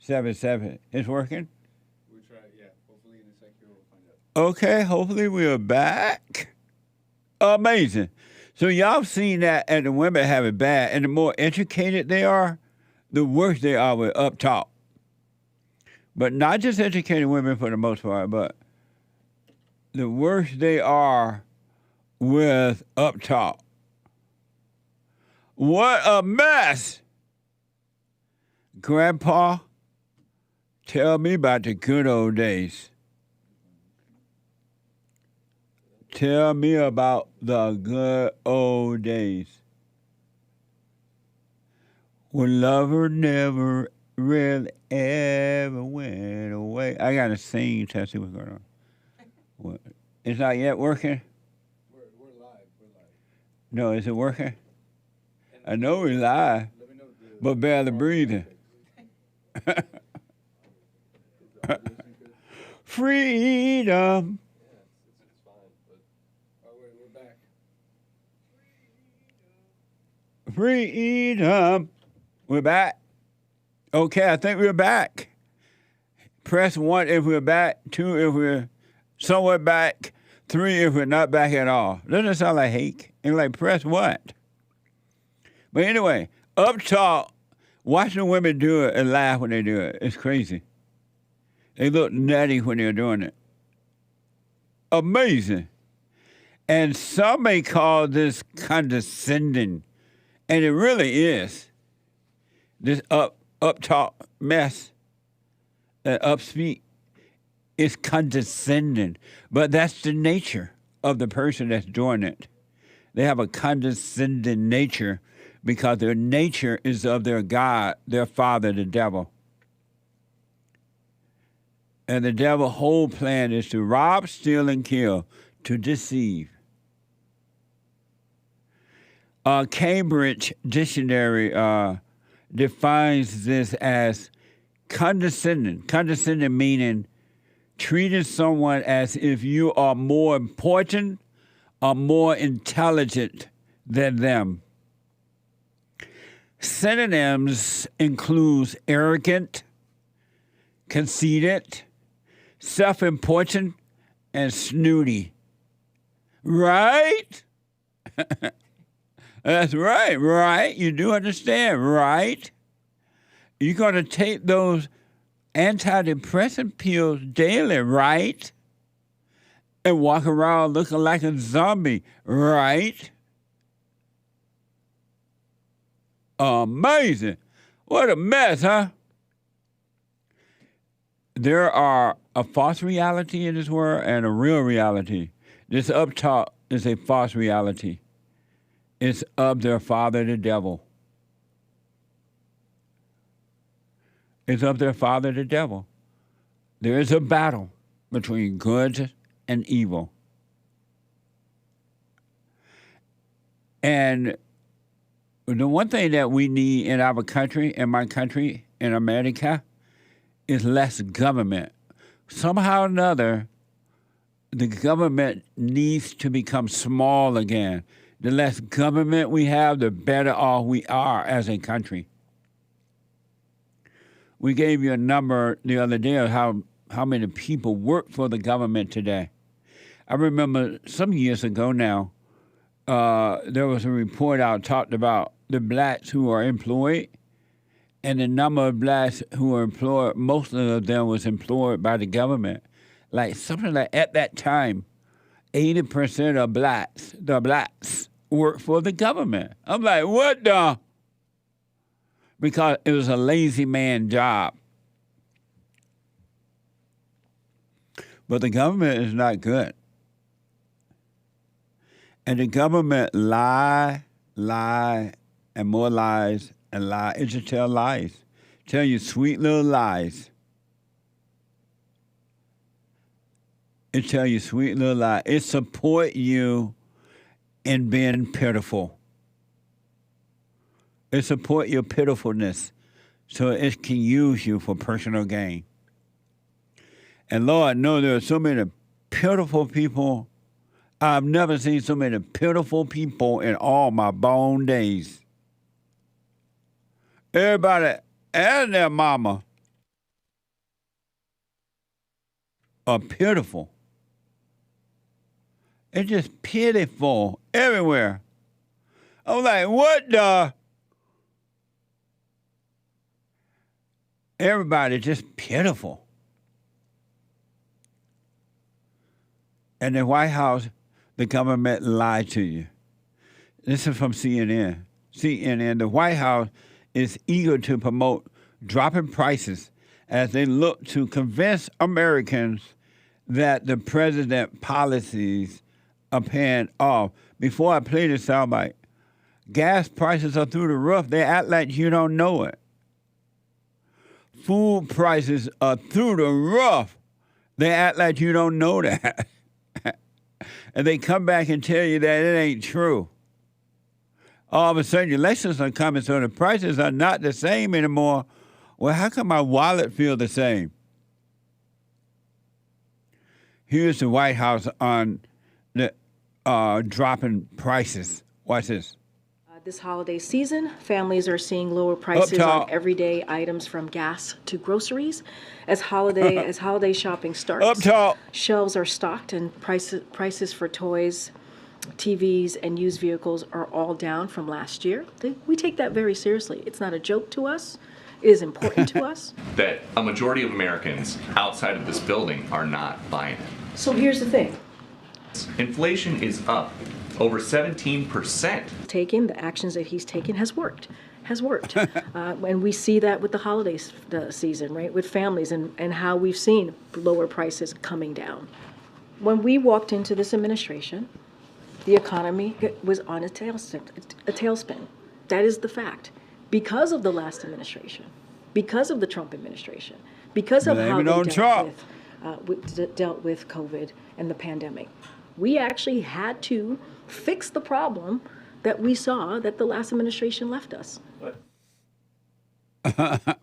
777. It's working? We'll try, yeah. Hopefully in a second we'll find out. Okay, hopefully we're back. Amazing. So y'all seen that, and the women have it bad, and the more educated they are, the worse they are with up top. But not just educated women for the most part, but the worse they are with up top. What a mess! Grandpa, tell me about the good old days. Tell me about the good old days. When lover never really ever went away. I gotta sing to see what's going on. What? It's not yet working? We're live. No, is it working? I know we're live, but barely breathing. Freedom. It's fine, but we're back. Freedom. We're back. Okay, I think we're back. Press 1 if we're back, 2 if we're somewhat back, 3 if we're not back at all. Doesn't it sound like hate? And like, press what? But anyway, up top, watching women do it and laugh when they do it, it's crazy. They look nutty when they're doing it. Amazing. And some may call this condescending, and it really is. This up top mess, that upspeak, is condescending. But that's the nature of the person that's doing it. They have a condescending nature because their nature is of their God, their father, the devil. And the devil's whole plan is to rob, steal, and kill, to deceive. Cambridge Dictionary defines this as condescending. Condescending meaning treating someone as if you are more important or more intelligent than them. Synonyms include arrogant, conceited, self-important, and snooty. Right? That's right, right? You do understand, right? You're going to take those antidepressant pills daily, right? And walk around looking like a zombie, right? Amazing. What a mess, huh? There are a false reality in this world and a real reality. This up top is a false reality. It's of their father, the devil. It's of their father, the devil. There is a battle between good and evil. And the one thing that we need in our country, in my country, in America, is less government. Somehow or another, the government needs to become small again. The less government we have, the better off we are as a country. We gave you a number the other day of how many people work for the government today. I remember some years ago now, there was a report out talked about the blacks who are employed, and the number of blacks who are employed, most of them was employed by the government. Like something like at that time, 80% of the blacks work for the government. I'm like, what the? Because it was a lazy man job. But the government is not good. And the government lie, and more lies, and lie. It just tell lies. Tell you sweet little lies. It tell you sweet little lies. It support you in being pitiful. It support your pitifulness so it can use you for personal gain. And Lord, know there are so many pitiful people. I've never seen so many pitiful people in all my born days. Everybody and their mama are pitiful. It's just pitiful everywhere. I'm like, what the? Everybody just pitiful. And the White House, the government lied to you. This is from CNN. CNN, the White House is eager to promote dropping prices as they look to convince Americans that the president's policies are paying off. Before I play this soundbite, gas prices are through the roof. They act like you don't know it. Food prices are through the roof. They act like you don't know that. And they come back and tell you that it ain't true. All of a sudden, elections are coming, so the prices are not the same anymore. Well, how come my wallet feel the same? Here's the White House on the dropping prices. Watch this. This holiday season, families are seeing lower prices on everyday items from gas to groceries. As holiday shopping starts, shelves are stocked and prices for toys, TVs, and used vehicles are all down from last year. We take that very seriously. It's not a joke to us. It is important to us. That a majority of Americans outside of this building are not buying it. So here's the thing. Inflation is up over 17%. Taking the actions that he's taken has worked. And we see that with the holidays season, right? With families and how we've seen lower prices coming down. When we walked into this administration, the economy was on a tailspin. That is the fact. Because of the last administration, because of the Trump administration, because of how they dealt with COVID and the pandemic. We actually had to fix the problem that we saw that the last administration left us. Like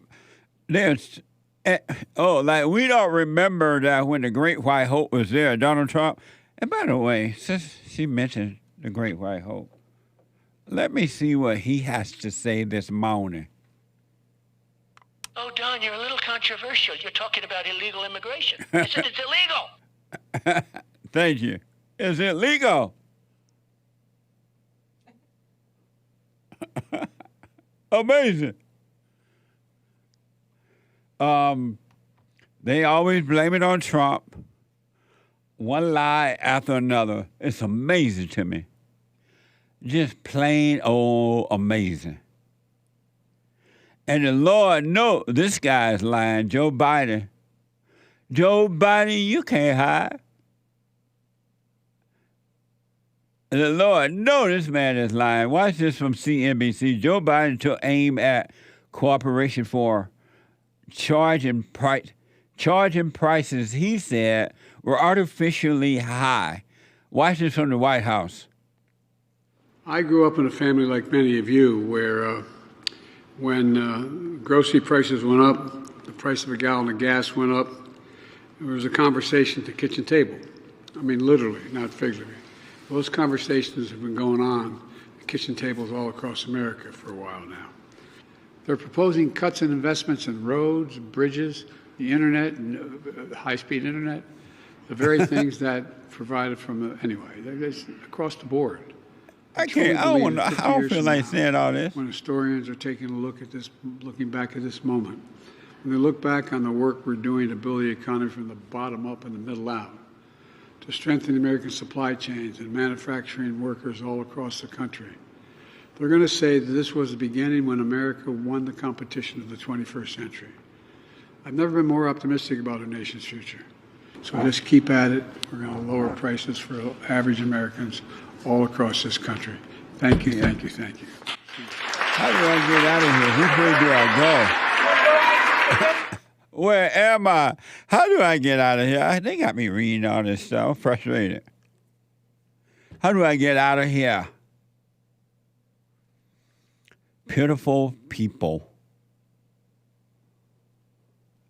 we don't remember that when the Great White Hope was there, Donald Trump. And by the way, since she mentioned the Great White Hope, let me see what he has to say this morning. Oh, Don, you're a little controversial. You're talking about illegal immigration. I said it's illegal. Thank you. Is it legal? Amazing. They always blame it on Trump. One lie after another. It's amazing to me. Just plain old amazing. And the Lord knows this guy's lying, Joe Biden. Joe Biden, you can't hide. And the Lord knows this man is lying. Watch this from CNBC. Joe Biden took aim at cooperation for charging prices, he said, were artificially high. Watch this from the White House. I grew up in a family like many of you where when grocery prices went up, the price of a gallon of gas went up, there was a conversation at the kitchen table. I mean, literally, not figuratively. Those conversations have been going on at kitchen tables all across America for a while now. They're proposing cuts in investments in roads, bridges, the internet, and high-speed internet, the very things that provided from anyway. They're across the board. I don't feel like saying all this. When historians are taking a look at this, looking back at this moment, when they look back on the work we're doing to build the economy from the bottom up and the middle out, to strengthen American supply chains and manufacturing workers all across the country, they're going to say that this was the beginning when America won the competition of the 21st century. I've never been more optimistic about our nation's future. So just keep at it. We're going to lower prices for average Americans all across this country. Thank you, thank you, thank you. How do I get out of here? Which way do I go? Where am I? How do I get out of here? They got me reading all this stuff. I'm frustrated. How do I get out of here? Pitiful people.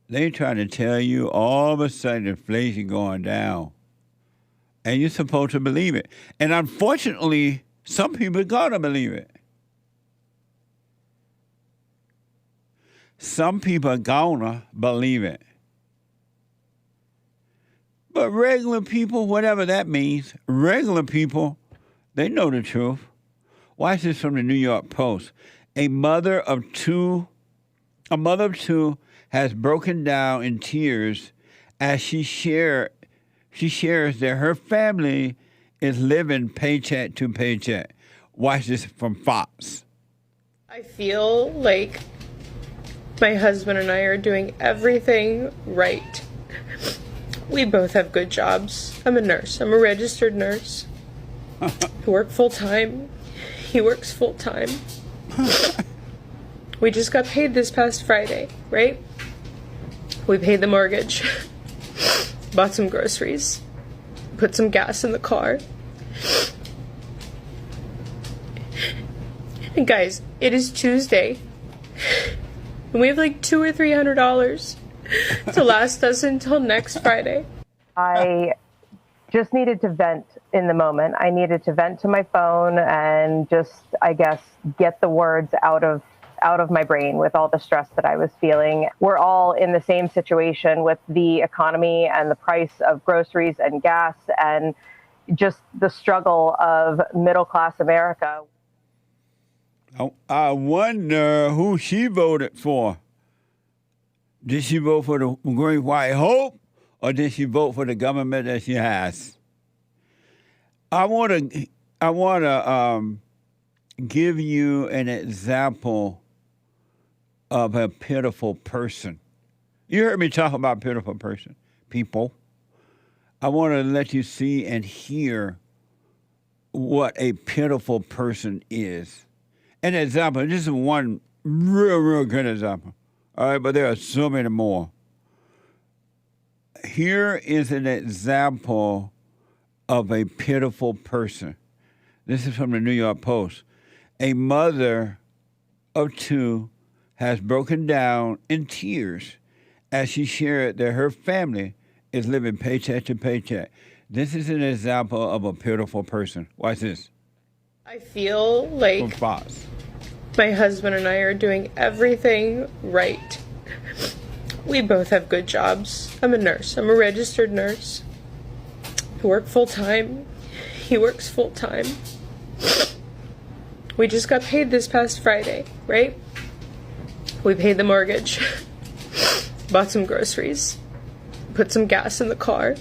They try to tell you all of a sudden inflation going down. And you're supposed to believe it. And unfortunately, some people are going to believe it. Some people are going to believe it. But regular people, whatever that means, regular people, they know the truth. Watch this from the New York Post. A mother of two has broken down in tears as she shares that her family is living paycheck to paycheck. Watch this from Fox. I feel like my husband and I are doing everything right. We both have good jobs. I'm a nurse. I'm a registered nurse. I work full-time. He works full-time. We just got paid this past Friday, right? We paid the mortgage, bought some groceries, put some gas in the car. And guys, it is Tuesday, and we have like $200 or $300 to last us until next Friday. I just needed to vent in the moment. I needed to vent to my phone and just, I guess, get the words out of my brain with all the stress that I was feeling. We're all in the same situation with the economy and the price of groceries and gas and just the struggle of middle-class America. I wonder who she voted for. Did she vote for the Great White Hope, or did she vote for the government that she has? I want to give you an example of a pitiful person. You heard me talk about pitiful person, people. I want to let you see and hear what a pitiful person is. An example, this is one real good example. All right, but there are so many more. Here is an example of a pitiful person. This is from the New York Post. A mother of two has broken down in tears as she shared that her family is living paycheck to paycheck. This is an example of a pitiful person. Watch this. I feel like Fox. My husband and I are doing everything right. We both have good jobs. I'm a nurse. I'm a registered nurse. I work full-time. He works full-time. We just got paid this past Friday, right? We paid the mortgage, bought some groceries, put some gas in the car.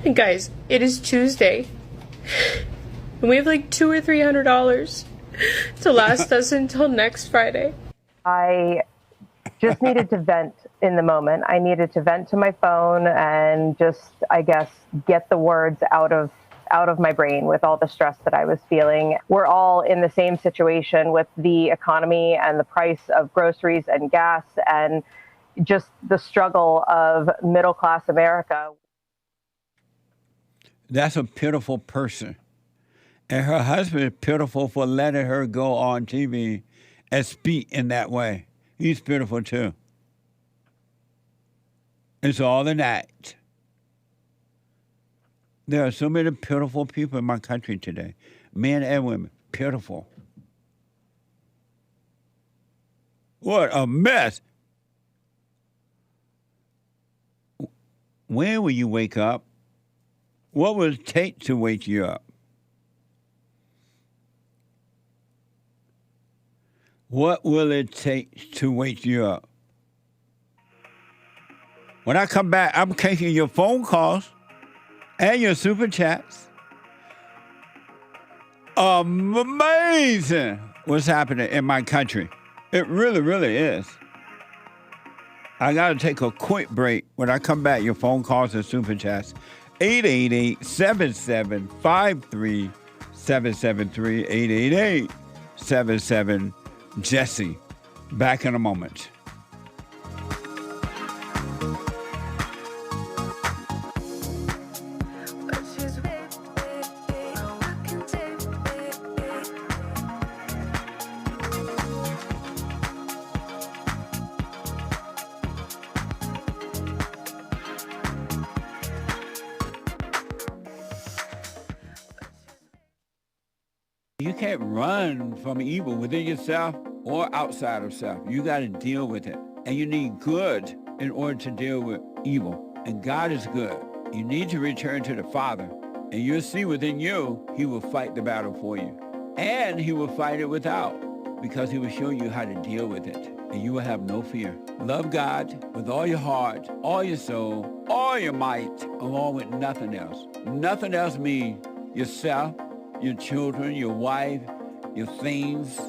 And guys, it is Tuesday, and we have like $200 or $300 to last us until next Friday. I just needed to vent in the moment. I needed to vent to my phone and just, I guess, get the words out of my brain with all the stress that I was feeling. We're all in the same situation with the economy and the price of groceries and gas and just the struggle of middle-class America. That's a pitiful person. And her husband is pitiful for letting her go on TV and speak in that way. He's pitiful too. It's all an act. There are so many pitiful people in my country today, men and women, pitiful. What a mess. When will you wake up? What will it take to wake you up? What will it take to wake you up? When I come back, I'm taking your phone calls and your super chats. Amazing what's happening in my country. It really, really is. I got to take a quick break. When I come back, your phone calls and super chats. 888-7753-773. 888-77-JESSE. Back in a moment. You can't run from evil within yourself or outside of self. You got to deal with it. And you need good in order to deal with evil. And God is good. You need to return to the Father, and you'll see within you, he will fight the battle for you. And he will fight it without, because he will show you how to deal with it, and you will have no fear. Love God with all your heart, all your soul, all your might, along with nothing else. Nothing else means yourself, your children, your wife, your things,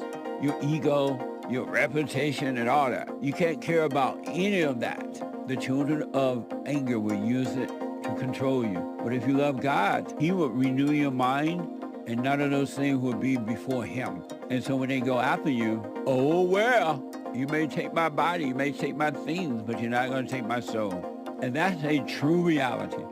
your ego, your reputation, and all that. You can't care about any of that. The children of anger will use it to control you. But if you love God, he will renew your mind, and none of those things will be before him. And so when they go after you, oh, well, you may take my body, you may take my things, but you're not going to take my soul. And that's a true reality.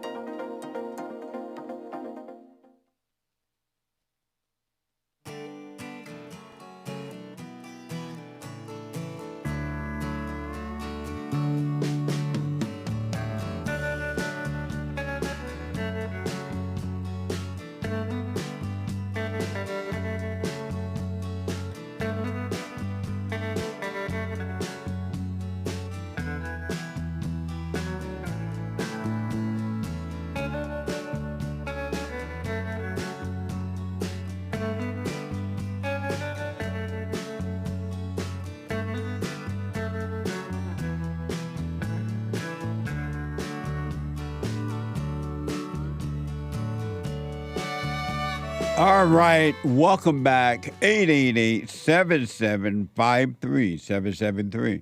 All right, welcome back. 888-7753-773.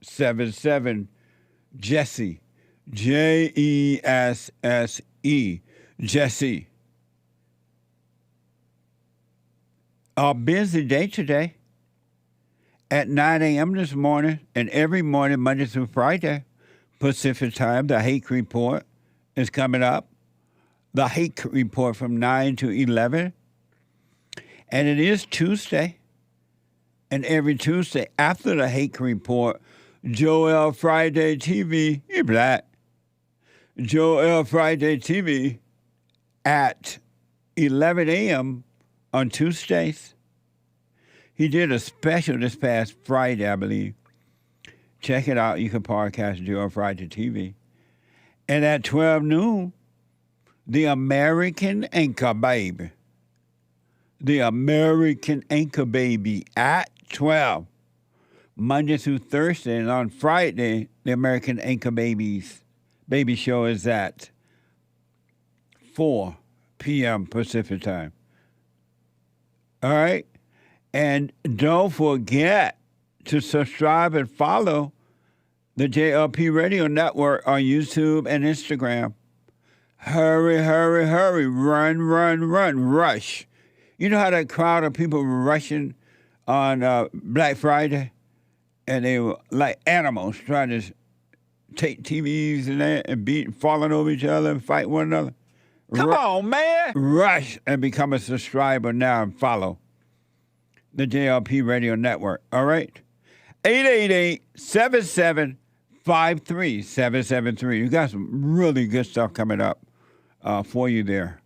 888-77-JESSE. Jesse. Jesse. A busy day today. At 9 a.m. this morning, and every morning, Monday through Friday, Pacific time, the Hake Report is coming up. The Hake Report from 9 to 11. And it is Tuesday. And every Tuesday after the Hake Report, Joel Friday TV, you're black. Joel Friday TV at 11 a.m. on Tuesdays. He did a special this past Friday, I believe. Check it out. You can podcast Joel Friday TV. And at 12 noon, the American Anchor Baby. The American Anchor Baby at 12. Monday through Thursday. And on Friday, the American Anchor Baby show is at 4 p.m. Pacific time. All right? And don't forget to subscribe and follow the JLP Radio Network on YouTube and Instagram. Hurry, hurry, hurry. Run, run, run. Rush. You know how that crowd of people were rushing on Black Friday? And they were like animals trying to take TVs and that and falling over each other and fight one another. Come on, man. Rush and become a subscriber now and follow the JLP Radio Network. All right? 888-7753-773. You got some really good stuff coming up for you there.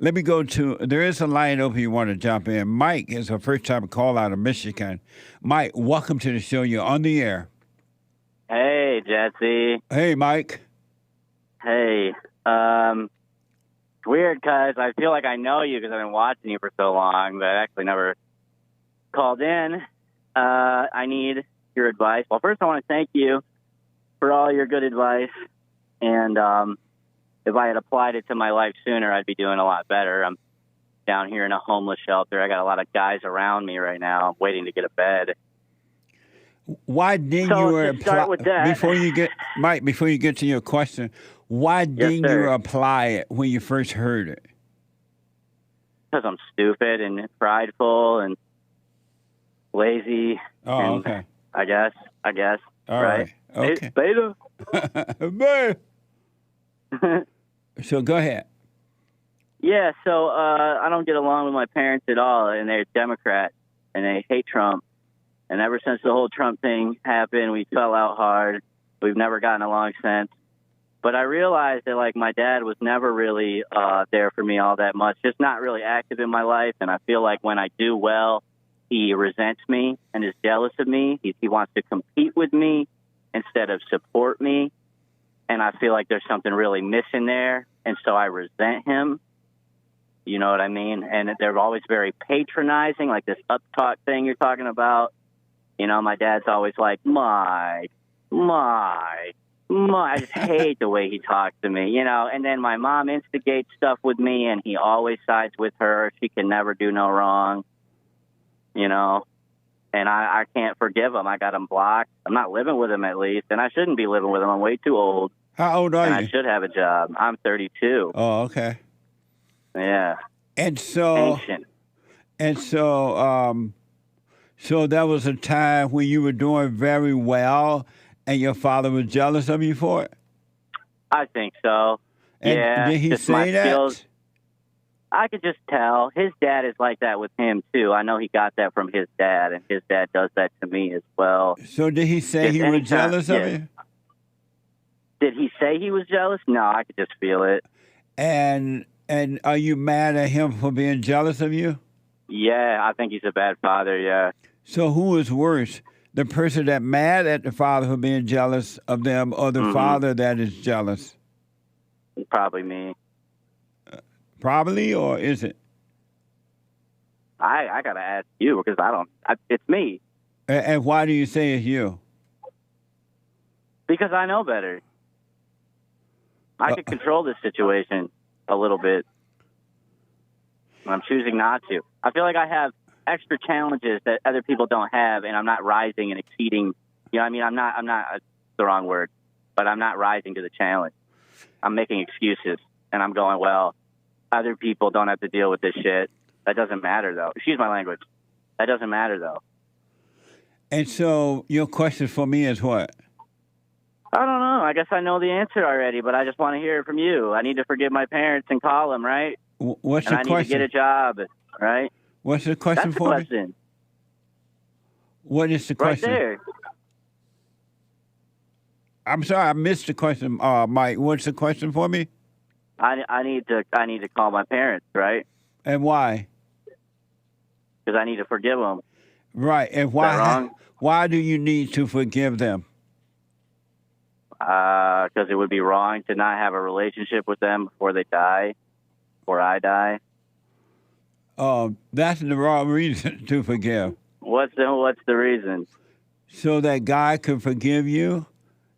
Let me go to, there is a line open you want to jump in. Mike is a first-time call out of Michigan. Mike, welcome to the show. You're on the air. Hey, Jesse. Hey, Mike. Hey. It's weird because I feel like I know you because I've been watching you for so long, but I actually never called in. I need your advice. Well, first I want to thank you for all your good advice. And if I had applied it to my life sooner, I'd be doing a lot better. I'm down here in a homeless shelter. I got a lot of guys around me right now. I'm waiting to get a bed. Why didn't you apply before you get Mike? Before you get to your question, why didn't you apply it when you first heard it? Because I'm stupid and prideful and lazy. Oh, and okay. I guess. All right. Okay. Beta. So go ahead. Yeah, so I don't get along with my parents at all, and they're Democrats, and they hate Trump. And ever since the whole Trump thing happened, we fell out hard. We've never gotten along since. But I realized that, like, my dad was never really there for me all that much, just not really active in my life. And I feel like when I do well, he resents me and is jealous of me. He wants to compete with me. instead of support me. And I feel like there's something really missing there. And so I resent him. You know what I mean? And they're always very patronizing, like this uptalk thing you're talking about. You know, my dad's always like, my. I just hate the way he talks to me, you know. And then my mom instigates stuff with me, and he always sides with her. She can never do no wrong, you know. And I can't forgive him. I got him blocked. I'm not living with him, at least, and I shouldn't be living with him. I'm way too old. How old are you? I should have a job. I'm 32. Oh, okay. Yeah. And so, Ancient. And so, so that was a time when you were doing very well, and your father was jealous of you for it? I think so. And yeah. did he just say my that? skills. I could just tell. His dad is like that with him, too. I know he got that from his dad, and his dad does that to me as well. So did he say Just he was anytime- jealous of yeah. you? Did he say he was jealous? No, I could just feel it. And are you mad at him for being jealous of you? Yeah, I think he's a bad father, yeah. So who is worse, the person that mad at the father for being jealous of them, or the father that is jealous? Probably me. Probably, or is it? I got to ask you because it's me. And why do you say it's you? Because I know better. I could control this situation a little bit. I'm choosing not to. I feel like I have extra challenges that other people don't have, and I'm not rising and exceeding. You know what I mean? I'm not, that's the wrong word, but I'm not rising to the challenge. I'm making excuses, and I'm going, well, other people don't have to deal with this shit. That doesn't matter, though. Excuse my language. That doesn't matter, though. And so your question for me is what? I don't know. I guess I know the answer already, but I just want to hear it from you. I need to forgive my parents and call them, right? What's and the I question? need to get a job, right? What's the question That's the for me? question. What is the Right question? there. I'm sorry, I missed the question, Mike. What's the question for me? I need to call my parents, right? And why? Because I need to forgive them. Right, and Is that wrong? why do you need to forgive them? Because it would be wrong to not have a relationship with them before they die, before I die. That's the wrong reason to forgive. What's the reason? So that God can forgive you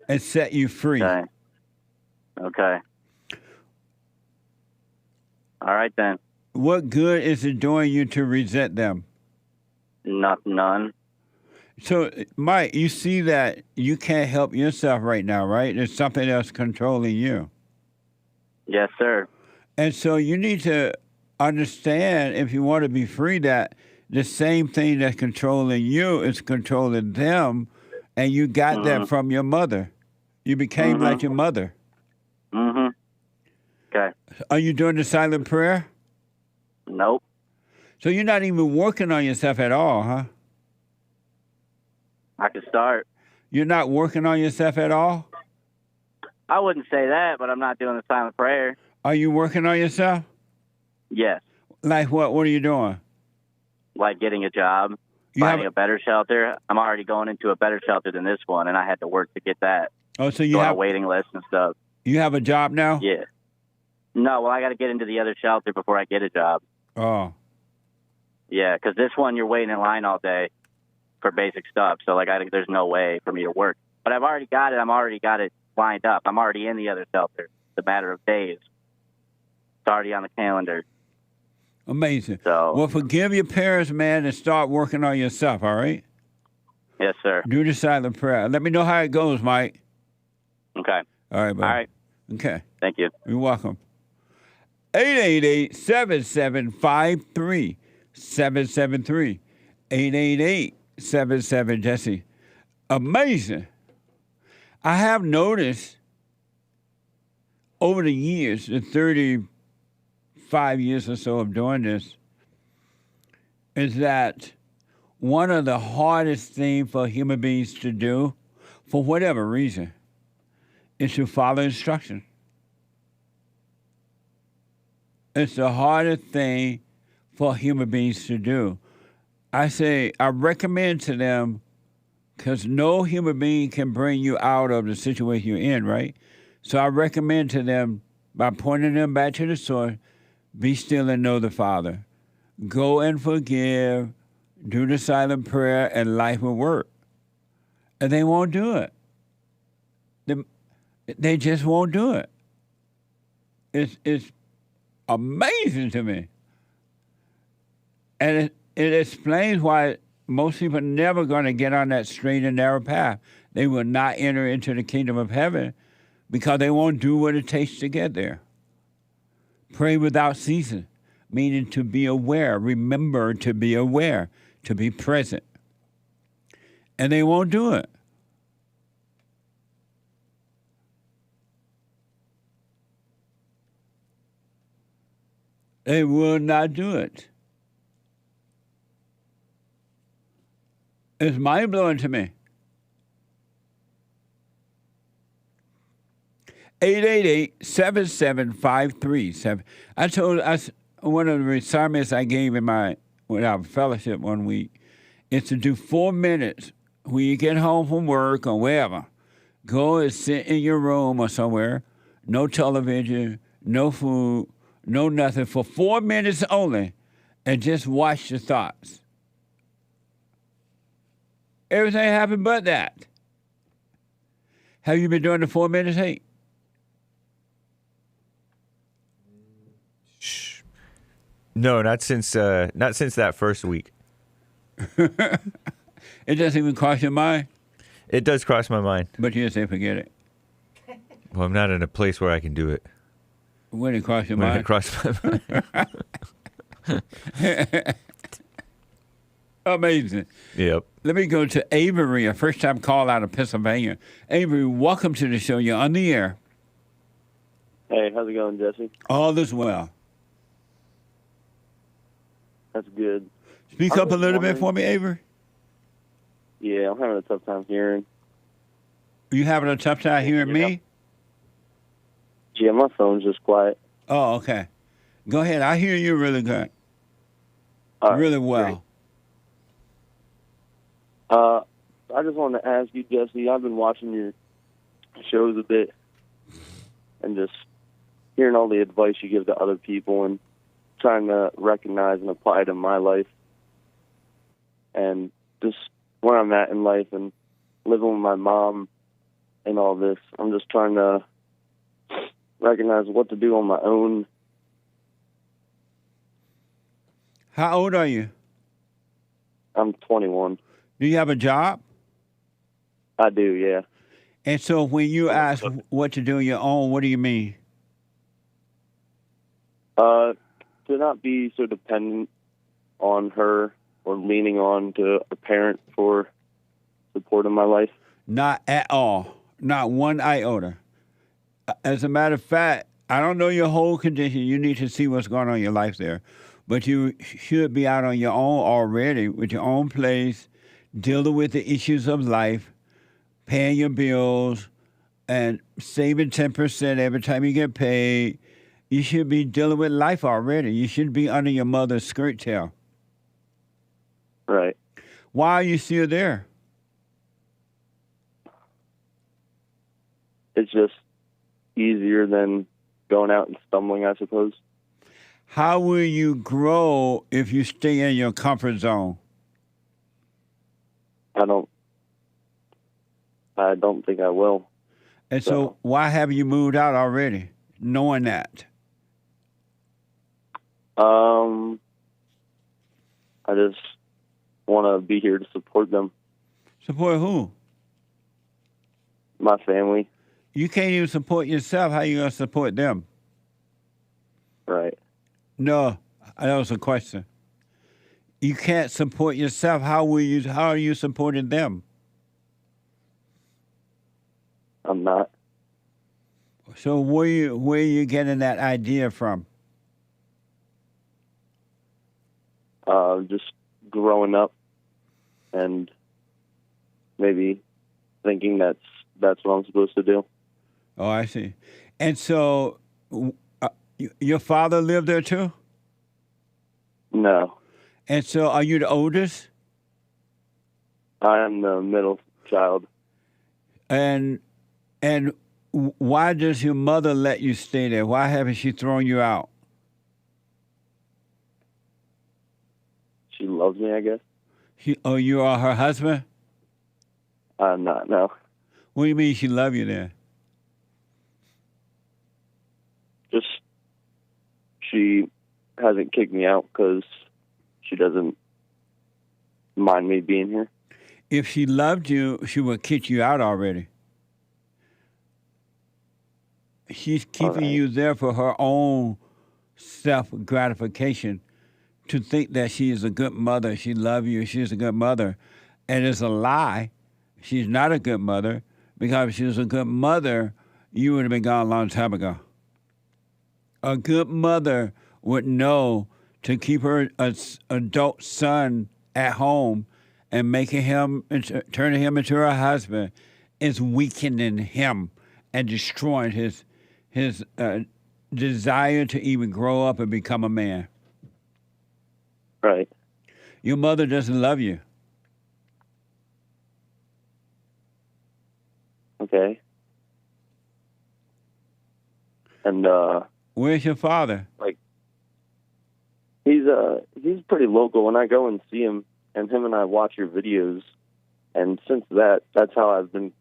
and set you free. Okay. All right, then. What good is it doing you to resent them? None. So, Mike, you see that you can't help yourself right now, right? There's something else controlling you. Yes, sir. And so you need to understand, if you want to be free, that the same thing that's controlling you is controlling them, and you got that from your mother. You became like your mother. Mm-hmm. Okay. Are you doing the silent prayer? Nope. So you're not even working on yourself at all, huh? I could start. You're not working on yourself at all? I wouldn't say that, but I'm not doing the silent prayer. Are you working on yourself? Yes. Like what? What are you doing? Like getting a job, finding a better shelter. I'm already going into a better shelter than this one, and I had to work to get that. Oh, so you Go on have a waiting list and stuff. You have a job now? Yeah. No, well, I got to get into the other shelter before I get a job. Oh. Yeah, because this one you're waiting in line all day for basic stuff. So like, there's no way for me to work. But I've already got it. I'm already got it lined up. I'm already in the other shelter. It's a matter of days. It's already on the calendar. Amazing. So, well, forgive your parents, man, and start working on yourself, all right? Yes, sir. Do the silent prayer. Let me know how it goes, Mike. Okay. All right, buddy. All right. Okay. Thank you. You're welcome. 888-7753-773. 888-77-JESSE. Amazing. I have noticed over the years, the 35 years or so of doing this, is that one of the hardest things for human beings to do, for whatever reason, is to follow instruction. It's the hardest thing for human beings to do. I recommend to them because no human being can bring you out of the situation you're in, right? So I recommend to them, by pointing them back to the source, be still and know the Father. Go and forgive, do the silent prayer, and life will work. And they won't do it. They just won't do it. It's amazing to me. And it explains why most people are never going to get on that straight and narrow path. They will not enter into the kingdom of heaven because they won't do what it takes to get there. Pray without ceasing, meaning to be aware. Remember to be aware, to be present. And they won't do it. They will not do it. It's mind-blowing to me. 888-7753. I told one of the assignments I gave in our fellowship one week is to do 4 minutes when you get home from work or wherever. Go and sit in your room or somewhere. No television, no food, no nothing, for 4 minutes only, and just watch your thoughts. Everything happened but that. Have you been doing the 4 minutes, Hank? No, not since that first week. It doesn't even cross your mind? It does cross my mind. But you just say forget it. Well, I'm not in a place where I can do it. When it cross your When mind? it cross my mind. Amazing. Yep. Let me go to Avery, a first-time call out of Pennsylvania. Avery, welcome to the show. You're on the air. Hey, how's it going, Jesse? All is well. That's good. Speak up a little bit for me, Avery. Yeah, I'm having a tough time hearing. You having a tough time hearing me? Yeah, my phone's just quiet. Oh, okay. Go ahead. I hear you really good. All right, really well. I just wanted to ask you, Jesse, I've been watching your shows a bit and just hearing all the advice you give to other people and trying to recognize and apply it in my life. And just where I'm at in life and living with my mom and all this, I'm just trying to recognize what to do on my own. How old are you? I'm 21. Do you have a job? I do, yeah. And so when you ask what to do on your own, what do you mean? To not be so dependent on her or leaning on to a parent for support in my life. Not at all. Not one iota. As a matter of fact, I don't know your whole condition. You need to see what's going on in your life there. But you should be out on your own already with your own place, dealing with the issues of life, paying your bills, and saving 10% every time you get paid. You should be dealing with life already. You should be under your mother's skirt tail. Right. Why are you still there? It's just easier than going out and stumbling, I suppose. How will you grow if you stay in your comfort zone? I don't think I will. And so why have you moved out already, knowing that? I just want to be here to support them. Support who? My family. You can't even support yourself. How you going to support them? Right. No, that was a question. You can't support yourself. How are you supporting them? I'm not. So where are you getting that idea from? Just growing up and maybe thinking that's what I'm supposed to do. Oh, I see. And so your father lived there too? No. And so are you the oldest? I am the middle child. And why does your mother let you stay there? Why haven't she thrown you out? She loves me, I guess. You are her husband? I'm not, no. What do you mean she love you then? Just, she hasn't kicked me out because she doesn't mind me being here. If she loved you, she would kick you out already. She's keeping you there for her own self-gratification, to think that she is a good mother, she loves you, she's a good mother. And it's a lie. She's not a good mother, because if she was a good mother, you would have been gone a long time ago. A good mother would know to keep her adult son at home and making him, turning him into her husband is weakening him and destroying his desire to even grow up and become a man. Right. Your mother doesn't love you. Okay. And where's your father? Like, he's pretty local, and I go and see him, and him and I watch your videos, and since that's how I've been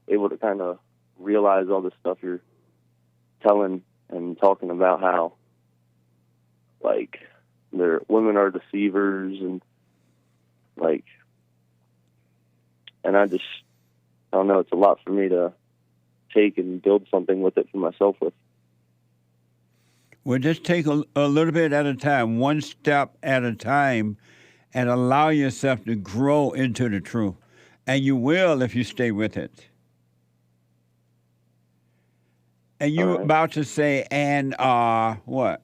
able to kind of realize all the stuff you're telling and talking about, how like women are deceivers, and like, and I don't know, it's a lot for me to take and build something with it for myself with. Well, just take a little bit at a time, one step at a time, and allow yourself to grow into the truth. And you will if you stay with it. And you were about to say, and what?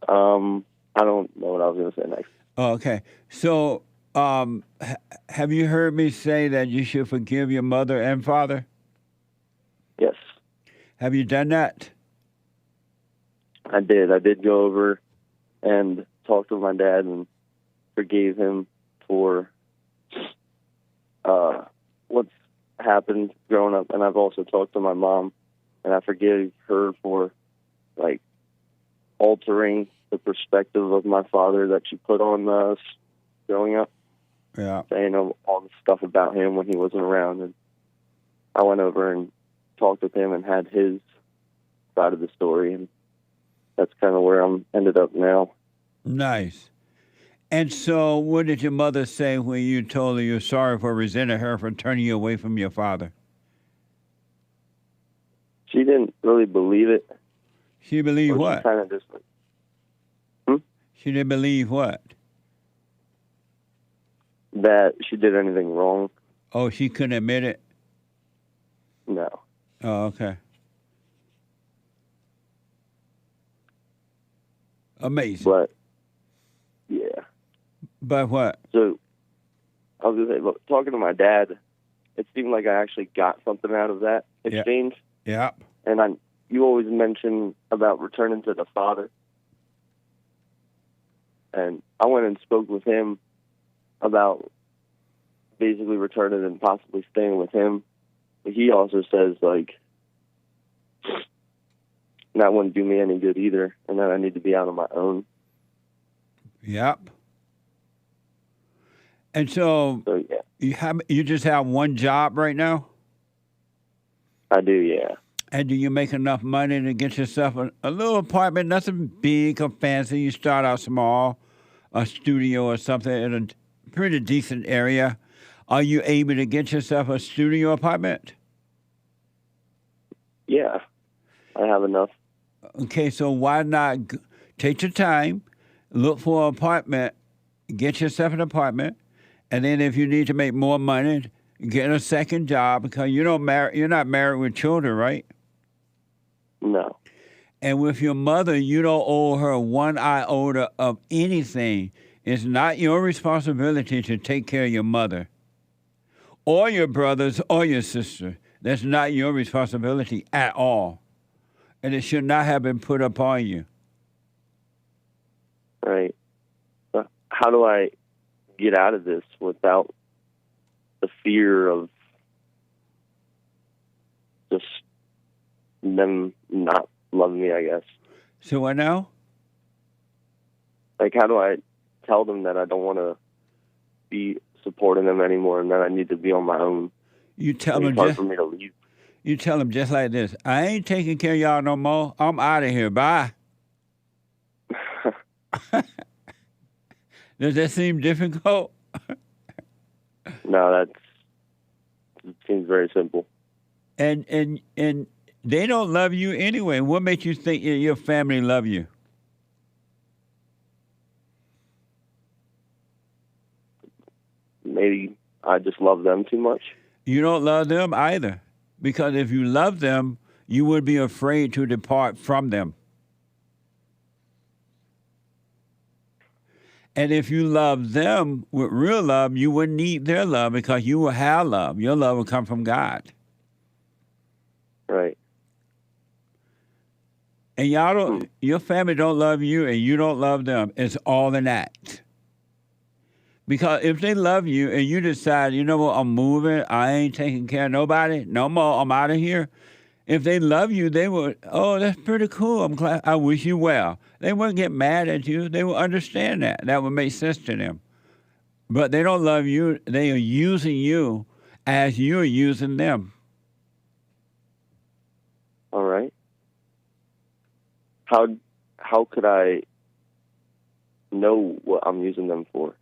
I don't know what I was going to say next. Oh, okay. So, have you heard me say that you should forgive your mother and father? Yes. Have you done that? I did. I did go over and talk to my dad and forgave him for what's happened growing up. And I've also talked to my mom, and I forgave her for, like, altering the perspective of my father that she put on us growing up. Yeah. Saying all the stuff about him when he wasn't around. And I went over and talked with him and had his side of the story, and that's kind of where I'm ended up now. Nice. And so what did your mother say when you told her you're sorry for resenting her for turning you away from your father? She didn't really believe it. She believed what? She kind of just She didn't believe what? That she did anything wrong. Oh, she couldn't admit it? No. Oh, okay. Amazing. But, yeah. But what? So, I was going to say, look, talking to my dad, it seemed like I actually got something out of that exchange. Yeah. And you always mention about returning to the father. And I went and spoke with him about basically returning and possibly staying with him. But he also says, like, that wouldn't do me any good either, and that I need to be out on my own. Yep. And so yeah. You just have one job right now? I do, yeah. And do you make enough money to get yourself a little apartment, nothing big or fancy? You start out small, a studio or something in a pretty decent area. Are you able to get yourself a studio apartment? Yeah, I have enough. Okay, so why not take your time, look for an apartment, get yourself an apartment, and then if you need to make more money, get a second job, because you're not married with children, right? No. And with your mother, you don't owe her one iota of anything. It's not your responsibility to take care of your mother or your brothers or your sister. That's not your responsibility at all. And it should not have been put upon you. Right. I how do I get out of this without the fear of just them not loving me, I guess. So what now? Like, how do I tell them that I don't want to be supporting them anymore and that I need to be on my own? You tell them it's hard just, for me to leave. You tell them just like this. I ain't taking care of y'all no more. I'm out of here. Bye. Does that seem difficult? No, it seems very simple. And they don't love you anyway. What makes you think your family love you? Maybe I just love them too much. You don't love them either. Because if you love them, you would be afraid to depart from them. And if you love them with real love, you wouldn't need their love because you will have love. Your love will come from God. Right. And y'all don't, your family don't love you and you don't love them. It's all an act. Because if they love you and you decide, you know what, I'm moving, I ain't taking care of nobody, no more, I'm out of here. If they love you, they would, oh, that's pretty cool. I'm glad, I wish you well. They wouldn't get mad at you. They would understand that. That would make sense to them. But they don't love you. They are using you as you're using them. All right. How could I know what I'm using them for?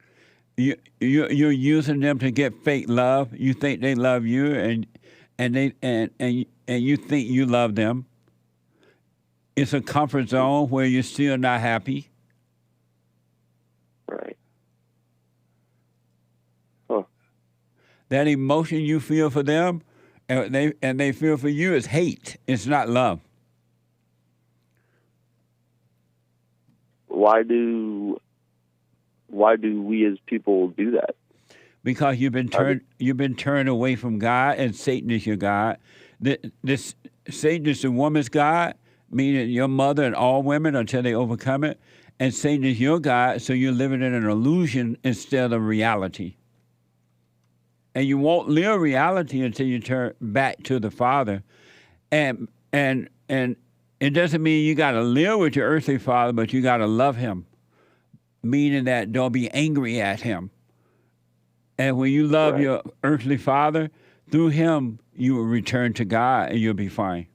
You're using them to get fake love. You think they love you, and you think you love them. It's a comfort zone where you're still not happy. Right. Huh. That emotion you feel for them, and they feel for you, is hate. It's not love. Why do we as people do that? Because you've been turned away from God, and Satan is your God. Satan is the woman's God, meaning your mother and all women until they overcome it. And Satan is your God, so you're living in an illusion instead of reality. And you won't live reality until you turn back to the Father. And it doesn't mean you got to live with your earthly father, but you got to love him, meaning that don't be angry at him. And when you love your earthly father, through him, you will return to God and you'll be fine.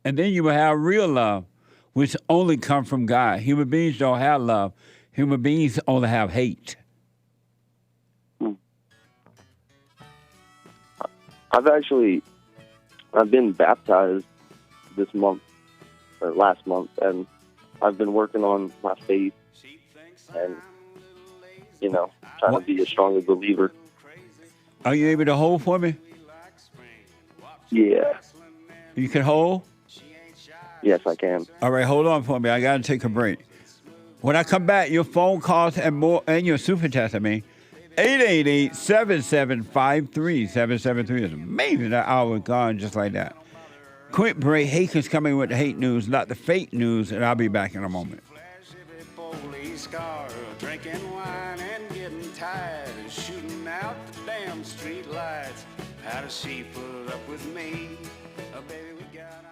And then you will have real love, which only comes from God. Human beings don't have love. Human beings only have hate. I've been baptized this month, or last month, and I've been working on my faith and, trying to be a stronger believer. Are you able to hold for me? Yeah. You can hold? Yes, I can. All right, hold on for me. I got to take a break. When I come back, your phone calls and more, and your super chat, 888-7753. 773 is amazing. That hour gone just like that. Quick break. Haken's coming with the hate news, not the fake news, and I'll be back in a moment. Drinking wine and getting tired and shooting out the damn street lights. How does she put up with me? Oh, baby, we got on.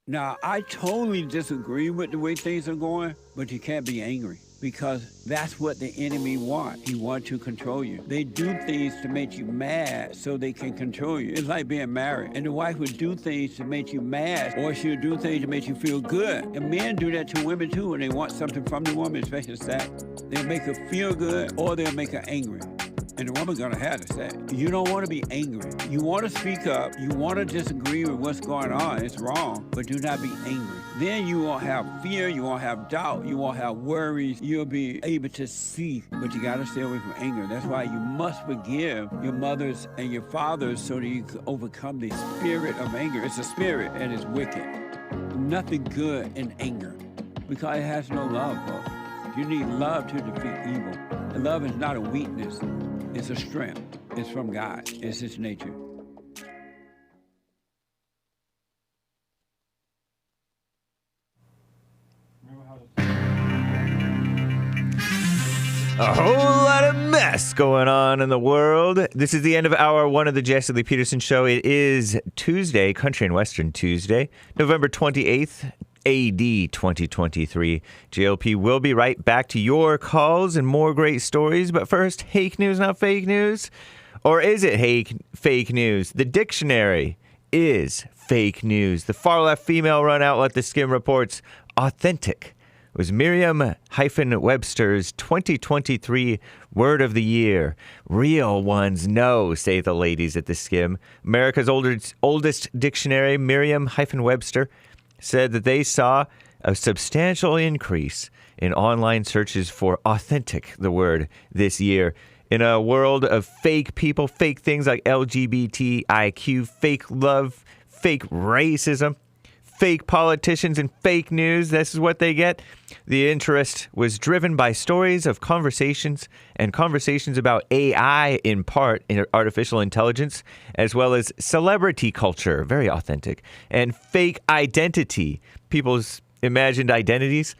Now, I totally disagree with the way things are going, but you can't be angry because that's what the enemy wants. He wants to control you. They do things to make you mad so they can control you. It's like being married. And the wife would do things to make you mad, or she'll do things to make you feel good. And men do that to women too when they want something from the woman, especially sex. They'll make her feel good or they'll make her angry. And the woman's gonna have to say, you don't want to be angry. You want to speak up. You want to disagree with what's going on. It's wrong, but do not be angry. Then you won't have fear. You won't have doubt. You won't have worries. You'll be able to see, but you got to stay away from anger. That's why you must forgive your mothers and your fathers so that you can overcome the spirit of anger. It's a spirit and it's wicked. Nothing good in anger because it has no love, folks. You need love to defeat evil. And love is not a weakness. It's a strength. It's from God. It's His nature. A whole lot of mess going on in the world. This is the end of hour one of the Jesse Lee Peterson Show. It is Tuesday, Country and Western Tuesday, November 28th, AD 2023. JLP will be right back to your calls and more great stories. But first, hake news, not fake news. Or is it fake news? The dictionary is fake news. The far-left female-run outlet The Skim reports authentic was Merriam-Webster's 2023 word of the year. Real ones, no, say the ladies at The Skim. America's oldest dictionary, Merriam-Webster, said that they saw a substantial increase in online searches for authentic, the word, this year. In a world of fake people, fake things like LGBTIQ, fake love, fake racism, fake politicians, and fake news, this is what they get. The interest was driven by stories of conversations and conversations about AI, in part, artificial intelligence, as well as celebrity culture, very authentic, and fake identity, people's imagined identities,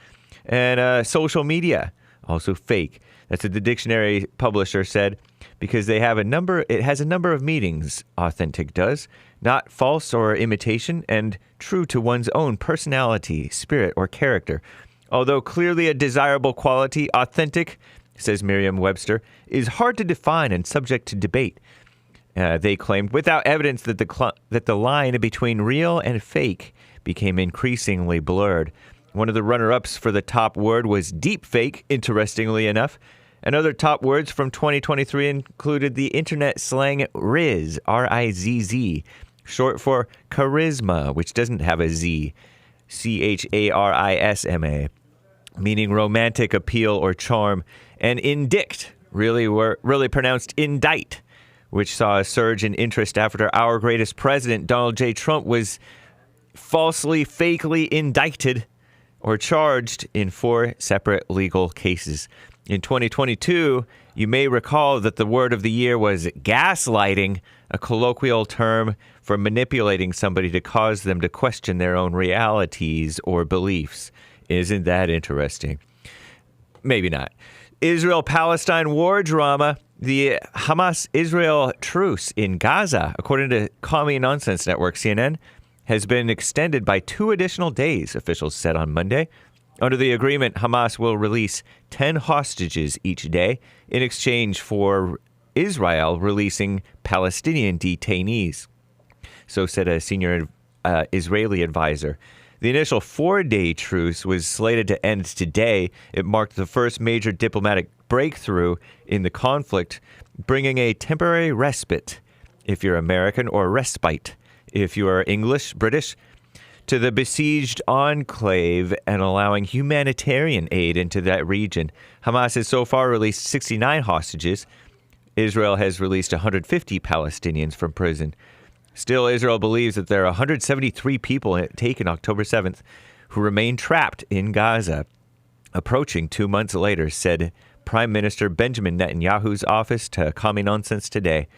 and social media, also fake. That's what the dictionary publisher said, because it has a number of meanings, authentic does, not false or imitation, and true to one's own personality, spirit, or character. Although clearly a desirable quality, authentic, says Merriam-Webster, is hard to define and subject to debate. They claimed, without evidence that the line between real and fake became increasingly blurred. One of the runner-ups for the top word was deepfake, interestingly enough. And other top words from 2023 included the internet slang Riz, R-I-Z-Z, short for charisma, which doesn't have a Z, C-H-A-R-I-S-M-A, meaning romantic appeal or charm, and indict, really pronounced indict, which saw a surge in interest after our greatest president, Donald J. Trump, was falsely, fakely indicted or charged in 4 separate legal cases. In 2022, you may recall that the word of the year was gaslighting, a colloquial term for manipulating somebody to cause them to question their own realities or beliefs. Isn't that interesting? Maybe not. Israel-Palestine war drama. The Hamas-Israel truce in Gaza, according to Commie Nonsense Network, CNN, has been extended by 2 additional days, officials said on Monday. Under the agreement, Hamas will release 10 hostages each day in exchange for Israel releasing Palestinian detainees. So said a senior Israeli advisor. The initial 4-day truce was slated to end today. It marked the first major diplomatic breakthrough in the conflict, bringing a temporary respite, if you're American, or respite, if you are English, British, to the besieged enclave and allowing humanitarian aid into that region. Hamas has so far released 69 hostages. Israel has released 150 Palestinians from prison. Still, Israel believes that there are 173 people taken October 7th who remain trapped in Gaza. Approaching 2 months later, said Prime Minister Benjamin Netanyahu's office to Commie Nonsense Today.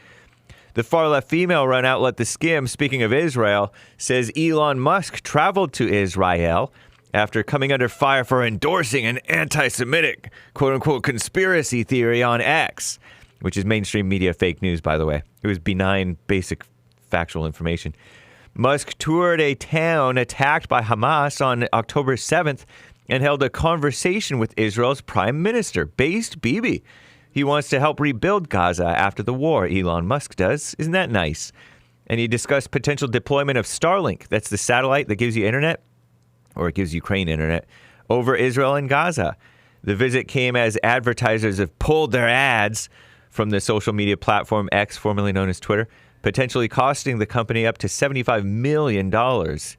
The far-left female-run outlet The Skim, speaking of Israel, says Elon Musk traveled to Israel after coming under fire for endorsing an anti-Semitic, quote-unquote, conspiracy theory on X, which is mainstream media fake news, by the way. It was benign, basic factual information. Musk toured a town attacked by Hamas on October 7th and held a conversation with Israel's prime minister, Based Bibi. He wants to help rebuild Gaza after the war, Elon Musk does. Isn't that nice? And he discussed potential deployment of Starlink, that's the satellite that gives you internet, or it gives Ukraine internet, over Israel and Gaza. The visit came as advertisers have pulled their ads from the social media platform X, formerly known as Twitter, potentially costing the company up to $75 million.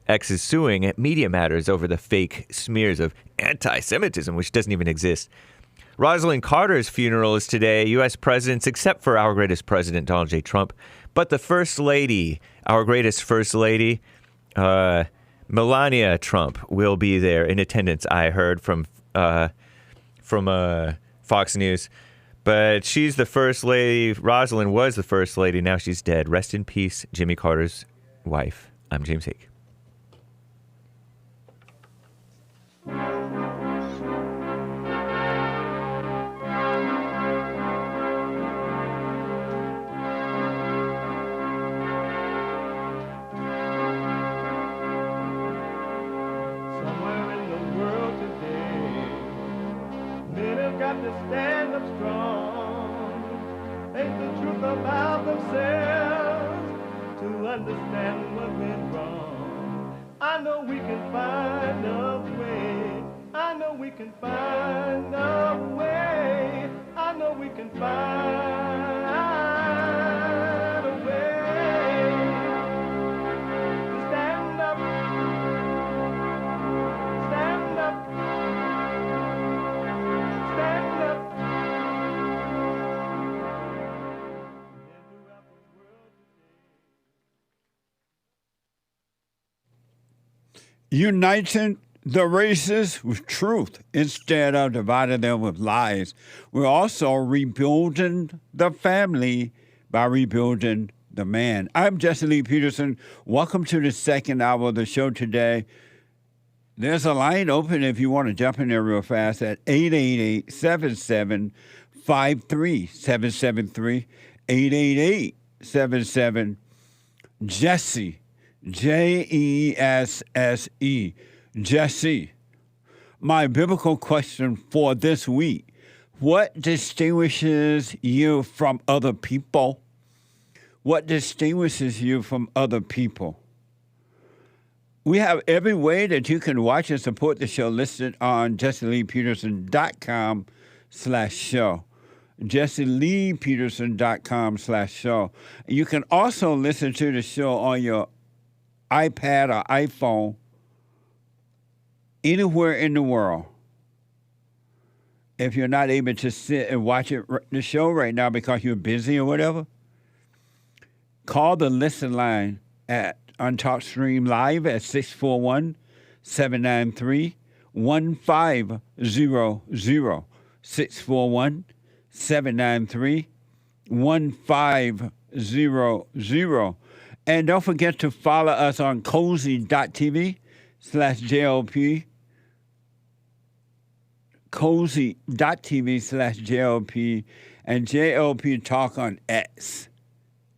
X is suing at Media Matters over the fake smears of anti-Semitism, which doesn't even exist. Rosalind Carter's funeral is today. U.S. presidents, except for our greatest president, Donald J. Trump, but the First Lady, our greatest First Lady, Melania Trump, will be there in attendance, I heard from Fox News. But she's the First Lady. Rosalind was the First Lady. Now she's dead. Rest in peace, Jimmy Carter's wife. I'm James Hake. got to stand up strong, think the truth about themselves, to understand what went wrong. I know we can find a way. I know we can find a way. I know we can find a way to stand up, stand up, stand up. Uniting the races with truth instead of dividing them with lies. We're also rebuilding the family by rebuilding the man. I'm Jesse Lee Peterson. Welcome to the second hour of the show today. There's a line open if you want to jump in there real fast at 888-7753-773, 888-77-JESSE, Jesse. Jesse, my biblical question for this week: what distinguishes you from other people? What distinguishes you from other people? We have every way that you can watch and support the show listed on jesseleepeterson.com/show. jesseleepeterson.com/show. You can also listen to the show on your iPad or iPhone anywhere in the world. If you're not able to sit and watch the show right now because you're busy or whatever, call the listen line at Untalk Stream Live at 641-793-1500. 641-793-1500. And don't forget to follow us on cozy.tv/JLP. Cozy.tv/JLP and JLP Talk on X.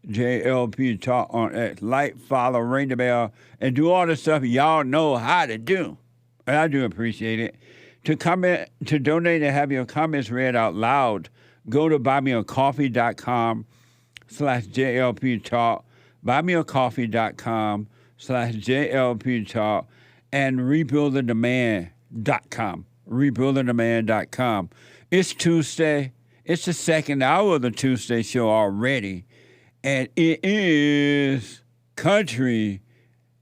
JLP Talk on X. Like, follow, ring the bell, and do all the stuff y'all know how to do. And I do appreciate it. To comment, to donate and have your comments read out loud, go to buymeacoffee.com/JLP Talk. buymeacoffee.com/JLP Talk and rebuildingthemand.com. Rebuildingthemand.com. It's Tuesday. It's the second hour of the Tuesday show already. And it is country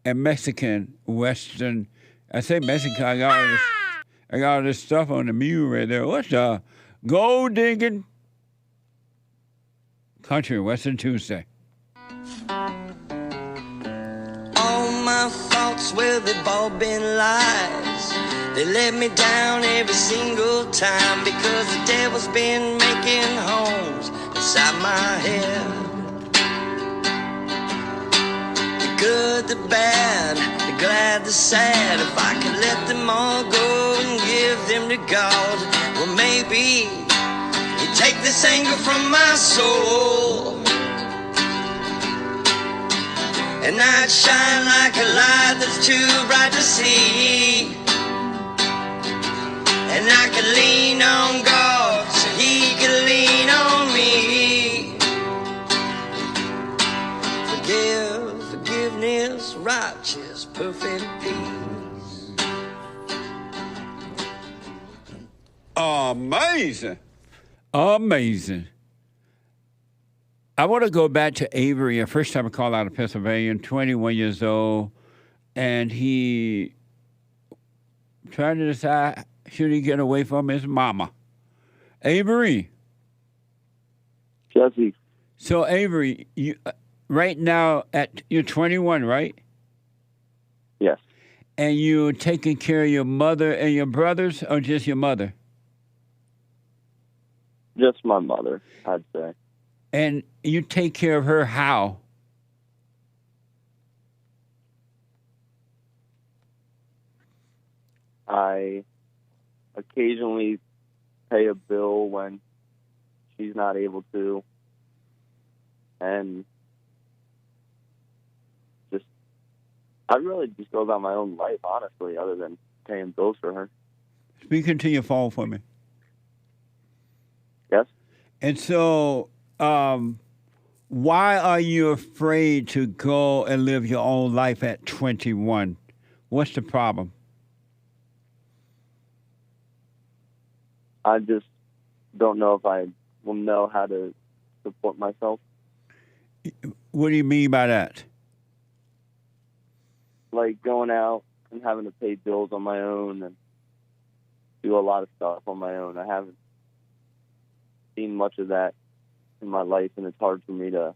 and Mexican Western. I say Mexican, I got all this stuff on the mule right there. What's the gold digging? Country and Western Tuesday. All my thoughts, well, they've all been lies. They let me down every single time because the devil's been making homes inside my head. The good, the bad, the glad, the sad. If I could let them all go and give them to God, well, maybe he'd take this anger from my soul. And I'd shine like a light that's too bright to see. And I could lean on God so he could lean on me. Forgiveness, righteous, perfect peace. Amazing. Amazing. I want to go back to Avery, a first time call out of Pennsylvania, 21 years old, and he trying to decide, should he get away from his mama? Avery. Jesse. So, Avery, you right now, you're 21, right? Yes. And you taking care of your mother and your brothers, or just your mother? Just my mother, I'd say. And you take care of her how? I occasionally pay a bill when she's not able to. And I really just go about my own life, honestly, other than paying bills for her. Speak into your phone for me. And so, why are you afraid to go and live your own life at 21? What's the problem? I just don't know if I will know how to support myself. What do you mean by that? Like going out and having to pay bills on my own and do a lot of stuff on my own. I haven't seen much of that in my life, and it's hard for me to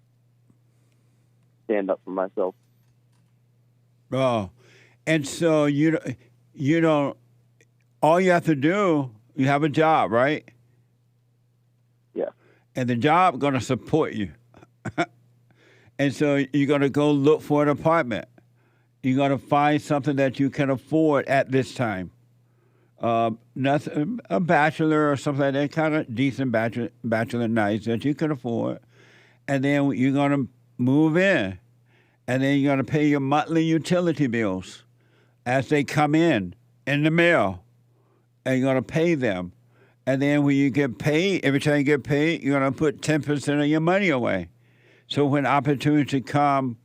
stand up for myself. Oh, and so you don't. All you have to do, you have a job, right? Yeah. And the job going to support you. And so you're going to go look for an apartment. You're going to find something that you can afford at this time. Nothing, a bachelor or something like that, kind of decent bachelor nice that you can afford. And then you're going to move in. And then you're going to pay your monthly utility bills as they come in the mail. And you're going to pay them. And then when you get paid, every time you get paid, you're going to put 10% of your money away. So when opportunity come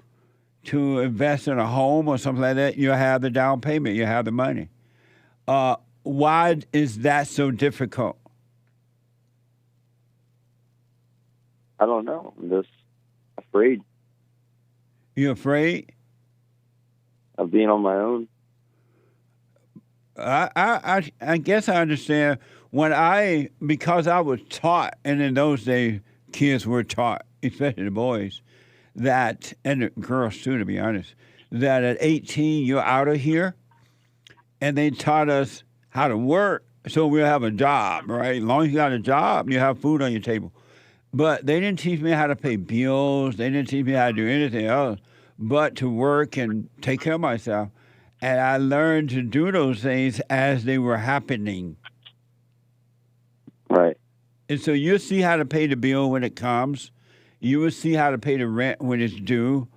to invest in a home or something like that, you'll have the down payment, you'll have the money. Why is that so difficult? I don't know. I'm just afraid. You afraid? Of being on my own. I guess I understand. Because I was taught, and in those days, kids were taught, especially the boys, that, and the girls too, to be honest, that at 18, you're out of here. And they taught us how to work so we'll have a job, right? As long as you got a job, you have food on your table. But they didn't teach me how to pay bills. They didn't teach me how to do anything else but to work and take care of myself. And I learned to do those things as they were happening. Right. And so you'll see how to pay the bill when it comes. You will see how to pay the rent when it's due.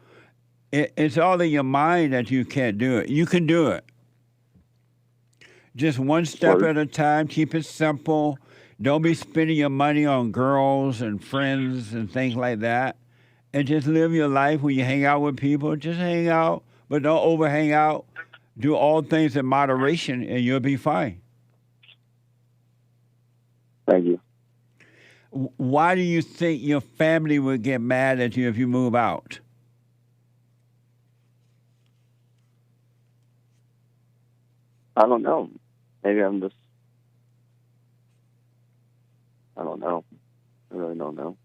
It's all in your mind that you can't do it. You can do it. Just one step at a time. Keep it simple. Don't be spending your money on girls and friends and things like that. And just live your life when you hang out with people. Just hang out, but don't over hang out. Do all things in moderation, and you'll be fine. Thank you. Why do you think your family would get mad at you if you move out? I don't know. Maybe I don't know. I really don't know.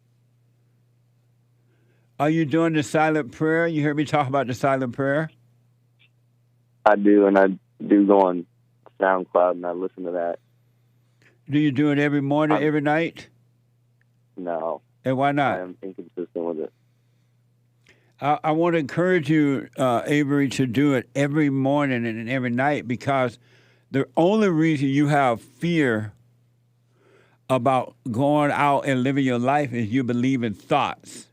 Are you doing the silent prayer? You heard me talk about the silent prayer? I do, and I do go on SoundCloud, and I listen to that. Do you do it every morning, every night? No. And why not? I am inconsistent with it. I want to encourage you, Avery, to do it every morning and every night, because the only reason you have fear about going out and living your life is you believe in thoughts.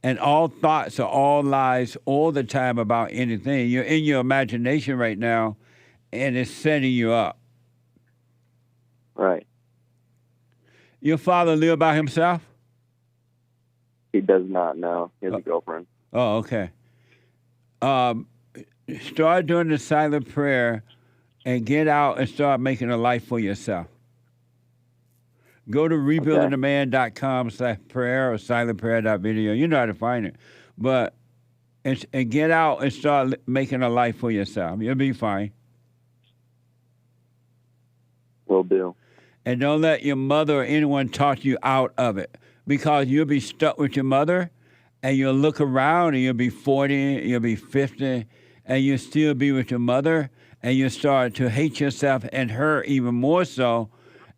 And all thoughts are all lies all the time about anything. You're in your imagination right now, and it's setting you up. Right. Your father live by himself? He does not, no. He has a girlfriend. Oh, okay. Start doing the silent prayer and get out and start making a life for yourself. Go to rebuildingtheman.com/prayer or silentprayer.video. You know how to find it. But and get out and start making a life for yourself. You'll be fine. Will do. And don't let your mother or anyone talk you out of it, because you'll be stuck with your mother, and you'll look around and you'll be 40, you'll be 50, and you'll still be with your mother, and you'll start to hate yourself and her even more so,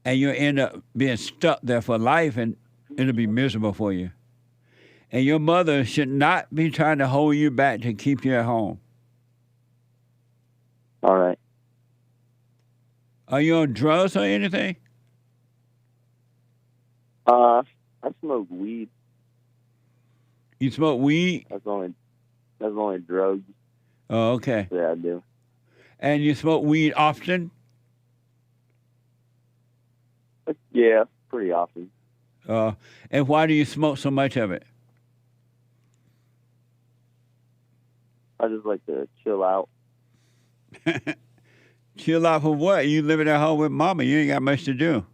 and you'll end up being stuck there for life, and it'll be miserable for you. And your mother should not be trying to hold you back to keep you at home. All right. Are you on drugs or anything? I smoke weed. You smoke weed? That's only drugs. Oh, okay. Yeah, I do. And you smoke weed often? Yeah, pretty often. And why do you smoke so much of it? I just like to chill out. Chill out for what? You living at home with mama. You ain't got much to do.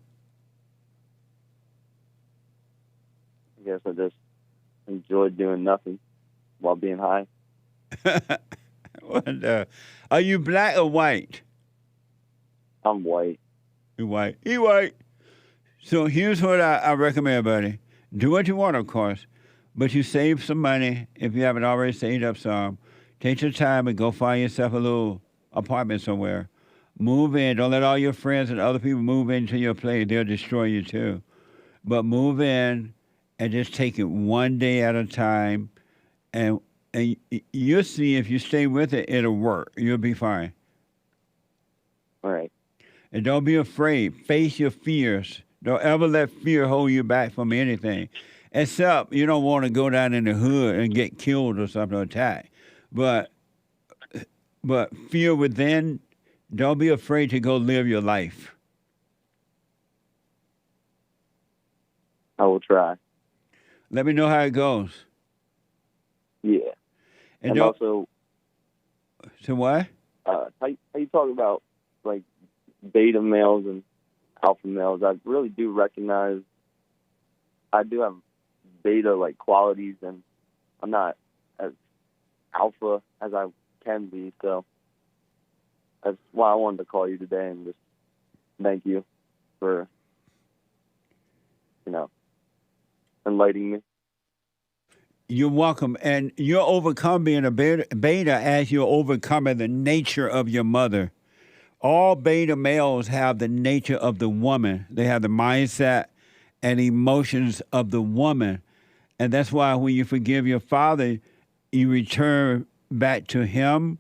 I guess I just enjoy doing nothing while being high. Are you black or white? I'm white. You white. You white. So here's what I recommend, buddy. Do what you want, of course, but you save some money if you haven't already saved up some. Take your time and go find yourself a little apartment somewhere. Move in. Don't let all your friends and other people move into your place. They'll destroy you too. But move in and just take it one day at a time. And you'll see if you stay with it, it'll work. You'll be fine. All right. And don't be afraid. Face your fears. Don't ever let fear hold you back from anything. Except you don't want to go down in the hood and get killed or something, or attacked. But fear within, don't be afraid to go live your life. I will try. Let me know how it goes. Yeah. And also... So what? How you talk about, like, beta males and alpha males, I really do recognize I do have beta, like, qualities, and I'm not as alpha as I can be, so that's why I wanted to call you today and just thank you for, enlightening me. You're welcome, and you'll overcome being a beta as you're overcoming the nature of your mother. All beta males have the nature of the woman. They have the mindset and emotions of the woman. And that's why when you forgive your father, you return back to him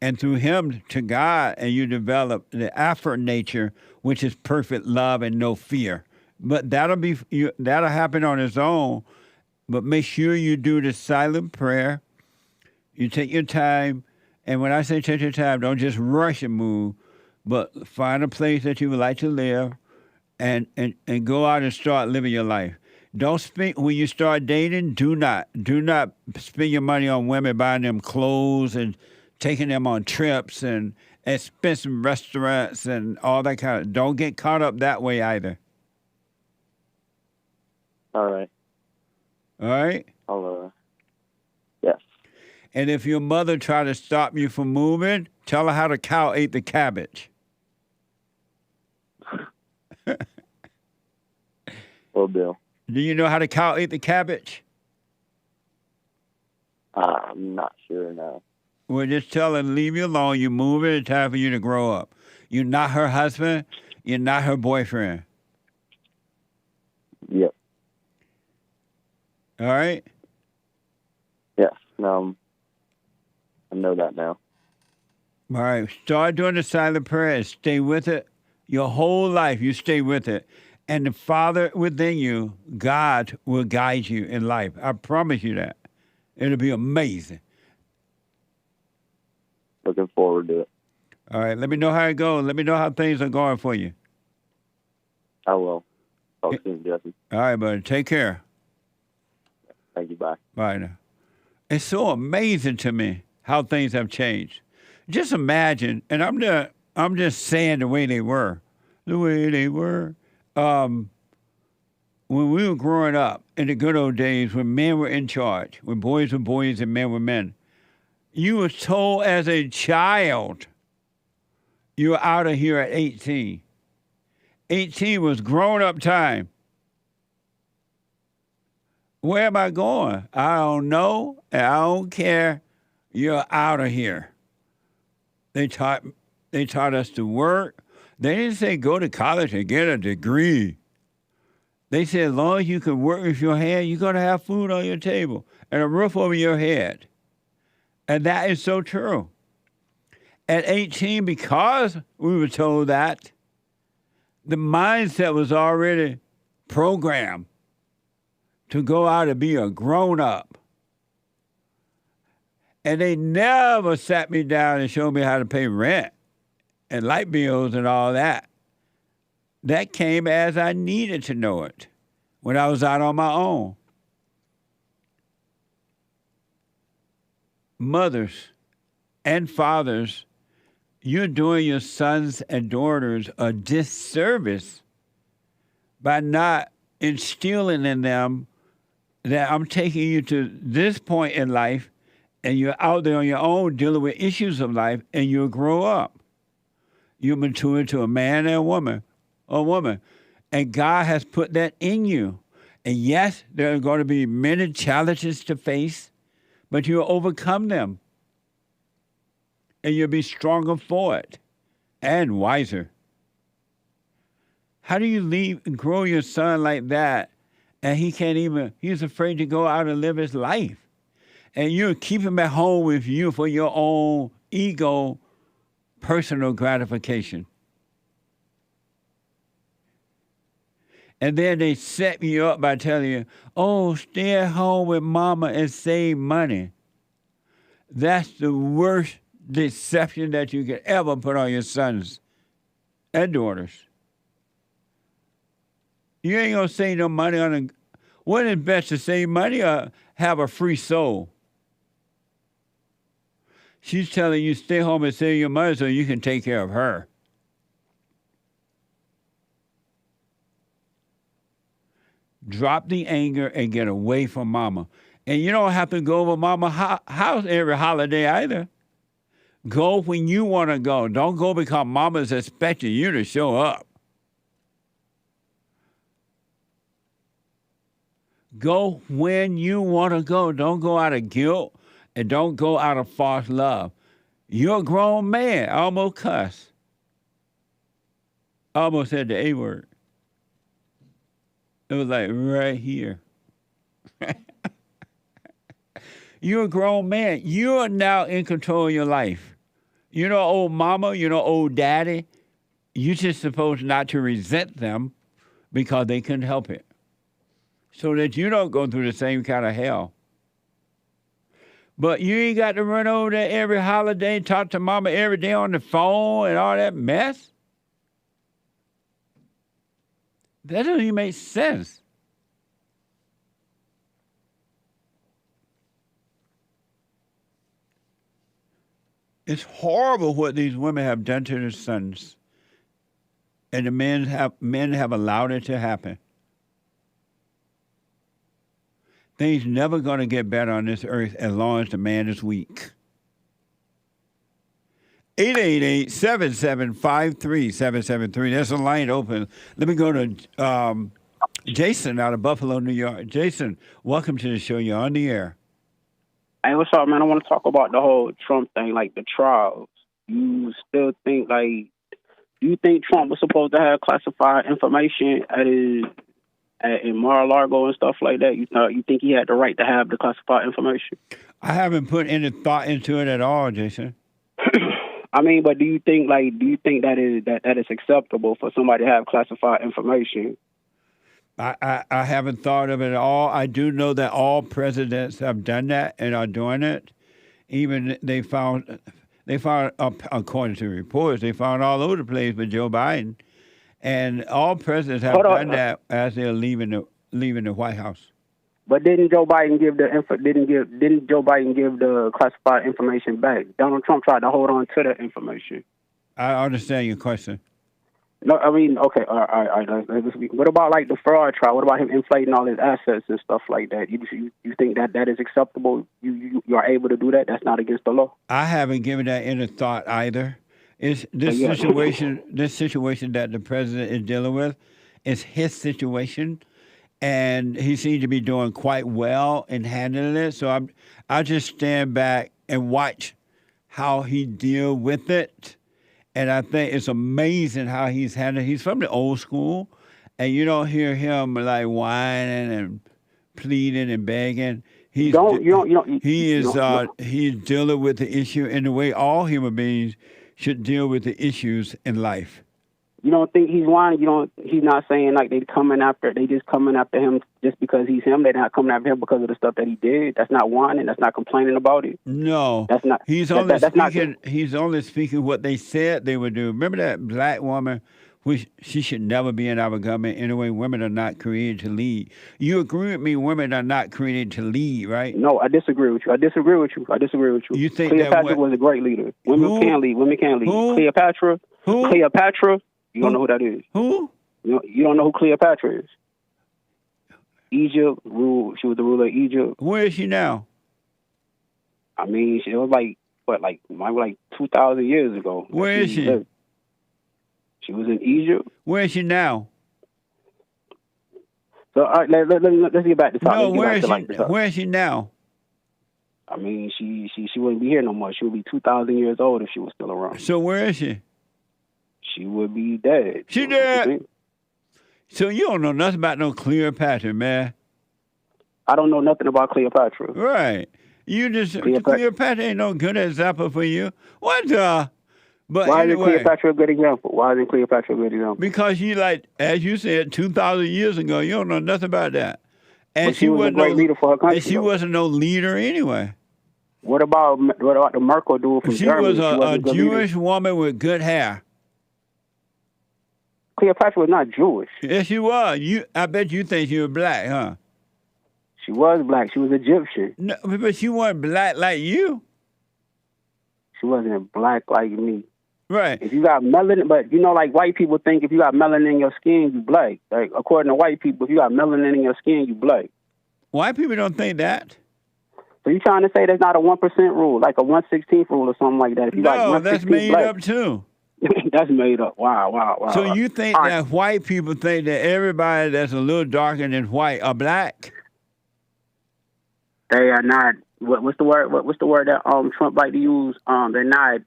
and through him to God, and you develop the Afro nature, which is perfect love and no fear. But that'll happen on its own. But make sure you do the silent prayer. You take your time. And when I say take your time, don't just rush and move, but find a place that you would like to live and go out and start living your life. Don't spend, when you start dating, do not spend your money on women, buying them clothes and taking them on trips and expensive restaurants and all that kind of, don't get caught up that way either. All right. All right? Yes. And if your mother try to stop you from moving, tell her how the cow ate the cabbage. Will do. Do you know how the cow ate the cabbage? I'm not sure now. Well, just tell her, leave you alone. You move it. It's time for you to grow up. You're not her husband. You're not her boyfriend. Yep. All right? Yes. I know that now. All right. Start doing the silent prayer and stay with it. Your whole life, you stay with it. And the Father within you, God, will guide you in life. I promise you that. It'll be amazing. Looking forward to it. All right. Let me know how it goes. Let me know how things are going for you. I will. Talk soon, Jesse. All right, buddy. Take care. Thank you. Bye. Bye now. It's so amazing to me how things have changed. Just imagine, and I'm just saying the way they were. The way they were. When we were growing up in the good old days when men were in charge, when boys were boys and men were men, you were told as a child you were out of here at 18. 18 was grown-up time. Where am I going? I don't know, and I don't care. You're out of here. They taught us to work. They didn't say go to college and get a degree. They said as long as you can work with your hand, you're going to have food on your table and a roof over your head. And that is so true. At 18, because we were told that, the mindset was already programmed to go out and be a grown-up. And they never sat me down and showed me how to pay rent and light bills and all that. That came as I needed to know it. when I was out on my own. Mothers and fathers, you're doing your sons and daughters a disservice by not instilling in them that I'm taking you to this point in life and you're out there on your own dealing with issues of life and you'll grow up. You'll mature into a man and a woman. And God has put that in you. And yes, there are going to be many challenges to face, but you'll overcome them. And you'll be stronger for it and wiser. How do you leave and grow your son like that and he's afraid to go out and live his life? And you keep him at home with you for your own ego, personal gratification. And then they set you up by telling you, oh, stay at home with mama and save money. That's the worst deception that you could ever put on your sons and daughters. You ain't going to save no money on a... What is best, to save money or have a free soul? She's telling you stay home and save your money so you can take care of her. Drop the anger and get away from mama. And you don't have to go over mama's house every holiday either. Go when you want to go. Don't go because mama's expecting you to show up. Go when you want to go. Don't go out of guilt and don't go out of false love. You're a grown man. I almost cuss. I almost said the A word. It was like right here. You're a grown man. You are now in control of your life. You know old mama, you know old daddy. You're just supposed not to resent them because they couldn't help it. So that you don't go through the same kind of hell. But you ain't got to run over there every holiday, talk to mama every day on the phone and all that mess. That doesn't even make sense. It's horrible what these women have done to their sons. And the men have allowed it to happen. Things never going to get better on this earth as long as the man is weak. 888-775-3773. There's a line open. Let me go to Jason out of Buffalo, New York. Jason, welcome to the show. You're on the air. Hey, what's up, man? I want to talk about the whole Trump thing, like the trials. You still think, do you think Trump was supposed to have classified information in Mar-a-Lago and stuff like that? You think he had the right to have the classified information? I haven't put any thought into it at all, Jason. I mean, but do you think that is acceptable for somebody to have classified information? I haven't thought of it at all. I do know that all presidents have done that and are doing it. Even they found according to reports, they found all over the place with Joe Biden, and all presidents have done that as they're leaving the White House. But didn't Joe Biden give the classified information back? Donald Trump tried to hold on to that information. I understand your question. No, I mean, okay, all right. What about like the fraud trial? What about him inflating all his assets and stuff like that? You think that is acceptable? You are able to do that? That's not against the law? I haven't given that any thought either. It's this situation that the president is dealing with is his situation, and he seems to be doing quite well in handling it. So I just stand back and watch how he deal with it. And I think it's amazing how he's handled it. He's from the old school, and you don't hear him like whining and pleading and begging. He's dealing with the issue in the way all human beings should deal with the issues in life. You don't think he's whining? He's not saying like they just coming after him just because he's him. They're not coming after him because of the stuff that he did. That's not whining. That's not complaining about it. No, that's not. He's only speaking what they said they would do. Remember that black woman she should never be in our government. Anyway, women are not created to lead. You agree with me? Women are not created to lead, right? No, I disagree with you. I disagree with you. You think Cleopatra was a great leader. Women can lead. Women can lead. Who? Cleopatra. Who? Cleopatra. You don't know who that is. Who? You don't know who Cleopatra is. Egypt ruled. She was the ruler of Egypt. Where is she now? I mean, it was like 2,000 years ago. Where is she? She was in Egypt. Where is she now? So all right, let's get back to topic. No, where is she now? I mean, she wouldn't be here no more. She would be 2,000 years old if she was still around. So where is she? She would be dead. She dead. So you don't know nothing about no Cleopatra, man. I don't know nothing about Cleopatra. Right. You just Cleopatra ain't no good example for you. What the? But why anyway, isn't Cleopatra a good example? Why isn't Cleopatra a good example? Because you, like, as you said, 2,000 years ago, you don't know nothing about that. And but she was a great leader for her country. And she wasn't no leader anyway. What about the Merkel dude from Germany? She was a Jewish woman with good hair. Cleopatra was not Jewish. Yes, she was. I bet you think she was black, huh? She was black. She was Egyptian. No, but she wasn't black like you. She wasn't black like me. Right. If you got melanin, but you know, like white people think if you got melanin in your skin, you black. Like according to white people, if you got melanin in your skin, you black. White people don't think that. So you trying to say there's not a 1% rule, like a 1/16th rule or something like that? If you no, that's made black, up too. That's made up. Wow. So you think that white people think that everybody that's a little darker than white are black? They are not. What's the word? What's the word that Trump like to use? They're not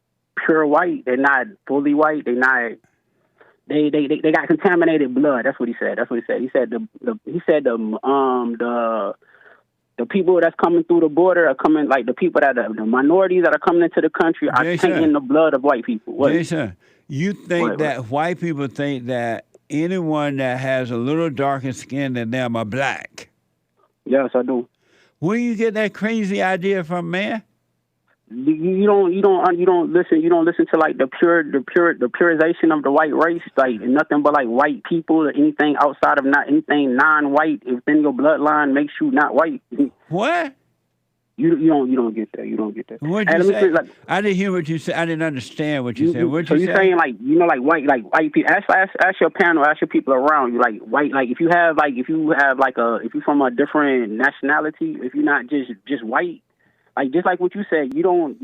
pure white. They're not fully white. They're not. They got contaminated blood. That's what he said. He said the people that's coming through the border are coming, like the people that are the minorities that are coming into the country are taking the blood of white people. Jason, you think that white people think that anyone that has a little darker skin than them are black? Yes, I do. Where you get that crazy idea from, man? You don't listen to like the purization of the white race, like nothing but like white people or anything outside of anything non-white within your bloodline makes you not white. What? You don't get that. You don't get that. What you say? I didn't hear what you said. I didn't understand what you said. What so you you're saying like like white people? Ask your panel, ask your people around you, like white. Like if you're from a different nationality, if you're not just white. Like just like what you said, you don't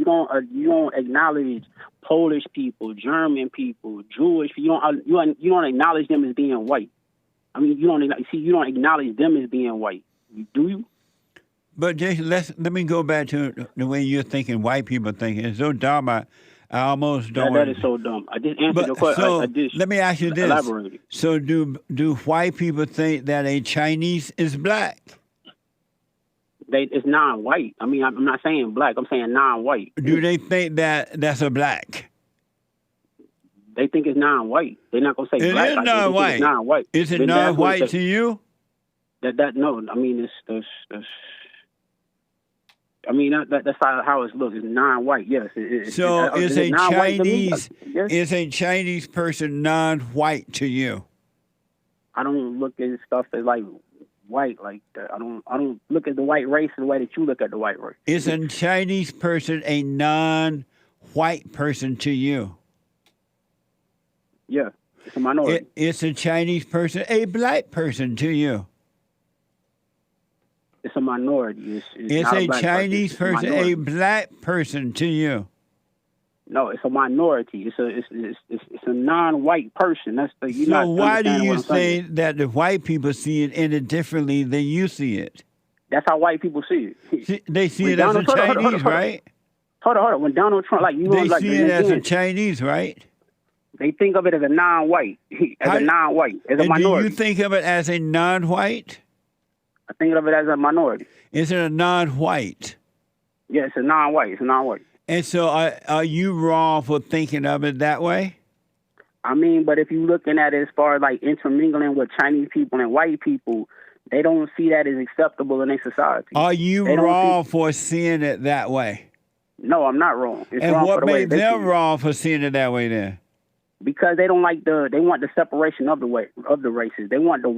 acknowledge Polish people, German people, Jewish. You don't acknowledge them as being white. I mean, you don't acknowledge them as being white. Do you? But Jason, let me go back to the way you're thinking. White people thinking it's so dumb. I almost don't. That is so dumb. I just answered your question. So let me ask you this. Elaborate. So do white people think that a Chinese is black? It's non-white. I mean, I'm not saying black. I'm saying non-white. Do they think that that's a black? They think it's non-white. They're not gonna say black. It is non-white. It's non-white. Is it non-white to you? No. I mean, it's I mean, that's how it looks. It's non-white. Yes. So is a Chinese person non-white to you? I don't look at stuff as like white like that. I don't look at the white race the way that you look at the white race. Is a Chinese person a non-white person to you? Yeah, it's a minority. It's a Chinese person a black person to you? It's a minority. It's a Chinese person a black person to you? No, it's a minority. It's a non-white person. So why do you say that the white people see it any differently than you see it? That's how white people see it. They see it as a Chinese, right? Hold on. When Donald Trump, they see it as a Chinese, right? They think of it as a non-white, as a minority. Do you think of it as a non-white? I think of it as a minority. Is it a non-white? Yeah, it's a non-white. And so are you wrong for thinking of it that way? I mean, but if you're looking at it as far as like intermingling with Chinese people and white people, they don't see that as acceptable in their society. Are you wrong for seeing it that way? No, I'm not wrong. It's and wrong what for the way made them wrong for seeing it that way then? Because they don't like they want the separation of the races. They want the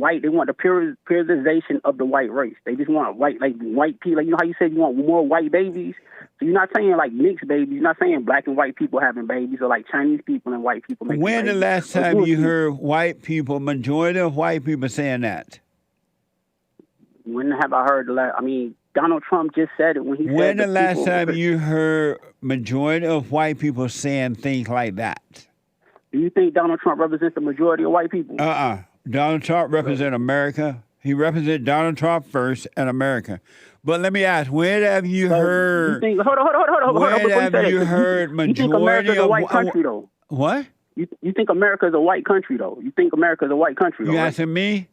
periodization of the white race. They just want white people. Like, you know how you said you want more white babies? So you're not saying like mixed babies. You're not saying black and white people having babies, or like Chinese people and white people making When babies. the last time you heard majority of white people saying that? When have I heard the last? I mean, Donald Trump just said it when he said. When the last time you heard majority of white people saying things like that? Do you think Donald Trump represents the majority of white people? Donald Trump represents America. He represents Donald Trump first and America. But let me ask, when have you heard? Hold on. When have you heard majority? You think America's a white country though? What? You think America's a white country though? You think America's a white country? You asking me?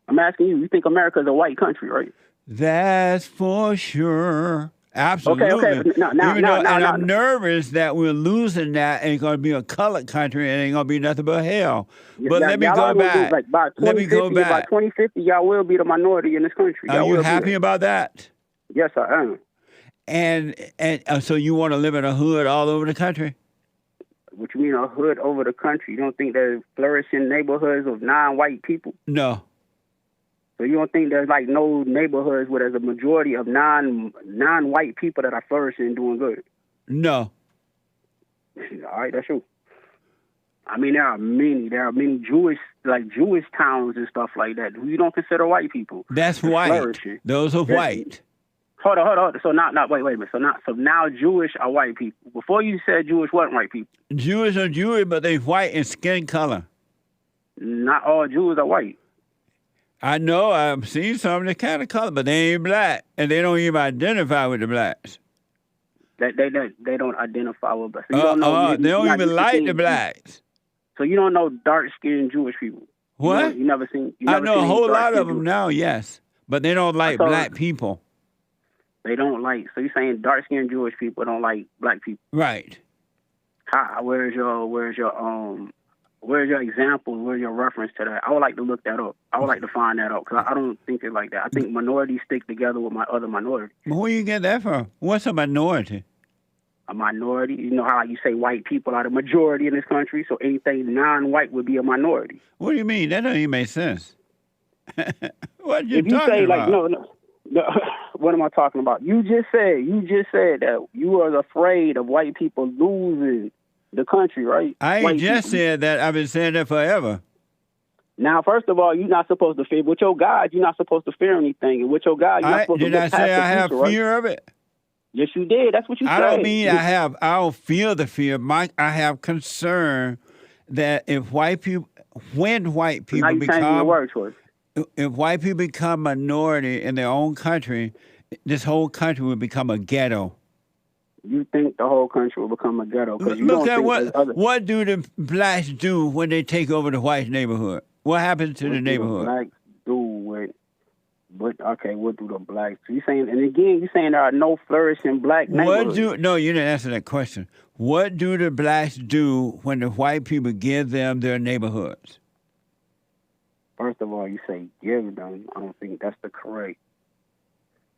I'm asking you. You think America's a white country, right? That's for sure. Absolutely. Okay. I'm nervous that we're losing that. Ain't going to be a colored country. It ain't going to be nothing but hell. But let me go back. Let me go back. By 2050, y'all will be the minority in this country. Are you happy about that? Yes, I am. And so you want to live in a hood all over the country? What you mean a hood over the country? You don't think there's flourishing neighborhoods of non-white people? No. So you don't think there's like no neighborhoods where there's a majority of non-white people that are flourishing and doing good? No. All right, that's true. I mean, there are many Jewish towns and stuff like that. You don't consider white people. That's white. Flourishing. Those are white. Hold on. So wait a minute. So now Jewish are white people. Before you said Jewish wasn't white people. Jewish are Jewish, but they white in skin color. Not all Jews are white. I know. I've seen some of the kind of color, but they ain't black, and they don't even identify with the blacks. They don't identify with blacks. So you don't know, they don't even like the blacks. So you don't know dark-skinned Jewish people. What? You never seen. I know a whole lot of them now. Yes, but they don't like black people. They don't like. So you're saying dark-skinned Jewish people don't like black people? Right. Where's your example? Where's your reference to that? I would like to look that up. I would like to find that out because I don't think it's like that. I think minorities stick together with my other minorities. Where you get that from? What's a minority? A minority? You know how you say white people are the majority in this country, so anything non-white would be a minority. What do you mean? That doesn't even make sense. What are you talking about? If you say like no, what am I talking about? You just said that you was afraid of white people losing the country, right? I ain't just said that. I've been saying that forever. Now, first of all, you're not supposed to fear. With your God, you're not supposed to fear anything. And with your God, you're not supposed to look past the future, Did I say I have fear of it? Yes, you did. That's what you said. I don't mean I don't feel the fear. I have concern that when white people become minority in their own country, this whole country will become a ghetto. You think the whole country will become a ghetto? Look at what do the blacks do when they take over the white neighborhood? What happens to the neighborhood? Blacks do what do the blacks do? You saying there are no flourishing black neighborhoods? No, you didn't answer that question. What do the blacks do when the white people give them their neighborhoods? First of all, you say give them. I don't think that's the correct.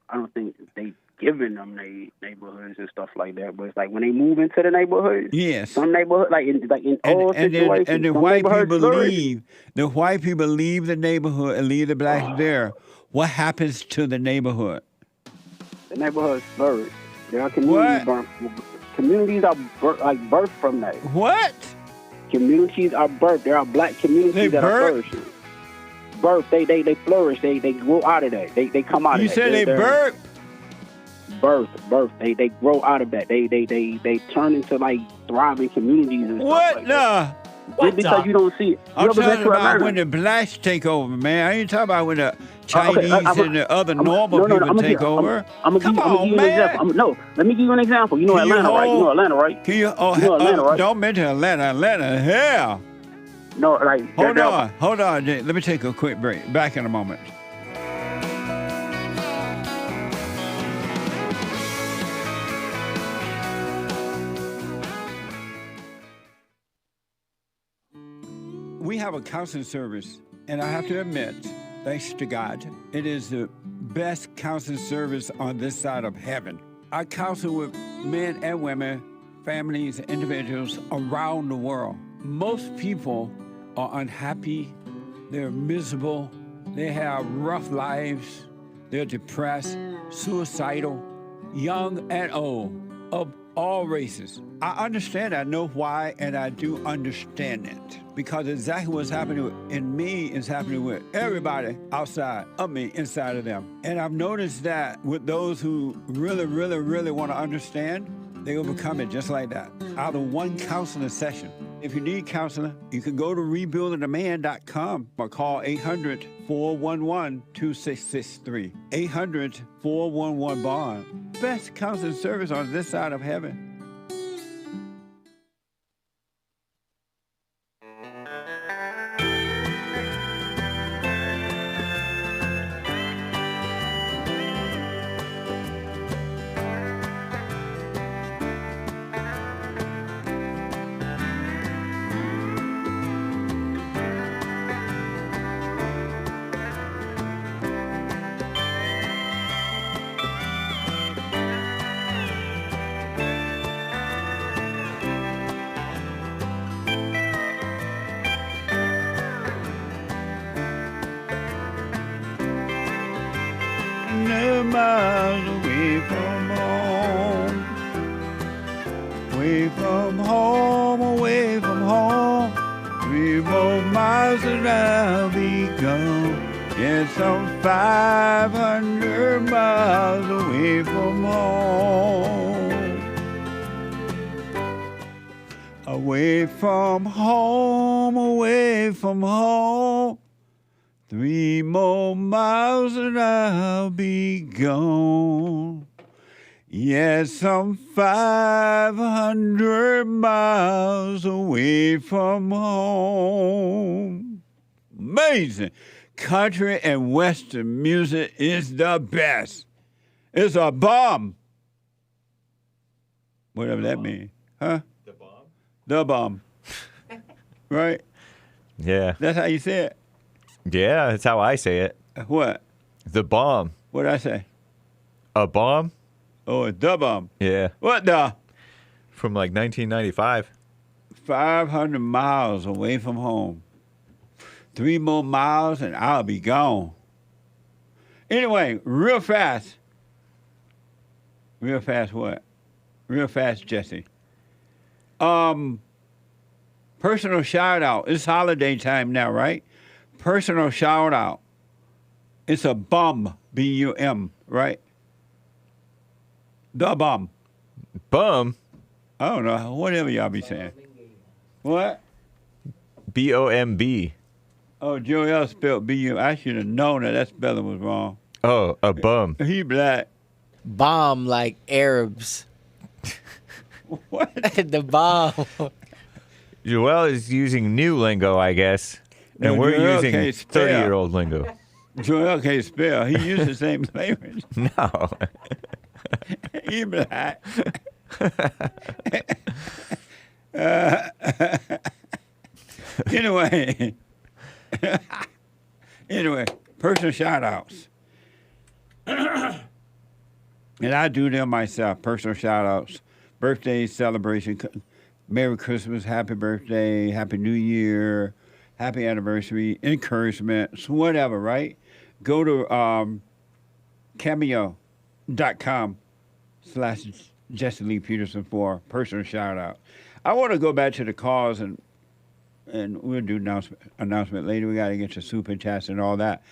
I don't think they giving them neighborhoods and stuff like that, but it's like when they move into the neighborhoods. Yes. Some neighborhood, in all situations, and the white people leave. The white people leave the neighborhood and leave the blacks there. What happens to the neighborhood? The neighborhood flourish. There are communities birth. Communities are birthed from that. What? Communities are birthed. There are black communities that are flourishing. Birth. They flourish. They grow out of that. They come out of that. You said they birth. Birth. They grow out of that. They turn into like thriving communities and what? Stuff like that. Just because you don't see it. I'm talking about when the blacks take over, man. I ain't talking about when the Chinese and the other normal people take over. Come on, man. Let me give you an example. You know Atlanta, right? You know Atlanta, right? Atlanta, right? Don't mention Atlanta. Hell. No, like hold on. Let me take a quick break. Back in a moment. We have a counseling service, and I have to admit, thanks to God, it is the best counseling service on this side of heaven. I counsel with men and women, families, individuals around the world. most people are unhappy, they're miserable, they have rough lives, they're depressed, suicidal, young and old, of all races. I understand, I know why, and I do understand it. Because exactly what's happening in me is happening with everybody outside of me, inside of them. And I've noticed that with those who really, really, really want to understand, they overcome it just like that, out of one counseling session. If you need counseling, you can go to rebuildingtheman.com or call 800-411-2663. 800-411-BOND. Best counseling service on this side of heaven. Miles away from home, away from home, away from home. 3 more miles and I'll be gone. Yes, I'm 500 miles away from home. Away from home, away from home. 3 more miles and I'll be gone. Yes, I'm 500 miles away from home. Amazing. Country and Western music is the best. It's a bomb. Whatever that means. Huh? The bomb? The bomb. Right? Yeah. That's how you say it. Yeah, that's how I say it. What? The bomb. What'd I say? A bomb? Oh, it's the bomb. Yeah. What the? From like 1995. 500 miles away from home. 3 more miles and I'll be gone. Anyway, real fast. Real fast what? Real fast, Jesse. Personal shout out. It's holiday time now, right? Personal shout out. It's a bum, B-U-M, right? The bum. Bum? I don't know. Whatever y'all be saying. What? B-O-M-B. Oh, Joel spelled B-U. I should have known that spelling was wrong. Oh, a bum. He black. Bomb like Arabs. What? The bomb. Joel is using new lingo, I guess. And No, we're Joel using can't spell. 30-year-old lingo. Joel can't spell. He used the same language. No. He black. Anyway. Anyway, personal shout-outs. And I do them myself, personal shout-outs. Birthday celebration, Merry Christmas, Happy Birthday, Happy New Year, Happy Anniversary, encouragements, whatever, right? Go to cameo.com/Jesse Lee Peterson for personal shout-out. I want to go back to the cause, and we'll do announcement later. We got to get to super chats and all that.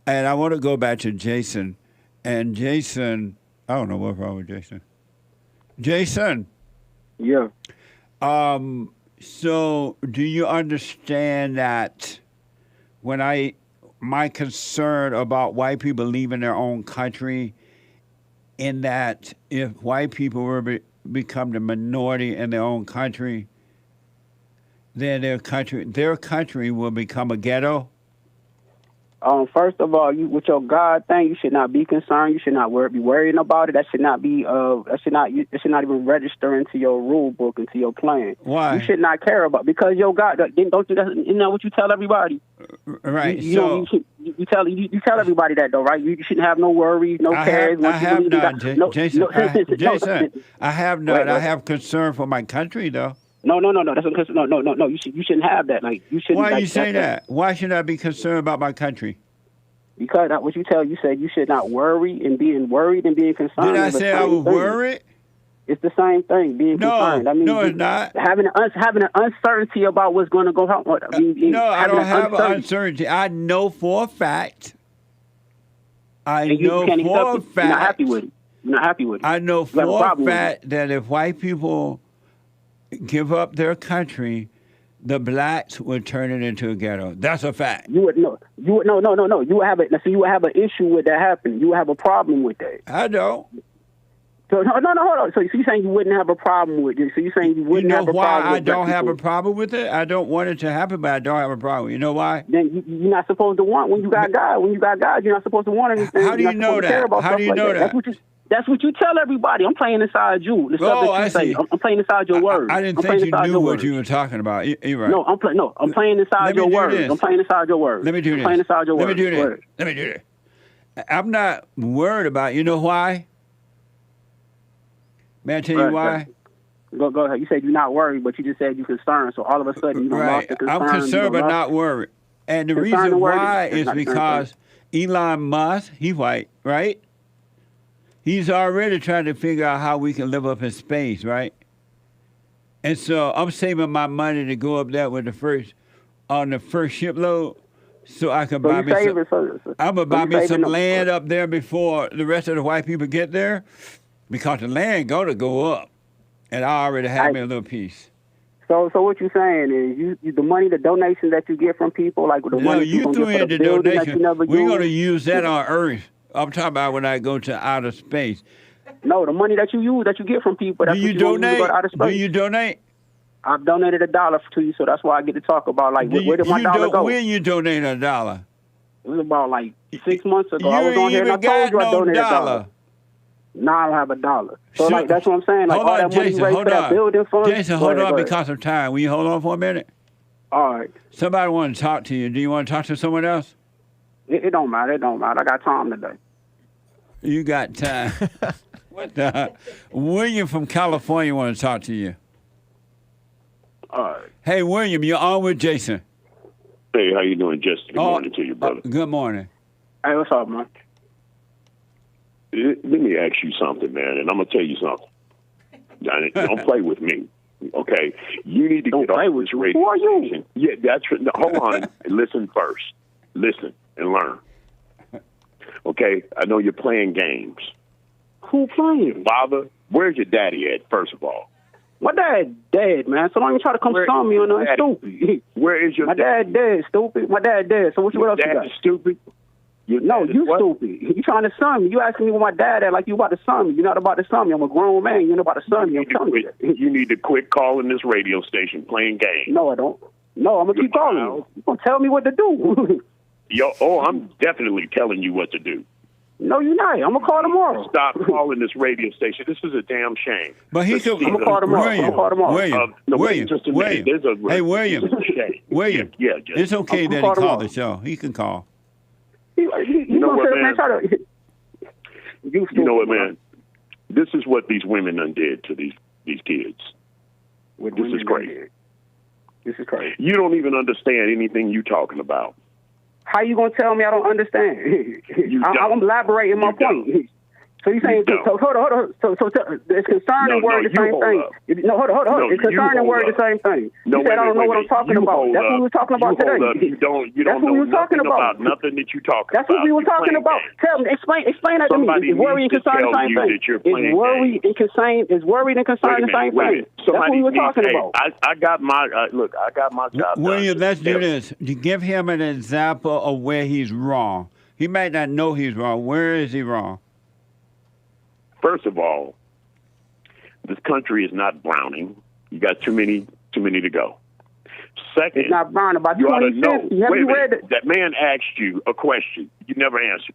And I want to go back to Jason. And Jason, I don't know what's wrong with Jason. Jason. Yeah. So do you understand that when my concern about white people leaving their own country, in that if white people were become the minority in their own country, then their country will become a ghetto? First of all, with your God thing, you should not be concerned. You should not be worrying about it. That should not be. It should not even register into your rule book, into your plan. Why? You should not care about, because your God. Don't you? Isn't that what you tell everybody? Right. You tell everybody that though, right? You shouldn't have no worries, no cares. I have none, Jason. Jason. I have none. I have concern for my country though. No. That's because no. You shouldn't have that. Like you shouldn't. Why like, you say that? Why should I be concerned about my country? Because that's what you said you should not worry, and being worried and being concerned. Did I say I was worried? It's the same thing. Being concerned. I mean, no, it's not. Having an uncertainty about what's going to go on. No, I don't have an uncertainty. I know for a fact. You're not happy with it. You're not happy with it. I know for a fact that if white people give up their country, the blacks would turn it into a ghetto. That's a fact. You would no. You would You would have you would have an issue with that happening. You would have a problem with that. I don't. So hold on. So you're saying you wouldn't have a problem with it? So you're saying you wouldn't have a problem? You know why I with don't have a problem with it? I don't want it to happen, but I don't have a problem. You know why? Then you're not supposed to want when you got God. When you got God, you're not supposed to want anything. How do you know that? How do you know that? That's what you tell everybody. I'm playing inside you. The stuff that you say. I'm playing inside your words. I didn't think you knew what you were talking about. You're right. No, I'm playing inside your words. I'm playing inside your words. Let me do this. I'm playing inside your words. Let me do this. I'm not worried about it. You know why? May I tell you why? Go ahead. You said you're not worried, but you just said you're concerned. So all of a sudden, you don't lost the concern. I'm concerned, but not worried. And the reason why is because Elon Musk, he's white, right? He's already trying to figure out how we can live up in space, right? And so I'm saving my money to go up there with the first shipload, so I can buy me some. I'm gonna buy me some land up there before the rest of the white people get there, because the land gonna go up, and I already have me a little piece. So what you're saying is you the money, the donation that you get from people, like the money you threw in the donation. We're gonna use that on Earth. I'm talking about when I go to outer space. No, the money that you use, that you get from people. That's Do you donate? Go to outer space. Do you donate? I've donated $1 to you, so that's why I get to talk about where did my dollar go? When you donate $1? It was about 6 months ago. I was on here and I told you I donated $1. Now I don't have $1. So that's what I'm saying. Like, all that money you raised for that building fund. Jason, hold on because of time. Will you hold on for a minute? All right. Somebody want to talk to you. Do you want to talk to someone else? It don't matter. It don't matter. I got time today. You got time. What the? William from California want to talk to you. All right. Hey, William, you're on with Jason. Hey, how you doing, Jason? Good morning to you, brother. Good morning. Hey, what's up, man? Let me ask you something, man, and I'm going to tell you something. Don't play with me, okay? You need to get off this radio. Who are you? Yeah, that's no, hold on. Listen first. Listen and learn. Okay? I know you're playing games. Who playing? Father, where's your daddy at, first of all? My dad dead, man. So don't even try to come on me on nothing stupid. Where is your My dad dead, stupid. My dad dead. So what else you got? Dad is stupid? No, you stupid. You trying to son me. You asking me where my dad at like you about to son me. You're not about to son me. I'm a grown man. You're not about to son me. I'm telling you. You need to quit calling this radio station playing games. No, I don't. No, I'm going to keep calling you. You're going to tell me what to do. I'm definitely telling you what to do. No, you're not. I'm going to call tomorrow. Stop calling this radio station. This is a damn shame. But he could. I'm going to call tomorrow. I'm going to call tomorrow. William. Just a minute. Hey, William. William. Yeah, it's okay that he called the show. He can call. You know what, man? You know what, man? This is what these women done did to these kids. This is crazy. This is crazy. You don't even understand anything you talking about. How you gonna tell me I don't understand? I'm elaborating my point. So you saying hold on. So it's concern and word the same thing. No, hold on. It's concern and word the same thing. You said I don't know what I'm talking about. That's what we were talking about today. You don't know nothing about nothing that you talking about. That's what we were talking about. Tell me, explain that to me. Is worry and concern the same thing? Is worry and concern the same thing? That's what we were talking about. I got my I got my job. William, let's do this. You give him an example of where he's wrong. He might not know he's wrong. Where is he wrong? First of all, this country is not browning. You got too many to go. Second, it's not browning. About you ought to 2050. know. Wait a minute. That man asked you a question. You never answered.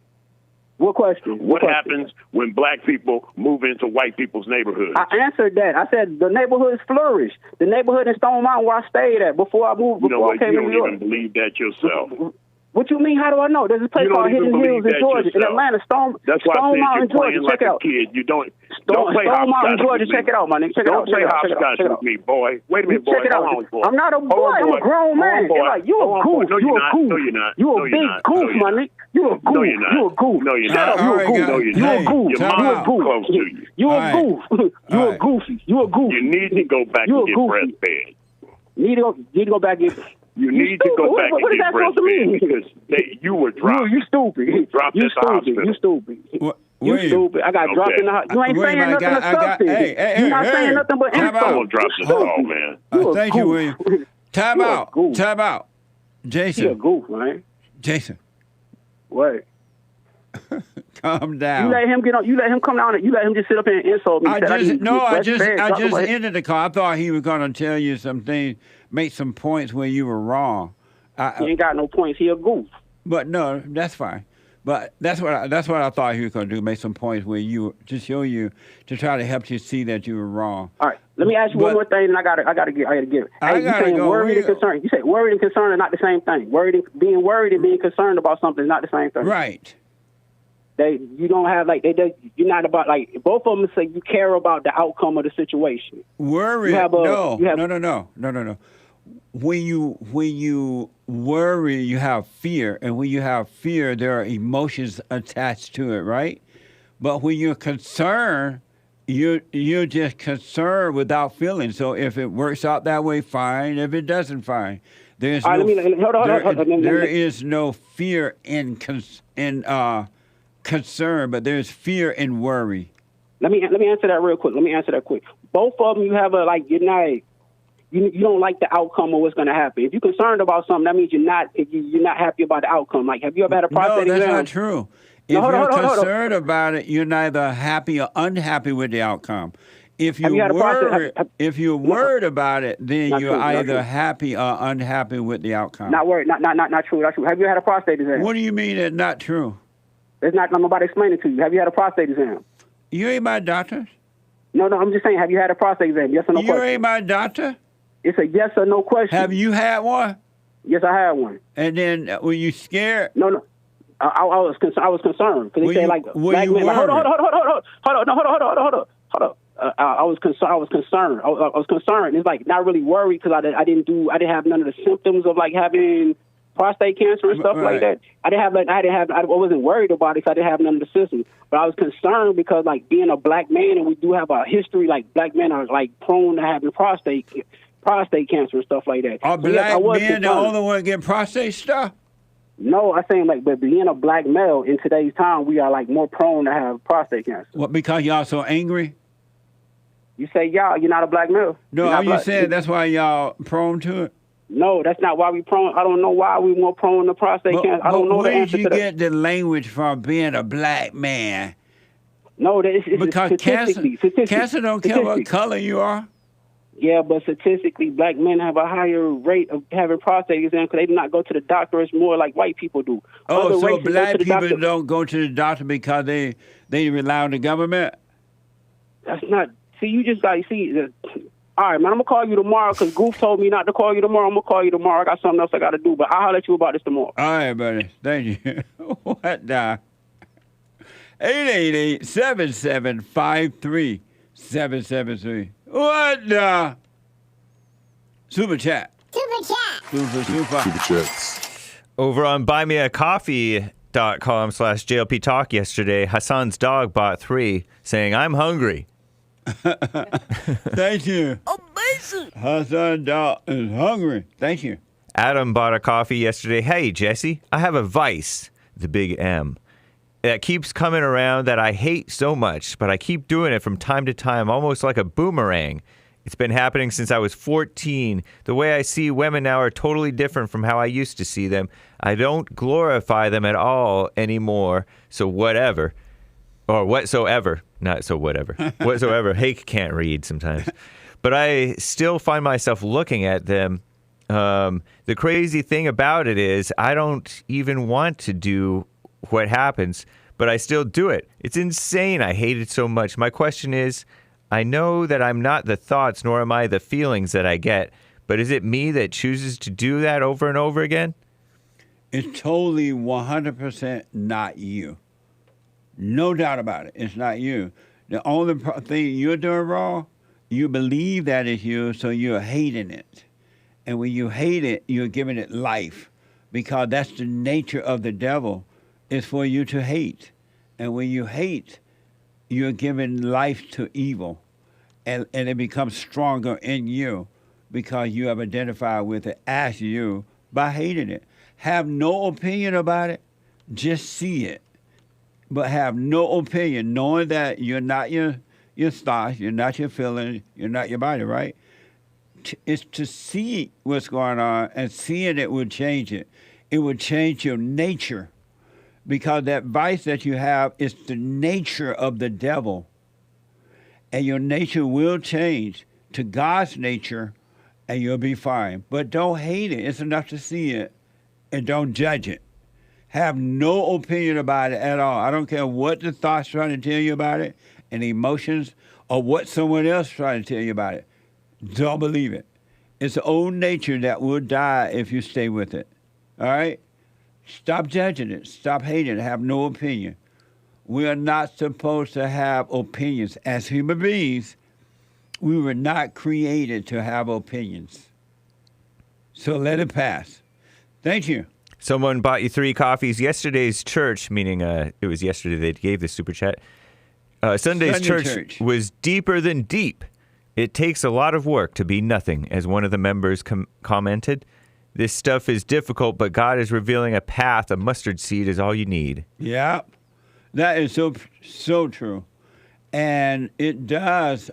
What question? What happens when black people move into white people's neighborhoods? I answered that. I said the neighborhoods flourish. The neighborhood in Stone Mountain where I stayed at before I moved. You know what? You don't even believe that yourself. What you mean? How do I know? There's a place called Hidden Hills in Georgia, in Atlanta. Stone Mountain, Georgia. Check it out. Kid. You don't Stone play Mountain, hopscotch Georgia. with Check me. it out, my nigga. Check it out. Don't play hopscotch with me, boy. Wait a minute, boy. Check it out. Hold on, boy. I'm not a boy. I'm a grown man. Boy. Like, you a goof. No, You you're a not. goof. No, you're not. You No, a you're big not. goof, No, you're my not. nigga. You a goof. No, you're not. You a goof. No, you're Shut not. up. You a goof. No, you're You not. a goof. Your You a mom's goof. close to you. You a goof. You a goofy. You a goofy. You need to go back and get breastfed. Need to go back and get. You need to go back and get breastfed because you were dropped. You stupid. You dropped at the hospital. You stupid. You stupid. I got dropped in the hospital. You ain't saying nothing but substance. You're not saying nothing but I'm insult. gonna drop this call, man. Thank you, William. Time out. Time out. Jason. You a goof, man. Jason. What? Calm down. You let him get on. You let him come down. You let him just sit up here and insult me. I just ended the call. I thought he was going to tell you some things, make some points where you were wrong. He ain't got no points. He a goof. But no, that's fine. But that's what I thought he was going to do, make some points where to show you, to try to help you see that you were wrong. All right, let me ask you one more thing, and I gotta give it. Hey, you saying worried and concerned? You said worried and concerned are not the same thing. Being worried and being concerned about something is not the same thing. Right. You don't have you're not about both of them say you care about the outcome of the situation. Worry. No. When you worry, you have fear, and when you have fear, there are emotions attached to it, right? But when you're concerned, you're just concerned without feeling. So if it works out that way, fine. If it doesn't, fine. There is no fear in concern, but there's fear in worry. Let me answer that real quick. Both of them, you have you're not. You don't like the outcome of what's going to happen. If you're concerned about something, that means you're not happy about the outcome. Like, have you ever had a prostate exam? No, that's not true. If you're concerned about it, you're neither happy or unhappy with the outcome. If you're worried about it, then you're either happy or unhappy with the outcome. Not worried. Not true. Not true. Have you had a prostate exam? What do you mean it's not true? It's not. I'm about to explain it to you. Have you had a prostate exam? You ain't my doctor. No. I'm just saying. Have you had a prostate exam? Yes or no? You ain't my doctor. It's a yes or no question. Have you had one? Yes, I had one. And then were you scared? No. I was concerned because they say black men. Hold on. I was concerned. I was concerned. It's like not really worried because I didn't have none of the symptoms of having prostate cancer and stuff like that. I wasn't worried about it because I didn't have none of the symptoms. But I was concerned because being a black man, and we do have a history, black men are prone to having prostate cancer and stuff like that. Are black men the only one getting prostate stuff? No, I'm saying but being a black male in today's time, we are more prone to have prostate cancer. What, because y'all so angry? You say y'all, you're not a black male. No, are you saying that's why y'all prone to it? No, that's not why we prone. I don't know why we more prone to prostate cancer. I don't know the answer to that. Where did you get the language from being a black man? No, it's because cancer don't care what color you are. Yeah, but statistically, black men have a higher rate of having prostate exam because they do not go to the doctor as more like white people do. Oh, so black people don't go to the doctor because they rely on the government? That's not. See, you just got to see. All right, man, I'm going to call you tomorrow because Goof told me not to call you tomorrow. I'm going to call you tomorrow. I got something else I got to do, but I'll holler at you about this tomorrow. All right, buddy. Thank you. What the? 888-7753-773. What the? Super chat. Super chats. Over on buymeacoffee.com/JLP Talk yesterday, Hassan's dog bought 3 saying, "I'm hungry." Thank you. Amazing. Hassan dog is hungry. Thank you. Adam bought a coffee yesterday. "Hey, Jesse, I have a vice, the big M, that keeps coming around that I hate so much, but I keep doing it from time to time, almost like a boomerang. It's been happening since I was 14. The way I see women now are totally different from how I used to see them. I don't glorify them at all anymore, so whatever. Or whatsoever. Not so whatever. Whatsoever. Hake can't read sometimes. But I still find myself looking at them. The crazy thing about it is I don't even want to do what happens, but I still do it. It's insane. I hate it so much. My question is, I know that I'm not the thoughts, nor am I the feelings that I get, but is it me that chooses to do that over and over again?" It's totally 100% not you. No doubt about it. It's not you. The only thing you're doing wrong, you believe that is you, so you're hating it. And when you hate it, you're giving it life, because that's the nature of the devil, is for you to hate. And when you hate, you're giving life to evil. And it becomes stronger in you because you have identified with it as you by hating it. Have no opinion about it. Just see it. But have no opinion, knowing that you're not your thoughts, you're not your feelings, you're not your body, right? It's to see what's going on, and seeing it will change it. It will change your nature, because that vice that you have is the nature of the devil. And your nature will change to God's nature, and you'll be fine. But don't hate it. It's enough to see it, and don't judge it. Have no opinion about it at all. I don't care what the thoughts trying to tell you about it, and the emotions, or what someone else trying to tell you about it. Don't believe it. It's the old nature that will die if you stay with it. All right? Stop judging it. Stop hating it. Have no opinion. We are not supposed to have opinions. As human beings, we were not created to have opinions. So let it pass. Thank you. Someone bought you 3 coffees. Yesterday's church, meaning it was yesterday they gave the super chat. Sunday's church was deeper than deep. It takes a lot of work to be nothing, as one of the members commented. This stuff is difficult, but God is revealing a path. A mustard seed is all you need. Yeah, that is so true. And it does...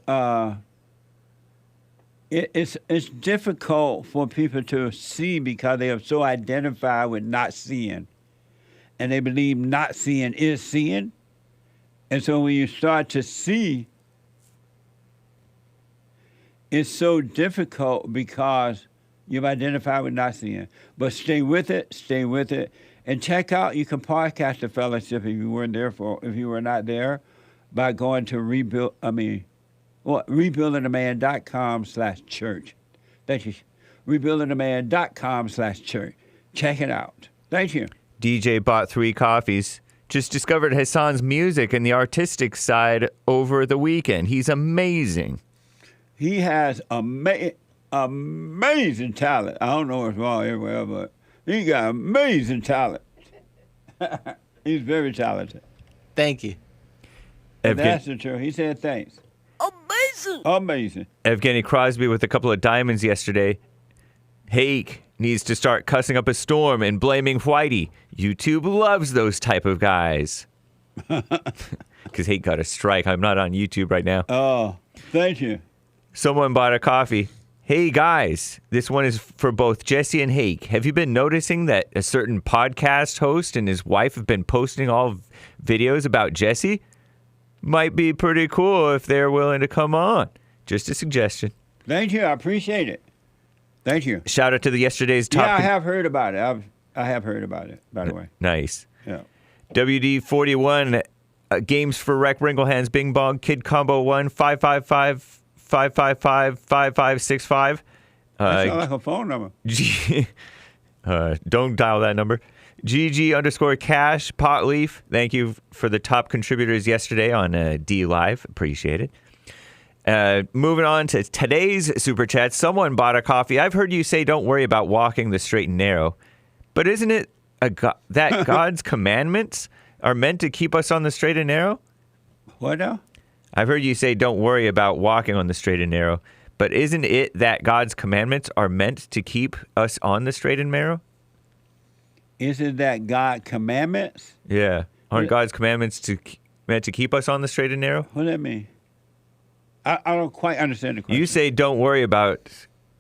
It's difficult for people to see because they are so identified with not seeing. And they believe not seeing is seeing. And so when you start to see, it's so difficult because you've identified with not seeing. But stay with it, and check out, you can podcast the fellowship if you weren't there if you were not there, by going to rebuildingtheman.com/church. Thank you. Rebuildingtheman.com/church. Check it out. Thank you. DJ bought 3 coffees. Just discovered Hassan's music and the artistic side over the weekend. He's amazing. He has amazing talent. I don't know what's wrong everywhere, but he got amazing talent. He's very talented. Thank you. And that's the truth. He said thanks. Amazing. Evgeny Crosby with a couple of diamonds yesterday. Hake needs to start cussing up a storm and blaming Whitey. YouTube loves those type of guys. Because Hake got a strike. I'm not on YouTube right now. Oh, thank you. Someone bought a coffee. Hey, guys. This one is for both Jesse and Hake. Have you been noticing that a certain podcast host and his wife have been posting all videos about Jesse? Might be pretty cool if they're willing to come on. Just a suggestion. Thank you. I appreciate it. Thank you. Shout out to the yesterday's top. Yeah, I have heard about it. I have heard about it, by the way. Nice. Yeah. WD41, Games for Rec, Ringlehands, Bing Bong, Kid Combo 1, 555-555-5565. That sounds like a phone number. Don't dial that number. GG_Cash, Potleaf. Thank you for the top contributors yesterday on D Live. Appreciate it. Moving on to today's Super Chat. Someone bought a coffee. I've heard you say don't worry about walking the straight and narrow. But isn't it that God's commandments are meant to keep us on the straight and narrow? What now? I've heard you say don't worry about walking on the straight and narrow. But isn't it that God's commandments are meant to keep us on the straight and narrow? Isn't that God commandments? Yeah. Aren't God's commandments meant to keep us on the straight and narrow? What does that mean? I don't quite understand the question. You say don't worry about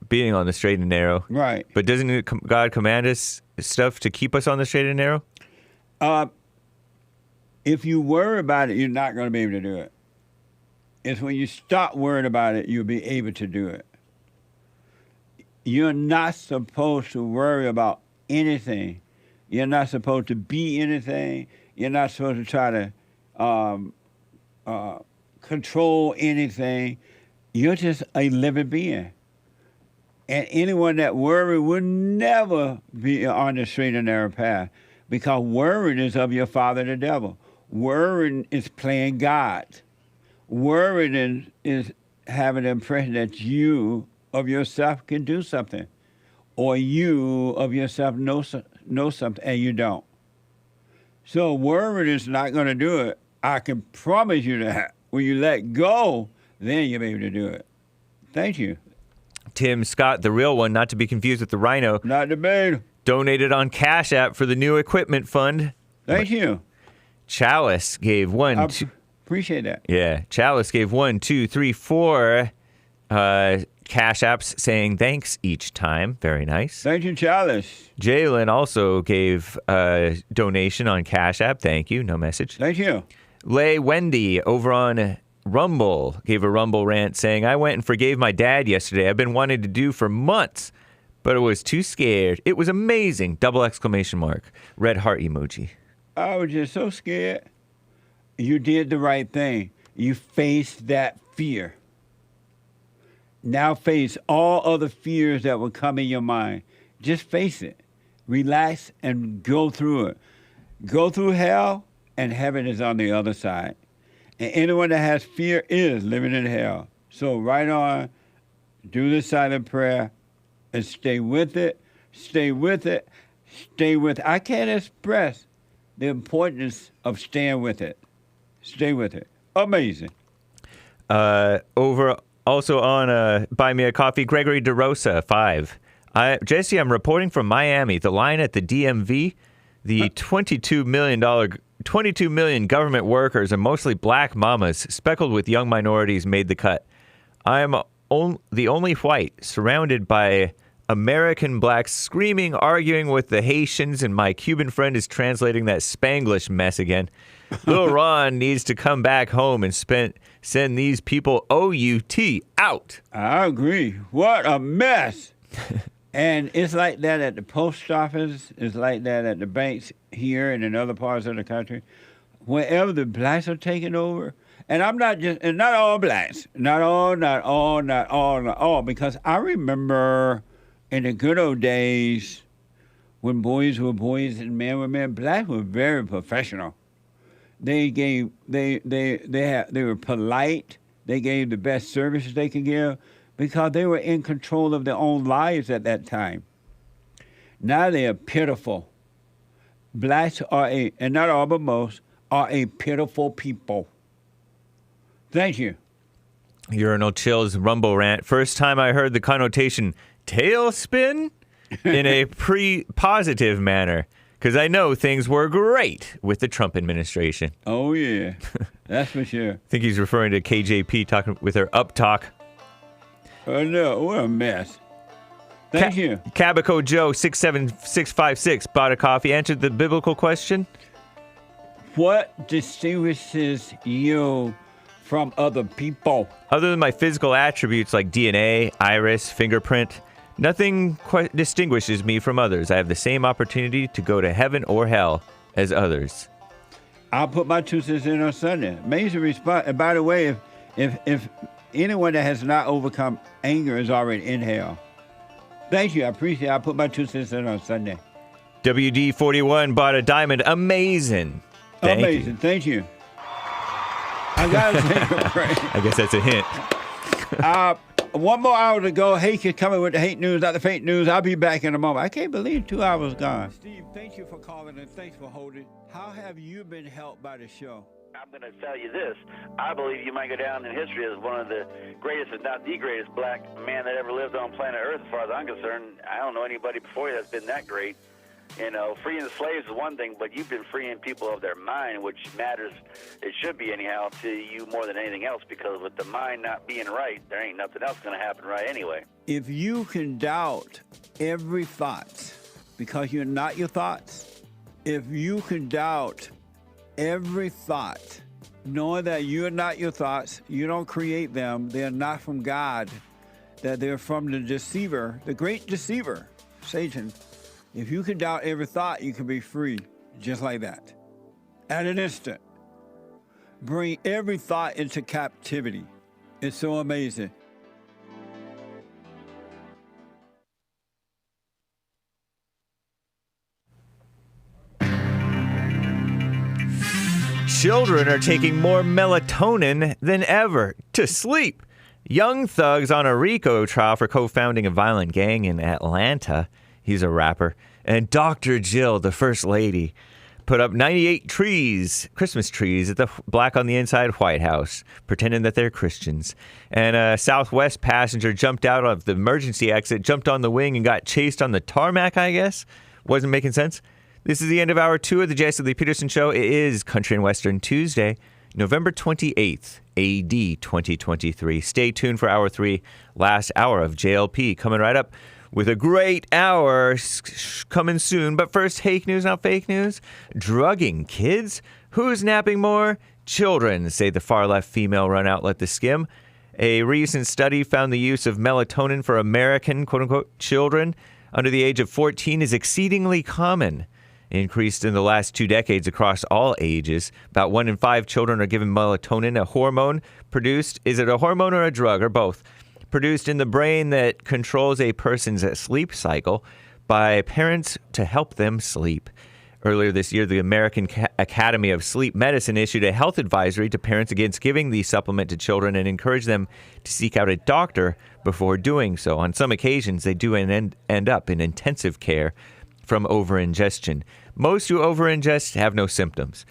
being on the straight and narrow. Right. But doesn't God command us stuff to keep us on the straight and narrow? If you worry about it, you're not going to be able to do it. It's when you stop worrying about it, you'll be able to do it. You're not supposed to worry about anything. You're not supposed to be anything. You're not supposed to try to control anything. You're just a living being. And anyone that worry will never be on the straight and narrow path, because worrying is of your father, the devil. Worrying is playing God. Worrying is having the impression that you of yourself can do something, or you of yourself know something, and you don't. So worrying is not going to do it. I can promise you that. When you let go, then you'll be able to do it. Thank you. Tim Scott, the real one, not to be confused with the Rhino. Not the beta. Donated on Cash App for the new equipment fund. Thank you. Chalice gave appreciate that. Yeah. Chalice gave 1, 2, 3, 4 Cash Apps saying thanks each time. Very nice. Thank you, Chalice. Jalen also gave a donation on Cash App. Thank you. No message. Thank you. Lay Wendy over on Rumble gave a Rumble rant saying, I went and forgave my dad yesterday. I've been wanting to do for months, but I was too scared. It was amazing. Double exclamation mark. Red heart emoji. I was just so scared. You did the right thing. You faced that fear. Now face all other fears that will come in your mind. Just face it. Relax and go through it. Go through hell, and heaven is on the other side. And anyone that has fear is living in hell. So right on, do the silent prayer, and stay with it, stay with it, stay with it. I can't express the importance of staying with it. Stay with it. Amazing. Over also on Buy Me a Coffee, Gregory DeRosa, 5. Jesse, I'm reporting from Miami. The line at the DMV, the $22 million government workers are mostly black mamas, speckled with young minorities, made the cut. I am the only white, surrounded by American blacks, screaming, arguing with the Haitians, and my Cuban friend is translating that Spanglish mess again. Little Ron needs to come back home and send these people OUT out. I agree. What a mess. And it's like that at the post office. It's like that at the banks here and in other parts of the country. Wherever the blacks are taking over, and I'm not just, and not all blacks, not all, because I remember in the good old days when boys were boys and men were men, blacks were very professional. They were polite. They gave the best services they could give because they were in control of their own lives at that time. Now they are pitiful. Blacks are and not all but most, are a pitiful people. Thank you. Urinal Chills Rumble Rant. First time I heard the connotation tailspin in a positive manner, because I know things were great with the Trump administration. Oh, yeah. That's for sure. I think he's referring to KJP talking with her up talk. Oh, no. What a mess. Thank you. Cabico Joe 67656 bought a coffee, answered the biblical question. What distinguishes you from other people? Other than my physical attributes like DNA, iris, fingerprint, nothing distinguishes me from others. I have the same opportunity to go to heaven or hell as others. I'll put my 2 cents in on Sunday. Amazing response. And by the way, if anyone that has not overcome anger is already in hell. Thank you. I appreciate it. I'll put my 2 cents in on Sunday. WD41 bought a diamond. Amazing. Amazing. Thank you. I got to take a break. I guess that's a hint. 1 more hour to go. Hate is coming with the hate news, not the fake news. I'll be back in a moment. I can't believe 2 hours gone. Steve, thank you for calling and thanks for holding. How have you been helped by the show? I'm going to tell you this. I believe you might go down in history as one of the greatest, if not the greatest, black man that ever lived on planet Earth, as far as I'm concerned. I don't know anybody before you that's been that great. You know, freeing the slaves is one thing, but you've been freeing people of their mind, which matters, it should be anyhow, to you more than anything else, because with the mind not being right, there ain't nothing else going to happen right anyway. If you can doubt every thought because you're not your thoughts, if you can doubt every thought, knowing that you're not your thoughts, you don't create them, they're not from God, that they're from the deceiver, the great deceiver, Satan. If you can doubt every thought, you can be free, just like that. At an instant. Bring every thought into captivity. It's so amazing. children are taking more melatonin than ever to sleep. Young thugs on a RICO trial for co-founding a violent gang in Atlanta. He's a rapper. And Dr. Jill, the first lady, put up 98 Christmas trees at the Black on the Inside White House, pretending that they're Christians. And a Southwest passenger jumped out of the emergency exit, jumped on the wing, and got chased on the tarmac, I guess. Wasn't making sense. This is the end of Hour 2 of the Jesse Peterson Show. It is Country and Western Tuesday, November 28th, AD 2023. Stay tuned for Hour 3, last hour of JLP, coming right up with a great hour coming soon. But first, fake news, not fake news. Drugging kids? Who's napping more? Children, say the far-left female-run outlet The Skim. A recent study found the use of melatonin for American, quote-unquote, children under the age of 14 is exceedingly common. Increased in the last 2 decades across all ages. About 1 in 5 children are given melatonin, a hormone produced. Is it a hormone or a drug or both? Produced in the brain that controls a person's sleep cycle by parents to help them sleep. Earlier this year, the American Academy of Sleep Medicine issued a health advisory to parents against giving the supplement to children and encouraged them to seek out a doctor before doing so. On some occasions, they do end up in intensive care from over-ingestion. Most who over-ingest have no symptoms.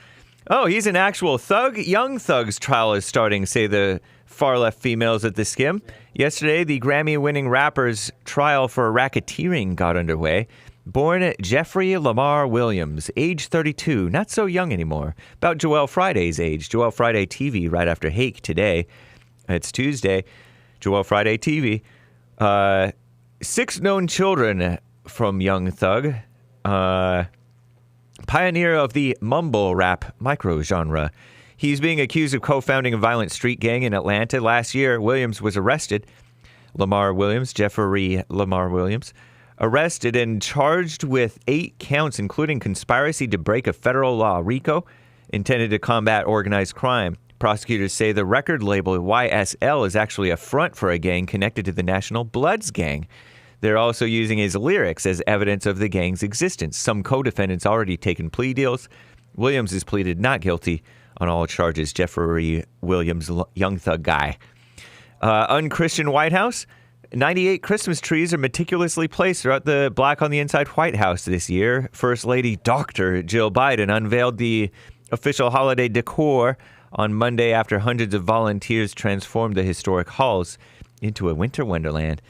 Oh, he's an actual thug? Young Thug's trial is starting, say the far-left females at The Skim. Yesterday, the Grammy-winning rapper's trial for racketeering got underway. Born Jeffrey Lamar Williams, age 32, not so young anymore. About Joel Friday's age. Joel Friday TV right after Hake today. It's Tuesday. Joel Friday TV. 6 known children from Young Thug. Pioneer of the mumble rap micro-genre. He's being accused of co-founding a violent street gang in Atlanta. Last year, Williams was arrested. Jeffrey Lamar Williams, arrested and charged with 8 counts, including conspiracy to break a federal law, RICO, intended to combat organized crime. Prosecutors say the record label YSL is actually a front for a gang connected to the National Bloods gang. They're also using his lyrics as evidence of the gang's existence. Some co-defendants already taken plea deals. Williams has pleaded not guilty on all charges. Jeffrey Williams, Young Thug guy. Unchristian White House. 98 Christmas trees are meticulously placed throughout the Black on the Inside White House this year. First Lady Dr. Jill Biden unveiled the official holiday decor on Monday after hundreds of volunteers transformed the historic halls into a winter wonderland.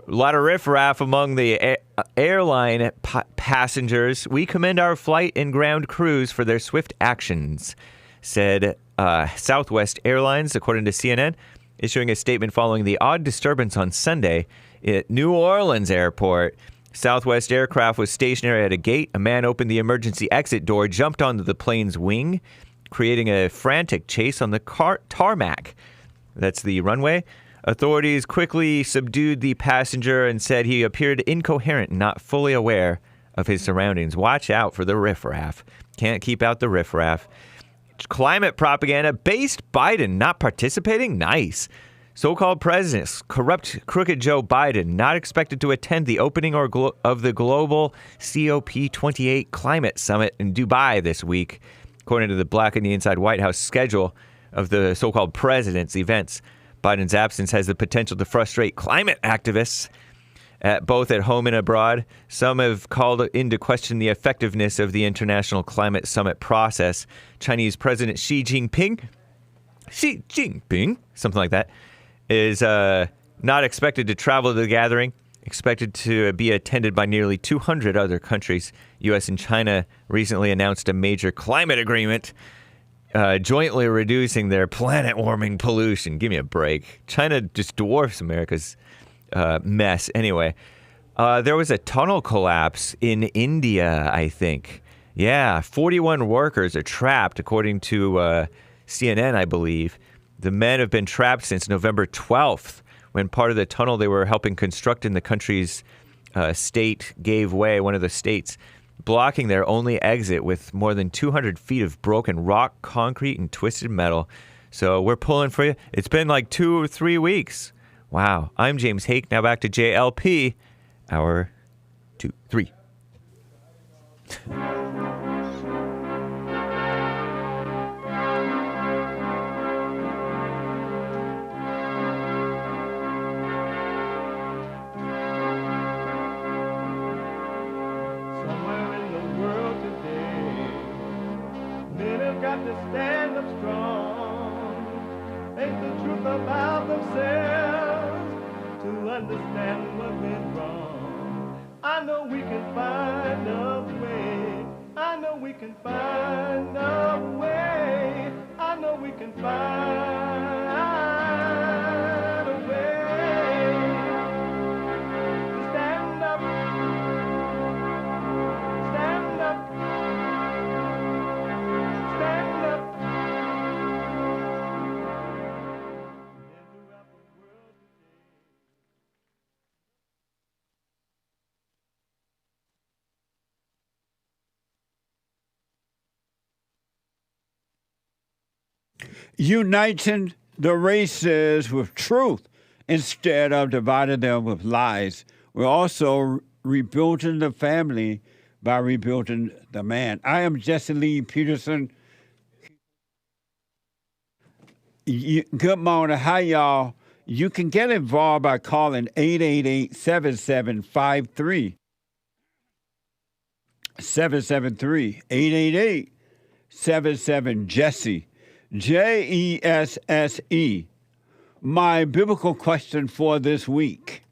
A lot of riffraff among the airline passengers. We commend our flight and ground crews for their swift actions, said Southwest Airlines, according to CNN, issuing a statement following the odd disturbance on Sunday at New Orleans Airport. Southwest aircraft was stationary at a gate. A man opened the emergency exit door, jumped onto the plane's wing, creating a frantic chase on the tarmac. That's the runway. Authorities quickly subdued the passenger and said he appeared incoherent and not fully aware of his surroundings. Watch out for the riffraff. Can't keep out the riffraff. Climate propaganda based Biden not participating? Nice. So-called presidents, corrupt, crooked Joe Biden, not expected to attend the opening of the global COP28 climate summit in Dubai this week, according to the Black on the Inside White House schedule of the so-called president's events. Biden's absence has the potential to frustrate climate activists, both at home and abroad. Some have called into question the effectiveness of the International Climate Summit process. Chinese President Xi Jinping, something like that, is not expected to travel to the gathering, expected to be attended by nearly 200 other countries. U.S. and China recently announced a major climate agreement, jointly reducing their planet-warming pollution. Give me a break. China just dwarfs America's mess. Anyway, there was a tunnel collapse in India, I think. Yeah, 41 workers are trapped, according to CNN, I believe. The men have been trapped since November 12th, when part of the tunnel they were helping construct in the country's state gave way, one of the states, blocking their only exit with more than 200 feet of broken rock, concrete, and twisted metal. So we're pulling for you. It's been like 2 or 3 weeks. Wow. I'm James Hake. Now back to JLP. Hour 2, 3. got to stand up strong, think the truth about themselves to understand what went wrong. I know we can find a way. I know we can find a way. I know we can find a way to stand up, stand up, stand up. Uniting the races with truth instead of dividing them with lies. We're also rebuilding the family by rebuilding the man. I am Jesse Lee Peterson. Good morning. Hi, y'all. You can get involved by calling 888-7753. 773 888-77-JESSE. JESSE. My biblical question for this week: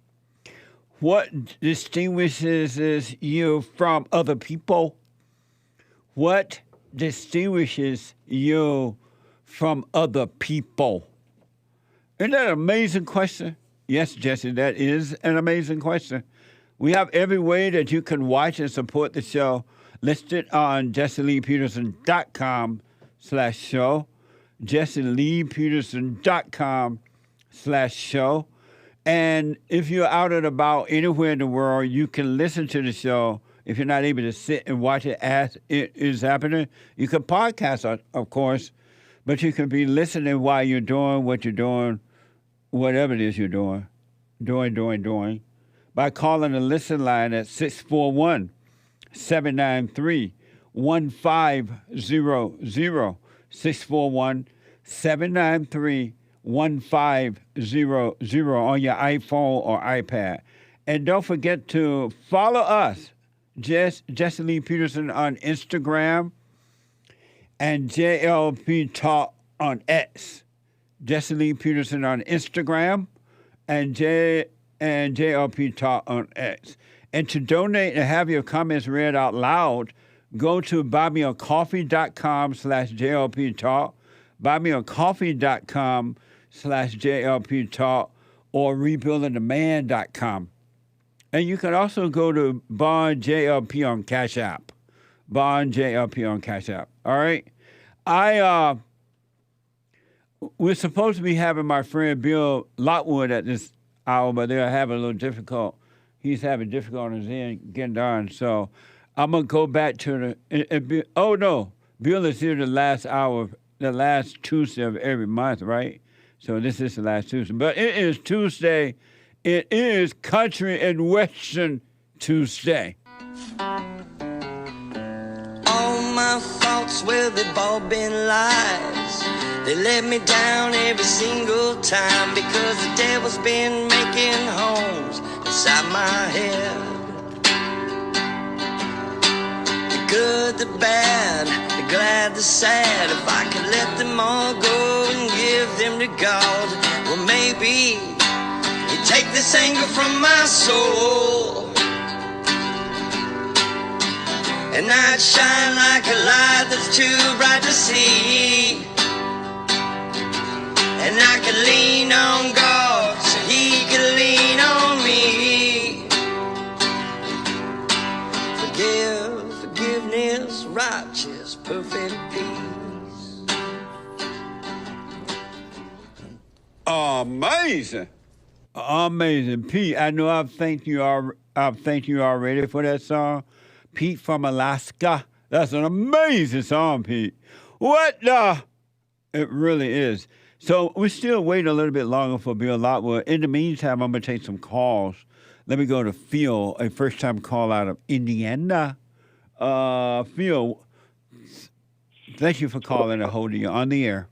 what distinguishes you from other people? What distinguishes you from other people? Isn't that an amazing question? Yes, Jesse, that is an amazing question. We have every way that you can watch and support the show listed on jesseleepeterson.com/show. jesseleepeterson.com/show. And if you're out and about anywhere in the world, you can listen to the show. If you're not able to sit and watch it as it is happening, you can podcast it, of course, but you can be listening while you're doing what you're doing, whatever it is you're doing, by calling the listen line at 641-793-1500. 641-793-1500 on your iPhone or iPad. And don't forget to follow us, Jesse Lee Peterson on Instagram and JLP Talk on X. Jesse Lee Peterson on Instagram and JLP Talk on X. And to donate and have your comments read out loud, go to buymeacoffee.com/JLP Talk, buymeacoffee.com/JLP Talk, or rebuildingtheman.com. And you can also go to Bond JLP on Cash App. Bond JLP on Cash App. All right? We're supposed to be having my friend Bill Lockwood at this hour, but they're having a little difficult. He's having difficulties in getting done. So I'm going to go back to Bill is here the last hour, the last Tuesday of every month, right? So this is the last Tuesday. But it is Tuesday. It is Country and Western Tuesday. All my thoughts, well, they've all been lies. They let me down every single time because the devil's been making homes inside my head. The good, the bad, the glad, the sad. If I could let them all go and give them to God, well, maybe he'd take this anger from my soul, and I'd shine like a light that's too bright to see. And I could lean on God so he could lean on me. Forgiveness, righteous, perfect peace. Amazing. Amazing. Pete, I know I've thanked you already for that song. Pete from Alaska. That's an amazing song, Pete. What the? It really is. So we're still waiting a little bit longer for Bill Lockwood. In the meantime, I'm going to take some calls. Let me go to Phil, a first-time call out of Indiana. Phil, thank you for calling and holding you on the air.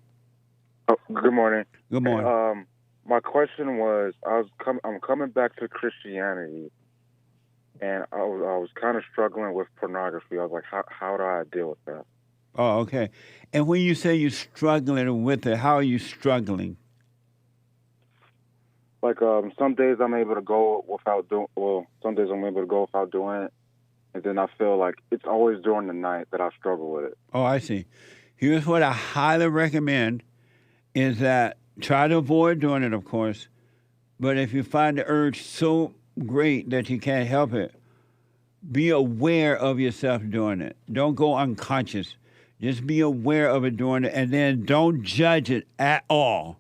Good morning. Good morning. My question was, I'm coming back to Christianity, and I was kind of struggling with pornography. I was like, how do I deal with that? Oh, okay. And when you say you're struggling with it, how are you struggling? Like some days I'm able to go without doing. Well, some days I'm able to go without doing it, and then I feel like it's always during the night that I struggle with it. Oh, I see. Here's what I highly recommend is that try to avoid doing it, of course, but if you find the urge so great that you can't help it, be aware of yourself doing it. Don't go unconscious. Just be aware of it doing it, and then don't judge it at all.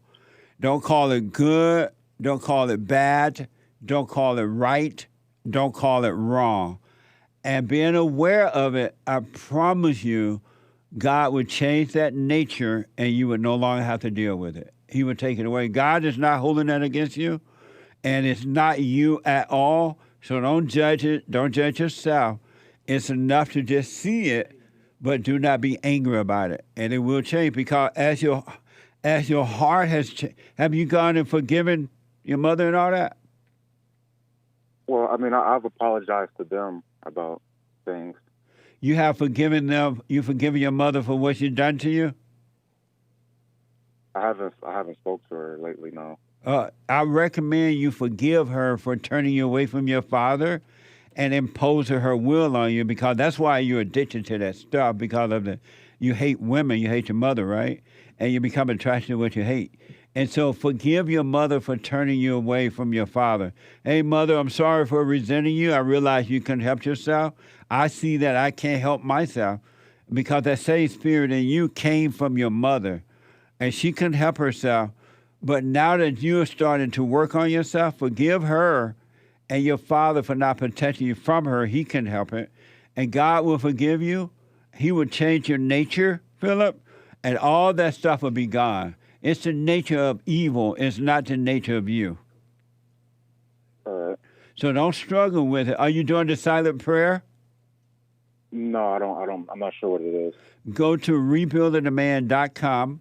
Don't call it good. Don't call it bad. Don't call it right. Don't call it wrong. And being aware of it, I promise you, God would change that nature and you would no longer have to deal with it. He would take it away. God is not holding that against you, and it's not you at all. So don't judge it. Don't judge yourself. It's enough to just see it, but do not be angry about it. And it will change because as your heart has changed, have you gone and forgiven your mother and all that? Well, I mean, I've apologized to them about things. You have forgiven them? You forgiven your mother for what she done to you? I haven't spoke to her lately, no. I recommend you forgive her for turning you away from your father and imposing her will on you, because that's why you're addicted to that stuff, because of you hate women, you hate your mother, right? And you become attracted to what you hate. And so forgive your mother for turning you away from your father. Hey, mother, I'm sorry for resenting you. I realize you couldn't help yourself. I see that I can't help myself because that same spirit in you came from your mother, and she couldn't help herself. But now that you're starting to work on yourself, forgive her and your father for not protecting you from her. He can help it. And God will forgive you. He will change your nature, Philip, and all that stuff will be gone. It's the nature of evil. It's not the nature of you. All right. So don't struggle with it. Are you doing the silent prayer? No, I don't. I'm not sure what it is. Go to rebuildingtheman.com.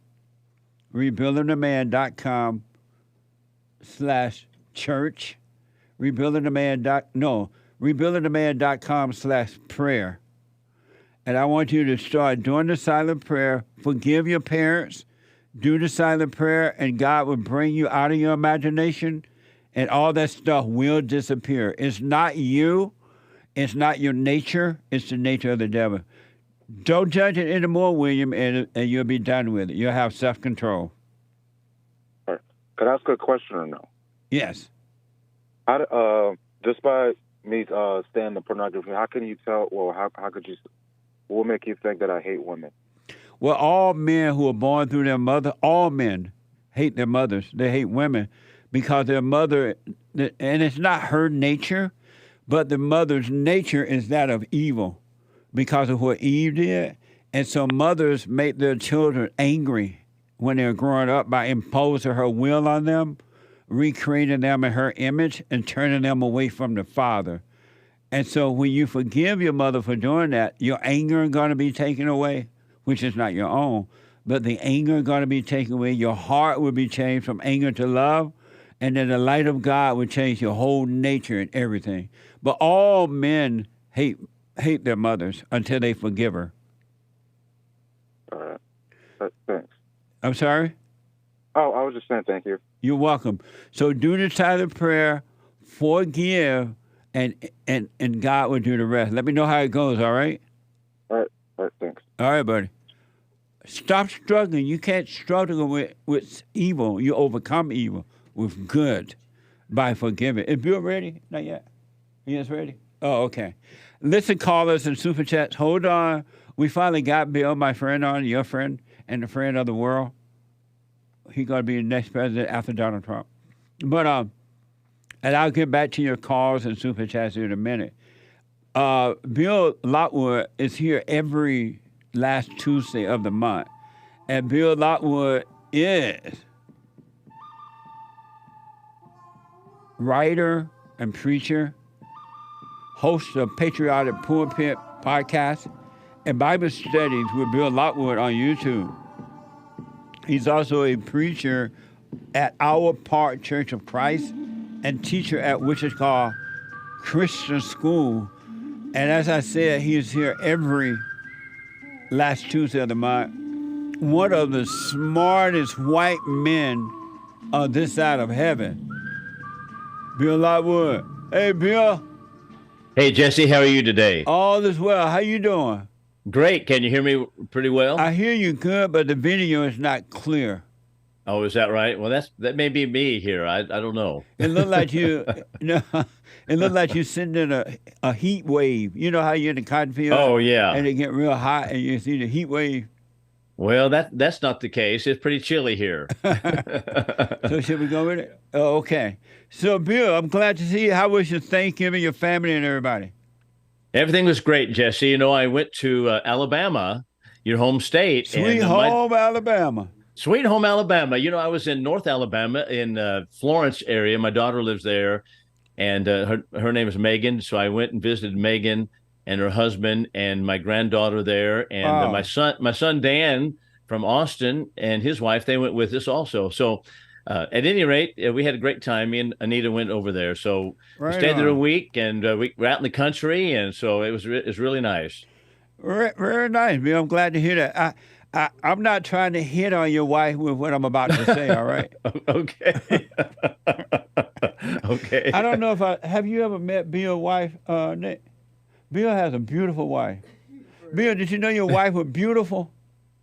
rebuildingtheman.com/church. rebuildingtheman.com/prayer. And I want you to start doing the silent prayer. Forgive your parents. Do the silent prayer, and God will bring you out of your imagination, and all that stuff will disappear. It's not you. It's not your nature. It's the nature of the devil. Don't judge it anymore, William, and you'll be done with it. You'll have self-control. Right. Could I ask a question or no? Yes. Just by me staying the pornography, how can you tell, well, how could you, what would make you think that I hate women? Well, all men who are born through their mother, all men hate their mothers. They hate women because their mother, and it's not her nature, but the mother's nature is that of evil because of what Eve did. And so mothers make their children angry when they're growing up by imposing her will on them, recreating them in her image, and turning them away from the father. And so when you forgive your mother for doing that, your anger is going to be taken away, which is not your own, but the anger is going to be taken away. Your heart will be changed from anger to love, and then the light of God will change your whole nature and everything. But all men hate their mothers until they forgive her. All right. Thanks. I'm sorry? Oh, I was just saying thank you. You're welcome. So do the silent prayer, forgive, and God will do the rest. Let me know how it goes, all right? All right, thanks. All right, buddy. Stop struggling. You can't struggle with evil. You overcome evil with good by forgiving. Is Bill ready? Not yet. He is ready? Oh, okay. Listen, callers and super chats, hold on. We finally got Bill, my friend, on, your friend, and the friend of the world. He's going to be the next president after Donald Trump. But, and I'll get back to your calls and super chats in a minute. Bill Lockwood is here every last Tuesday of the month. And Bill Lockwood is writer and preacher, host of Patriotic Pulpit podcast, and Bible studies with Bill Lockwood on YouTube. He's also a preacher at Our Park Church of Christ and teacher at which is called Christian School. And as I said, he is here every last Tuesday of the month, one of the smartest white men on this side of heaven, Bill Lockwood. Hey, Bill. Hey, Jesse, how are you today? All is well. How you doing? Great. Can you hear me pretty well? I hear you good, but the video is not clear. Oh, is that right? Well, that may be me here. I don't know. It looked like you, no, it looked like you're sitting in a heat wave. You know how you're in the cotton field? Oh, yeah. And it get real hot, and you see the heat wave. Well, that's not the case. It's pretty chilly here. So should we go with it? Oh, okay. So, Bill, I'm glad to see you. How was your Thanksgiving, your family, and everybody? Everything was great, Jesse. You know, I went to Alabama, your home state. Sweet home Alabama. Sweet home Alabama. You know, I was in North Alabama in Florence area. My daughter lives there, and her name is Megan. So I went and visited Megan and her husband and my granddaughter there, and my son Dan from Austin and his wife. They went with us also. So at any rate, we had a great time. Me and Anita went over there. So we stayed there a week, and we were out in the country, and so it was really nice. Very nice, Bill. I'm glad to hear that. I'm not trying to hit on your wife with what I'm about to say, all right? Okay. Okay. I don't know if have you ever met Bill's wife, Nick? Bill has a beautiful wife. Bill, did you know your wife was beautiful?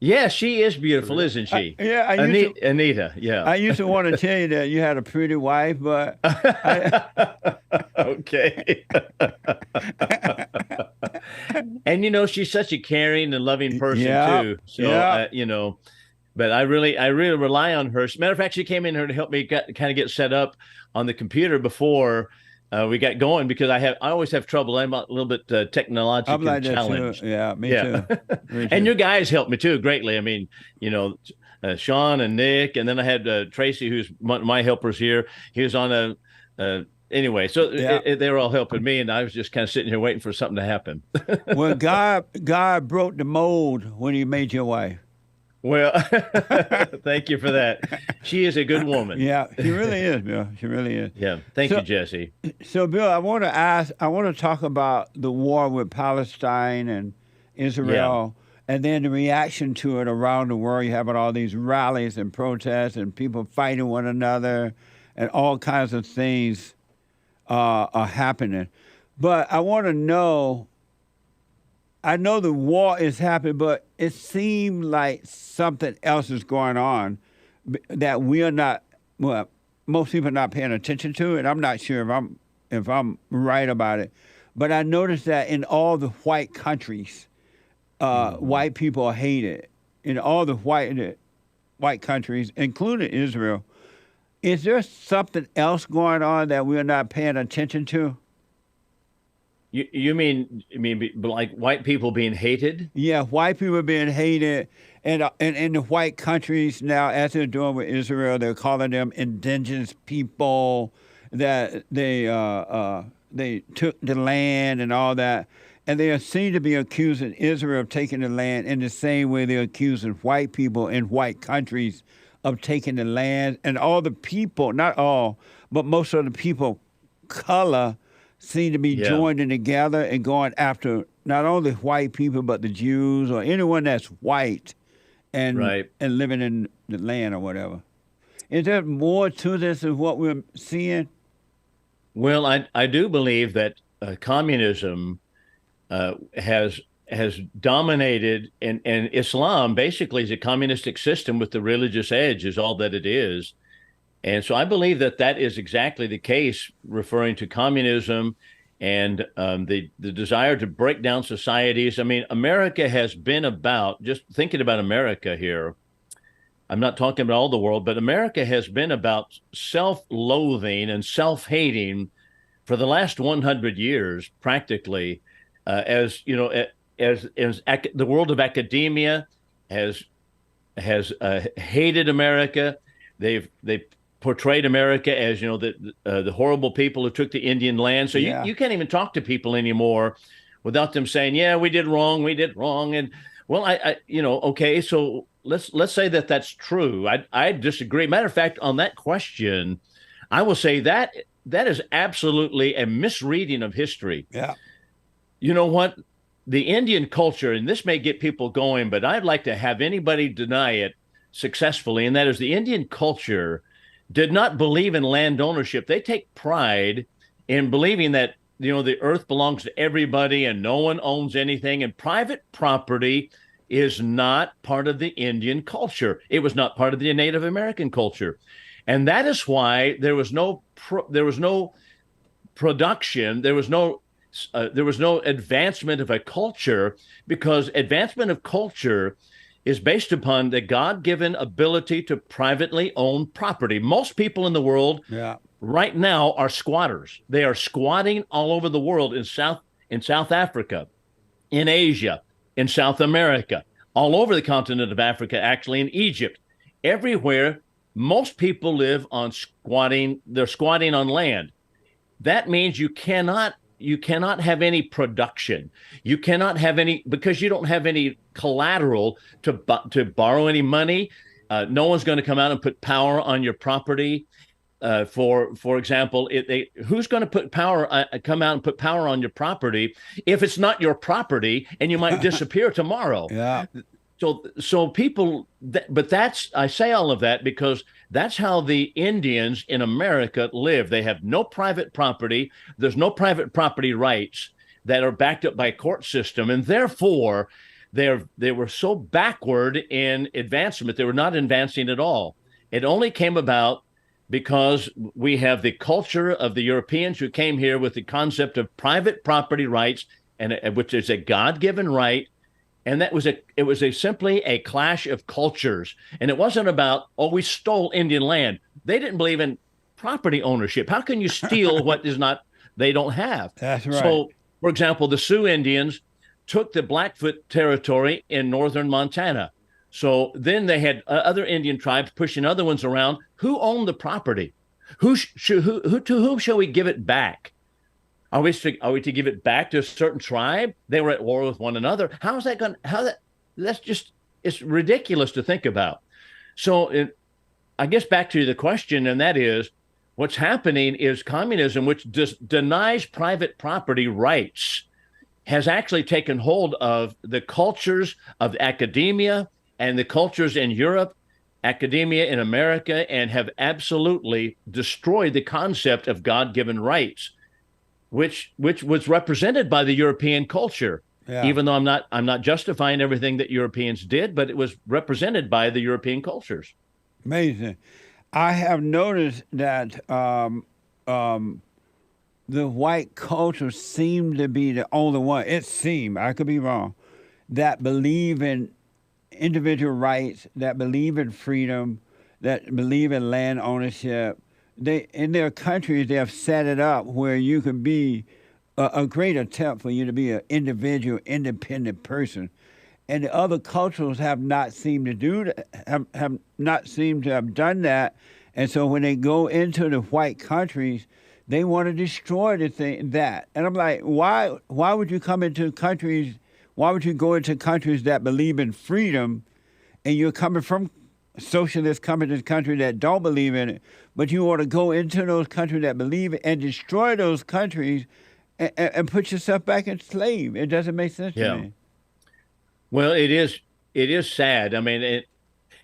Yeah, she is beautiful, isn't she? Anita, yeah. I used to want to tell you that you had a pretty wife, but... Okay. And, you know, she's such a caring and loving person, too. So, you know, but I really rely on her. As a matter of fact, she came in here to help me kind of get set up on the computer before we got going, because I always have trouble. I'm a little bit technologically challenged. Too. Yeah, me too. And you guys helped me too greatly. I mean, you know, Sean and Nick, and then I had Tracy, who's my helpers here. He was on anyway. So they were all helping me, and I was just kind of sitting here waiting for something to happen. Well, God broke the mold when He made your wife. Well, thank you for that. She is a good woman. Yeah, she really is, Bill. She really is. Yeah, thank you, Jesse. So, Bill, I want to talk about the war with Palestine and Israel, and then the reaction to it around the world. You have all these rallies and protests and people fighting one another, and all kinds of things are happening. But I want to know, I know the war is happening, but it seems like something else is going on that we are not, well, most people are not paying attention to it. I'm not sure if I'm right about it. But I noticed that in all the white countries, white people are hated. In all the white countries, including Israel. Is there something else going on that we're not paying attention to? You mean like white people being hated? Yeah, white people being hated, and in the white countries now, as they're doing with Israel, they're calling them indigenous people. That they took the land and all that, and they seem to be accusing Israel of taking the land in the same way they're accusing white people in white countries of taking the land, and all the people, not all, but most of the people, color, seem to be joining together and going after not only white people, but the Jews or anyone that's white and living in the land or whatever. Is there more to this than what we're seeing? Well, I do believe that communism has dominated, and Islam basically is a communistic system with the religious edge is all that it is. And so I believe that is exactly the case, referring to communism and the desire to break down societies. I mean, America has been about, just thinking about America here, I'm not talking about all the world, but America has been about self-loathing and self-hating for the last 100 years, practically, as you know, as the world of academia has hated America. They've portrayed America as, you know, the horrible people who took the Indian land. So you can't even talk to people anymore without them saying, "Yeah, we did wrong. And well, I you know, okay, so let's say that's true. I disagree. Matter of fact, on that question, I will say that is absolutely a misreading of history. Yeah. You know what? the Indian culture, and this may get people going, but I'd like to have anybody deny it successfully, and that is the Indian culture did not believe in land ownership. They take pride in believing that, the earth belongs to everybody and no one owns anything, and private property is not part of the Indian culture. It was not part of the Native American culture. And that is why there was no production, there was no advancement of a culture, because advancement of culture is based upon the God-given ability to privately own property. Most people in the world right now are squatters. They are squatting all over the world, in South Africa, in Asia, in South America, all over the continent of Africa, actually in Egypt. Everywhere, most people live on squatting. They're squatting on land. That means you cannot have any production. You cannot have any, because you don't have any collateral to borrow any money. No one's going to come out and put power on your property. For example, who's going to come out and put power on your property if it's not your property and you might disappear tomorrow? Yeah. So people, I say all of that because that's how the Indians in America live. They have no private property. There's no private property rights that are backed up by a court system. And therefore, they were so backward in advancement. They were not advancing at all. It only came about because we have the culture of the Europeans who came here with the concept of private property rights, and which is a God-given right. And it was simply a clash of cultures. And it wasn't about, we stole Indian land. They didn't believe in property ownership. How can you steal what they don't have? That's right. So, for example, the Sioux Indians took the Blackfoot territory in northern Montana. So then they had other Indian tribes pushing other ones around. Who owned the property? To whom shall we give it back? Are we to give it back to a certain tribe? They were at war with one another. How is that going? It's ridiculous to think about. So I guess back to the question, and that is, what's happening is communism, which denies private property rights, has actually taken hold of the cultures of academia and the cultures in Europe, academia in America, and have absolutely destroyed the concept of God-given rights, which was represented by the European culture. Yeah. Even though I'm not justifying everything that Europeans did, but it was represented by the European cultures. Amazing. I have noticed that the white culture seemed to be the only one. It seemed, I could be wrong, that believe in individual rights, that believe in freedom, that believe in land ownership. In their countries, they have set it up where you can be a great attempt for you to be an individual, independent person. And the other cultures have not seemed to do that, have not seemed to have done that. And so when they go into the white countries, they want to destroy that. And I'm like, why would you come into countries? Why would you go into countries that believe in freedom, and you're coming from socialists coming to this country that don't believe in it, but you want to go into those countries that believe it and destroy those countries and put yourself back in slave? It doesn't make sense to me. Well, it is sad. I mean,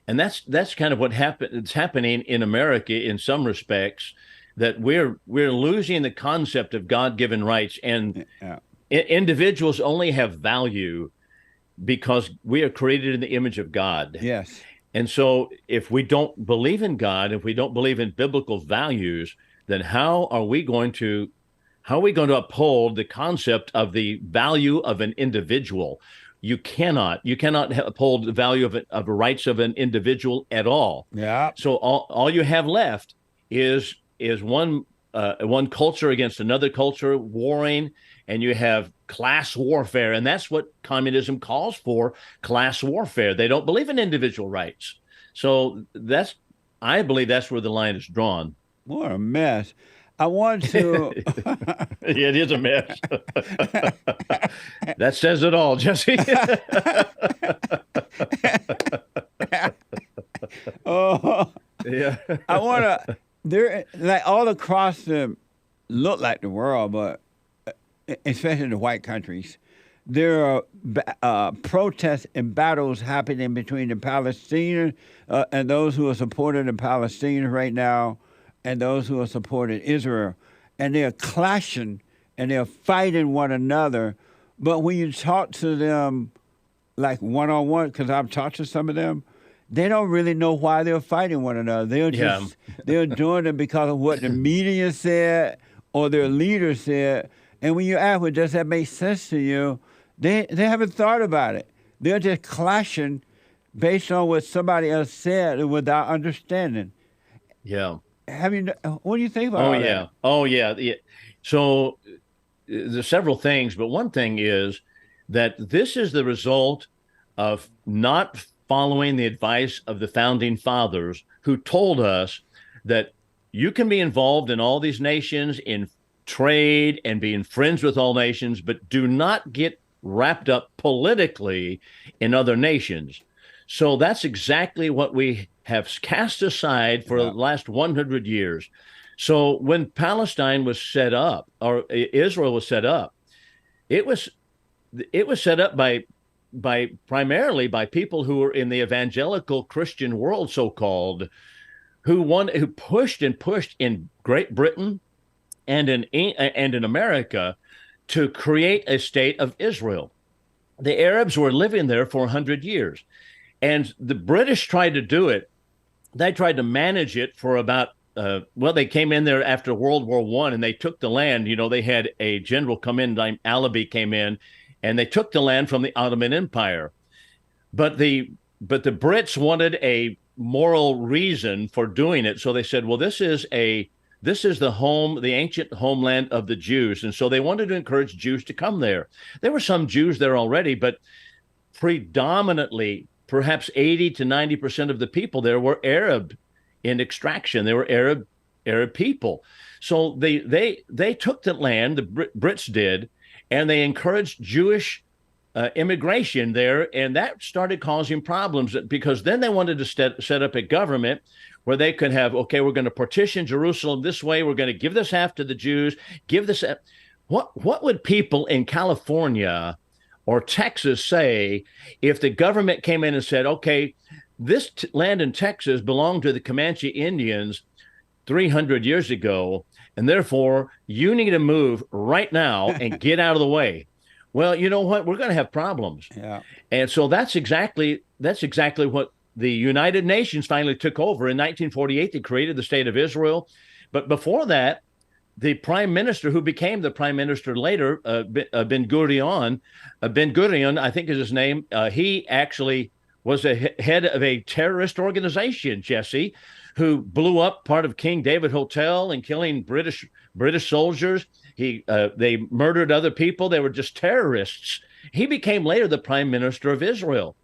and that's kind of it's happening in America in some respects, that we're losing the concept of God-given rights, and individuals only have value because we are created in the image of God. Yes. And so if we don't believe in God, if we don't believe in biblical values, then how are we going to uphold the concept of the value of an individual? You cannot uphold the value of the rights of an individual at all. Yeah. So all you have left is one culture against another culture warring, and you have class warfare, and that's what communism calls for: class warfare. They don't believe in individual rights. So I believe that's where the line is drawn. What a mess. I want to... Yeah, it is a mess. That says it all, Jesse. Oh, yeah. I want to... They're like all across look like the world, but especially the white countries, there are protests and battles happening between the Palestinians and those who are supporting the Palestinians right now and those who are supporting Israel. And they're clashing and they're fighting one another. But when you talk to them like one-on-one, because I've talked to some of them, they don't really know why they're fighting one another. They're doing it because of what the media said or their leader said. And when you ask, well, does that make sense to you? They haven't thought about it. They're just clashing based on what somebody else said without understanding. Yeah. What do you think about that? Oh, yeah. So there's several things, but one thing is that this is the result of not following the advice of the founding fathers, who told us that you can be involved in all these nations in trade and being friends with all nations, but do not get wrapped up politically in other nations. So that's exactly what we have cast aside for the last 100 years. So when Palestine was set up, or Israel was set up, it was set up primarily by people who were in the evangelical Christian world, so-called, who pushed in Great Britain and in America to create a state of Israel. The Arabs were living there for 100 years, and the British tried to do it. They tried to manage it for about they came in there after World War I, and they took the land. You know, they had a general come in named Alabi came in, and they took the land from the Ottoman Empire. But the Brits wanted a moral reason for doing it, so they said, well, this is the ancient homeland of the Jews, and so they wanted to encourage Jews to come there. There were some Jews there already, but predominantly, perhaps 80 to 90% of the people there were Arab in extraction. They were Arab people. So they took the land, the Brits did, and they encouraged Jewish immigration there, and that started causing problems because then they wanted to set up a government where they could have, okay, we're going to partition Jerusalem this way, we're going to give this half to the Jews, give this. What would people in California or Texas say if the government came in and said, okay, this land in Texas belonged to the Comanche Indians 300 years ago, and therefore you need to move right now and get out of the way? Well, you know what? We're going to have problems. Yeah. And so that's exactly what the United Nations finally took over. In 1948, they created the State of Israel. But before that, the prime minister who became the prime minister later, Ben Gurion, I think is his name, he actually was a head of a terrorist organization, Jesse, who blew up part of King David Hotel and killing British soldiers. They murdered other people. They were just terrorists. He became later the prime minister of Israel.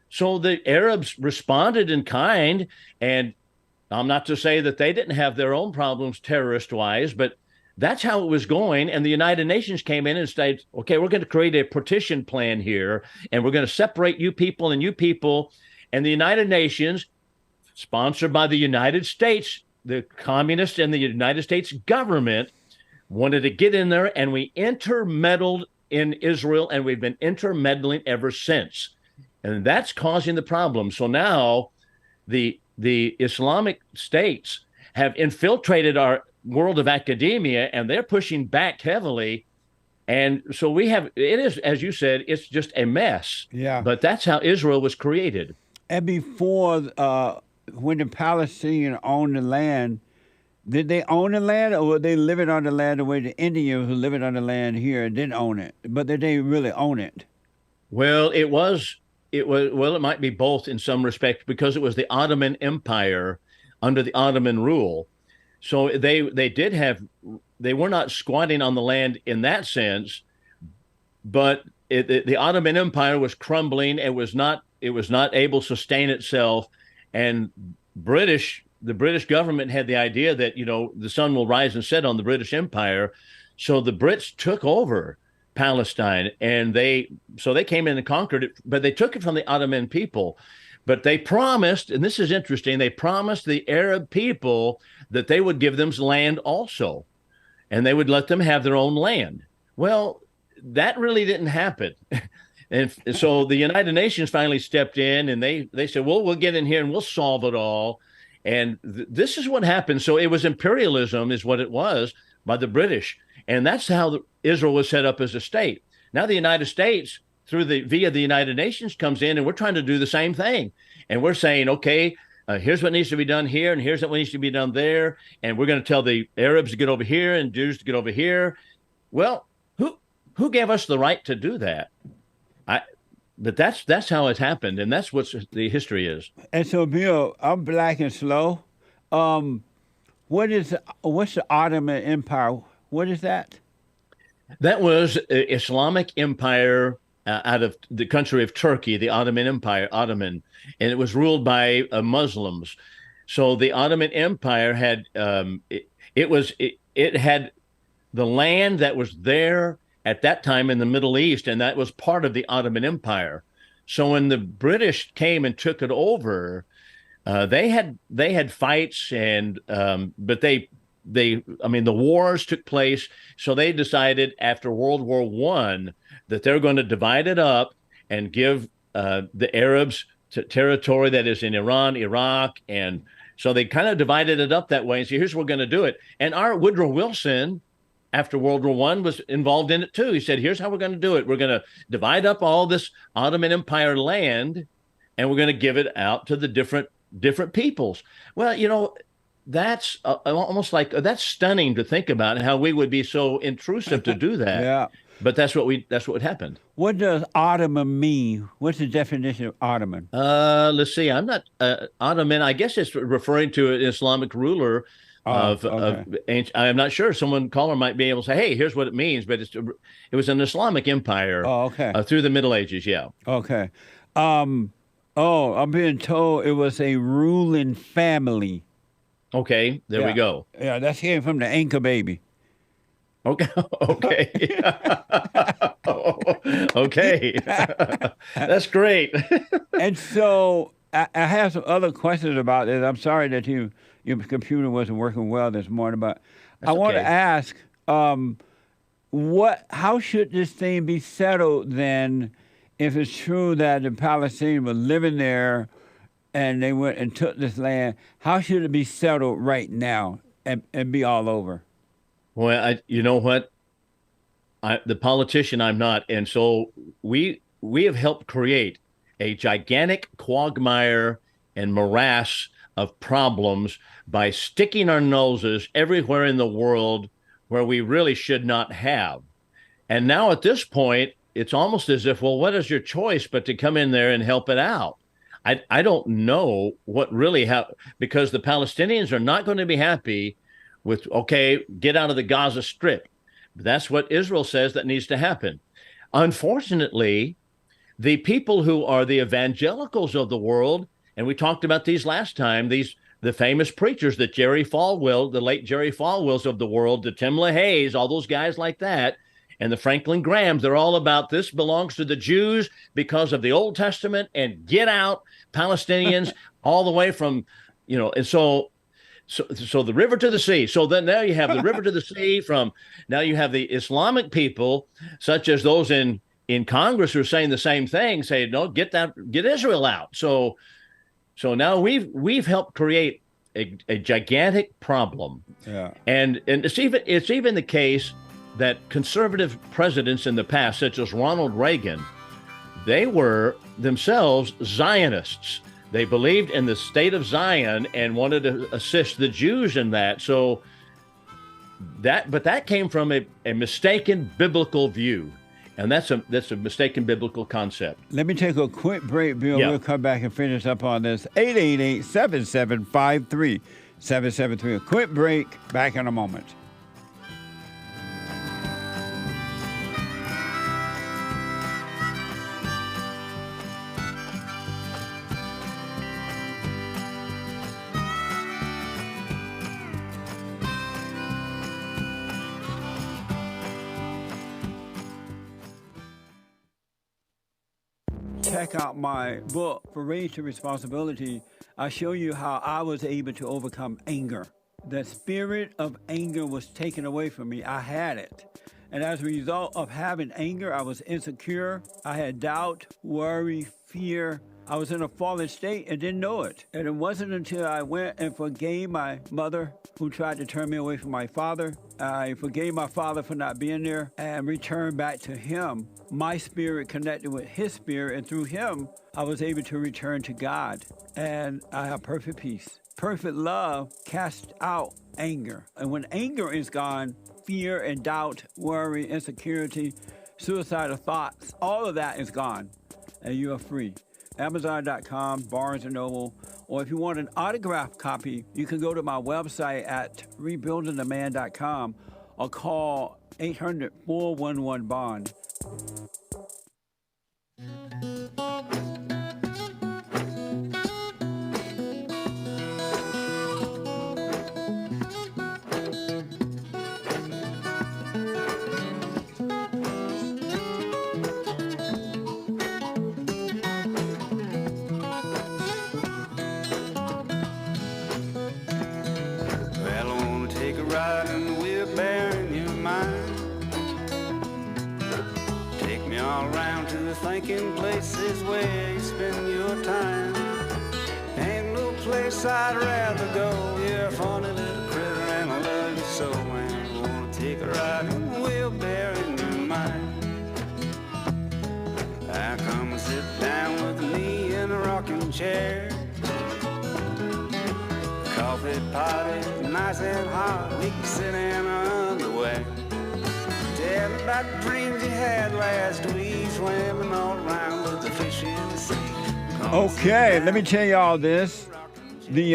So the Arabs responded in kind, and I'm not to say that they didn't have their own problems terrorist-wise, but that's how it was going. And the United Nations came in and said, okay, we're going to create a partition plan here, and we're going to separate you people and you people. And the United Nations, sponsored by the United States, the communists and the United States government, wanted to get in there, and we intermeddled in Israel, and we've been intermeddling ever since. And that's causing the problem. So now the Islamic states have infiltrated our world of academia, and they're pushing back heavily. And so it is, as you said, it's just a mess. Yeah. But that's how Israel was created. And before, when the Palestinians owned the land, did they own the land, or were they living on the land the way the Indians who living on the land here didn't own it? But did they really own it? Well, it might be both in some respect, because it was the Ottoman Empire under the Ottoman rule. So they were not squatting on the land in that sense, but the Ottoman Empire was crumbling. It was not able to sustain itself, and the British government had the idea that, you know, the sun will rise and set on the British Empire. So the Brits took over Palestine, and they came in and conquered it, but they took it from the Ottoman people. But they promised, and this is interesting, they promised the Arab people that they would give them land also, and they would let them have their own land. Well, that really didn't happen. And so the United Nations finally stepped in, and they said, well, we'll get in here and we'll solve it all. And this is what happened. So it was imperialism is what it was by the British. And that's how Israel was set up as a state. Now the United States, via the United Nations, comes in, and we're trying to do the same thing. And we're saying, okay, here's what needs to be done here, and here's what needs to be done there. And we're going to tell the Arabs to get over here and Jews to get over here. Well, who gave us the right to do that? But that's how it happened, and that's what the history is. And so, Bill, I'm black and slow. What's the Ottoman Empire? What is that? That was Islamic Empire out of the country of Turkey, the Ottoman Empire, and it was ruled by Muslims. So the Ottoman Empire had it had the land that was there at that time in the Middle East, and that was part of the Ottoman Empire. So when the British came and took it over, they had fights, and but the wars took place. So they decided after World War I that they're going to divide it up and give the Arabs territory that is in Iran, Iraq, and so they kind of divided it up that way. And so here's how we're going to do it. And our Woodrow Wilson, after World War I, was involved in it too. He said, here's how we're going to do it. We're going to divide up all this Ottoman Empire land, and we're going to give it out to the different peoples. Well, that's almost like, that's stunning to think about, how we would be so intrusive to do that. Yeah. But that's what happened. What does Ottoman mean? What's the definition of Ottoman? Let's see. I'm not Ottoman. I guess it's referring to an Islamic ruler. Okay. I'm not sure. Caller might be able to say, "Hey, here's what it means," but it was an Islamic empire. Through the Middle Ages. Yeah. Okay. I'm being told it was a ruling family. Okay, there we go. Yeah, that came from the Anchor baby. Okay. Okay. That's great. And so I have some other questions about this. I'm sorry that your computer wasn't working well this morning, but I want to ask, how should this thing be settled then, if it's true that the Palestinians were living there and they went and took this land? How should it be settled right now and be all over? Well, you know what? The politician I'm not, and so we have helped create a gigantic quagmire and morass of problems by sticking our noses everywhere in the world where we really should not have. And now at this point, it's almost as if, well, what is your choice but to come in there and help it out? I don't know what really happened, because the Palestinians are not going to be happy with, okay, get out of the Gaza Strip. That's what Israel says that needs to happen. Unfortunately, the people who are the evangelicals of the world, and we talked about these last time, the famous preachers, the Jerry Falwell, the late Jerry Falwells of the world, the Tim LaHaye's, all those guys like that, and the Franklin Grahams, they're all about this belongs to the Jews because of the Old Testament, and get out Palestinians all the way from, and so the river to the sea. So then now you have the river to the sea now you have the Islamic people, such as those in Congress, who are saying the same thing, saying, no, get Israel out. So now we've helped create a gigantic problem. Yeah. And it's even the case that conservative presidents in the past, such as Ronald Reagan, they were themselves Zionists. They believed in the state of Zion and wanted to assist the Jews in that. So that came from a mistaken biblical view. And that's a mistaken biblical concept. Let me take a quick break, Bill. Yeah. We'll come back and finish up on this. 888-7753-773. A quick break. Back in a moment. Check out my book, For Raised to Responsibility. I show you how I was able to overcome anger. The spirit of anger was taken away from me. I had it. And as a result of having anger, I was insecure. I had doubt, worry, fear. I was in a fallen state and didn't know it. And it wasn't until I went and forgave my mother, who tried to turn me away from my father. I forgave my father for not being there and returned back to him. My spirit connected with his spirit, and through him, I was able to return to God. And I have perfect peace. Perfect love casts out anger. And when anger is gone, fear and doubt, worry, insecurity, suicidal thoughts, all of that is gone, and you are free. Amazon.com, Barnes & Noble, or if you want an autographed copy, you can go to my website at rebuildingtheman.com or call 800-411-BOND. Ride in the wheelbarrow in your mind. Take me all around to the thinking places where you spend your time. Ain't no place I'd rather go. You're a funny little critter and I love you so. And I wanna take a ride in the wheelbarrow in your mind. I come and sit down with me in a rocking chair. Coffee pot, nice and hot, we can sit in our underwear. Tell me about the dreams you had last week, swimming all around with the fish in the sea. Okay, let me tell you all this. The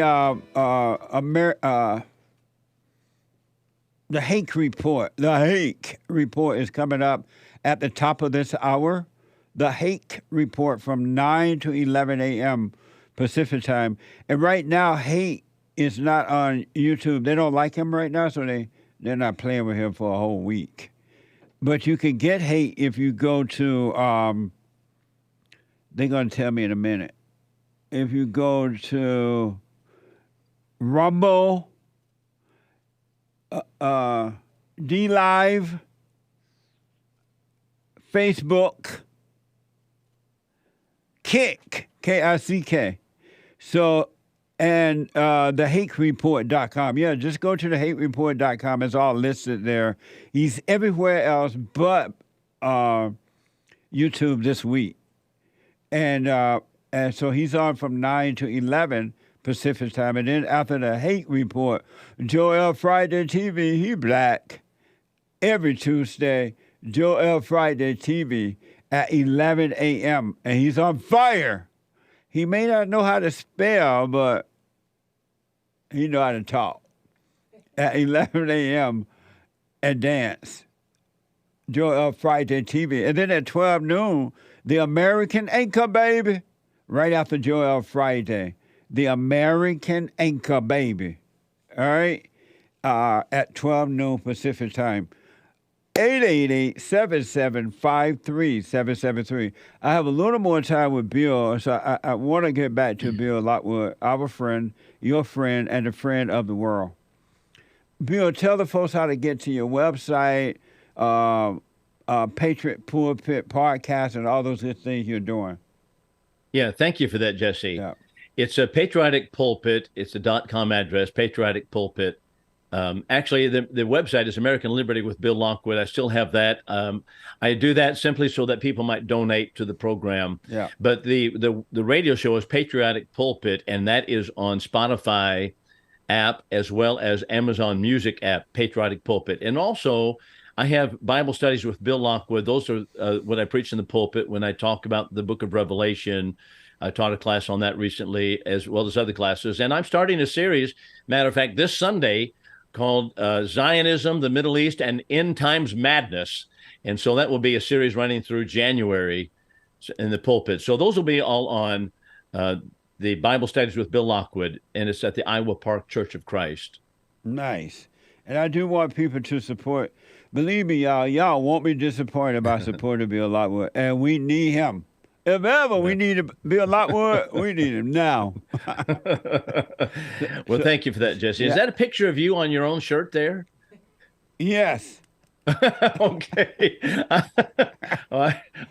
Hake Report. The Hake Report is coming up at the top of this hour. The Hake Report from 9 to 11 a.m. Pacific time. And right now, Hake is not on YouTube. They don't like him right now, so they're not playing with him for a whole week. But you can get Hake if you go to, they're going to tell me in a minute. If you go to Rumble, D-Live, Facebook, Kick, K-I-C-K. So, and thehakereport.com. Yeah, just go to thehakereport.com. It's all listed there. He's everywhere else but YouTube this week. And so he's on from 9 to 11 Pacific time. And then after the Hake Report, Joel Friday TV, he black. Every Tuesday, Joel Friday TV at 11 a.m. And he's on fire. He may not know how to spell, but he know how to talk. At 11 a.m. and dance. Joel Friday TV. And then at 12 noon, the American Anchor Baby. Right after Joel Friday. The American Anchor Baby. All right? At 12 noon Pacific time. 888-7753-773. I have a little more time with Bill, so I want to get back to Bill Lockwood, our friend, your friend, and the friend of the world. Bill, tell the folks how to get to your website, Patriot Pulpit Podcast, and all those good things you're doing. Yeah, thank you for that, Jesse. Yeah. It's a Patriotic Pulpit. It's a .com address, Patriotic Pulpit. Actually, the website is American Liberty with Bill Lockwood. I still have that. I do that simply so that people might donate to the program. Yeah. But the radio show is Patriotic Pulpit, and that is on Spotify app as well as Amazon Music app, Patriotic Pulpit. And also, I have Bible studies with Bill Lockwood. Those are what I preach in the pulpit when I talk about the book of Revelation. I taught a class on that recently, as well as other classes. And I'm starting a series, matter of fact, this Sunday, called Zionism, the Middle East, and End Times Madness. And so that will be a series running through January in the pulpit. So those will be all on the Bible Studies with Bill Lockwood, and it's at the Iowa Park Church of Christ. Nice. And I do want people to support. Believe me, y'all won't be disappointed about supporting Bill Lockwood. And we need him. If ever we need Bill Lockwood, we need him now. Well, thank you for that, Jesse. Is that a picture of you on your own shirt there? Yes. Okay.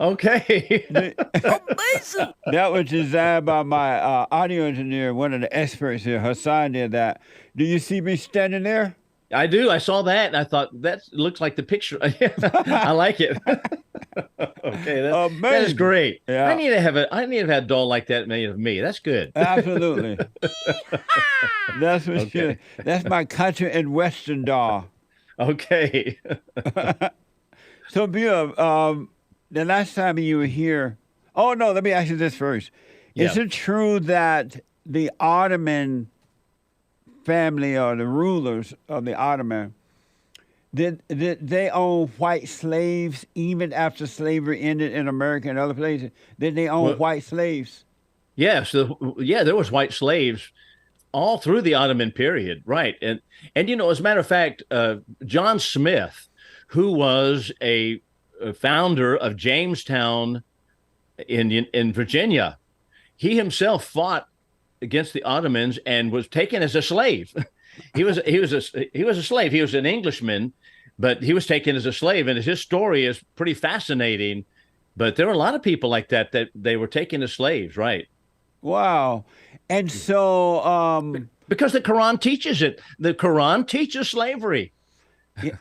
Okay. That was designed by my audio engineer, one of the experts here. Hassan did that. Do you see me standing there? I do. I saw that and I thought that looks like the picture. I like it. Okay, that is great. Yeah. I need to have a doll like that made of me. That's good. Absolutely. That's what Okay. that's my country and western doll. Okay. So, Bill, the last time you were here, oh no, let me ask you this first. Is Yeah. it true that the Ottoman family or the rulers of the Ottoman, did they own white slaves even after slavery ended in America and other places? Did they own Well- white slaves? Yes, there was white slaves all through the Ottoman period, right? And as a matter of fact, John Smith, who was a founder of Jamestown in Virginia, he himself fought against the Ottomans and was taken as a slave. He was a slave. He was an Englishman, but he was taken as a slave, and his story is pretty fascinating. But there were a lot of people like that they were taken as slaves, right? Wow. And so because the Quran teaches it. The Quran teaches slavery.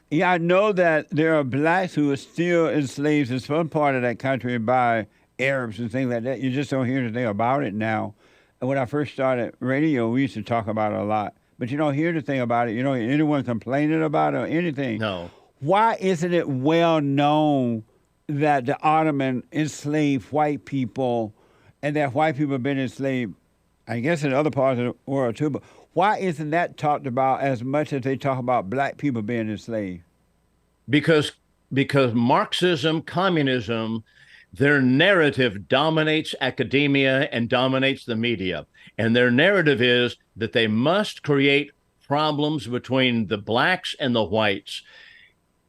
Yeah, I know that there are blacks who are still enslaved in some part of that country by Arabs and things like that. You just don't hear anything about it now. And when I first started radio, we used to talk about it a lot. But you don't hear anything about it. You don't hear anyone complaining about it or anything. No. Why isn't it well known that the Ottoman enslaved white people and that white people have been enslaved, I guess, in other parts of the world too? But why isn't that talked about as much as they talk about black people being enslaved? Because Marxism, communism, their narrative dominates academia and dominates the media. And their narrative is that they must create problems between the blacks and the whites.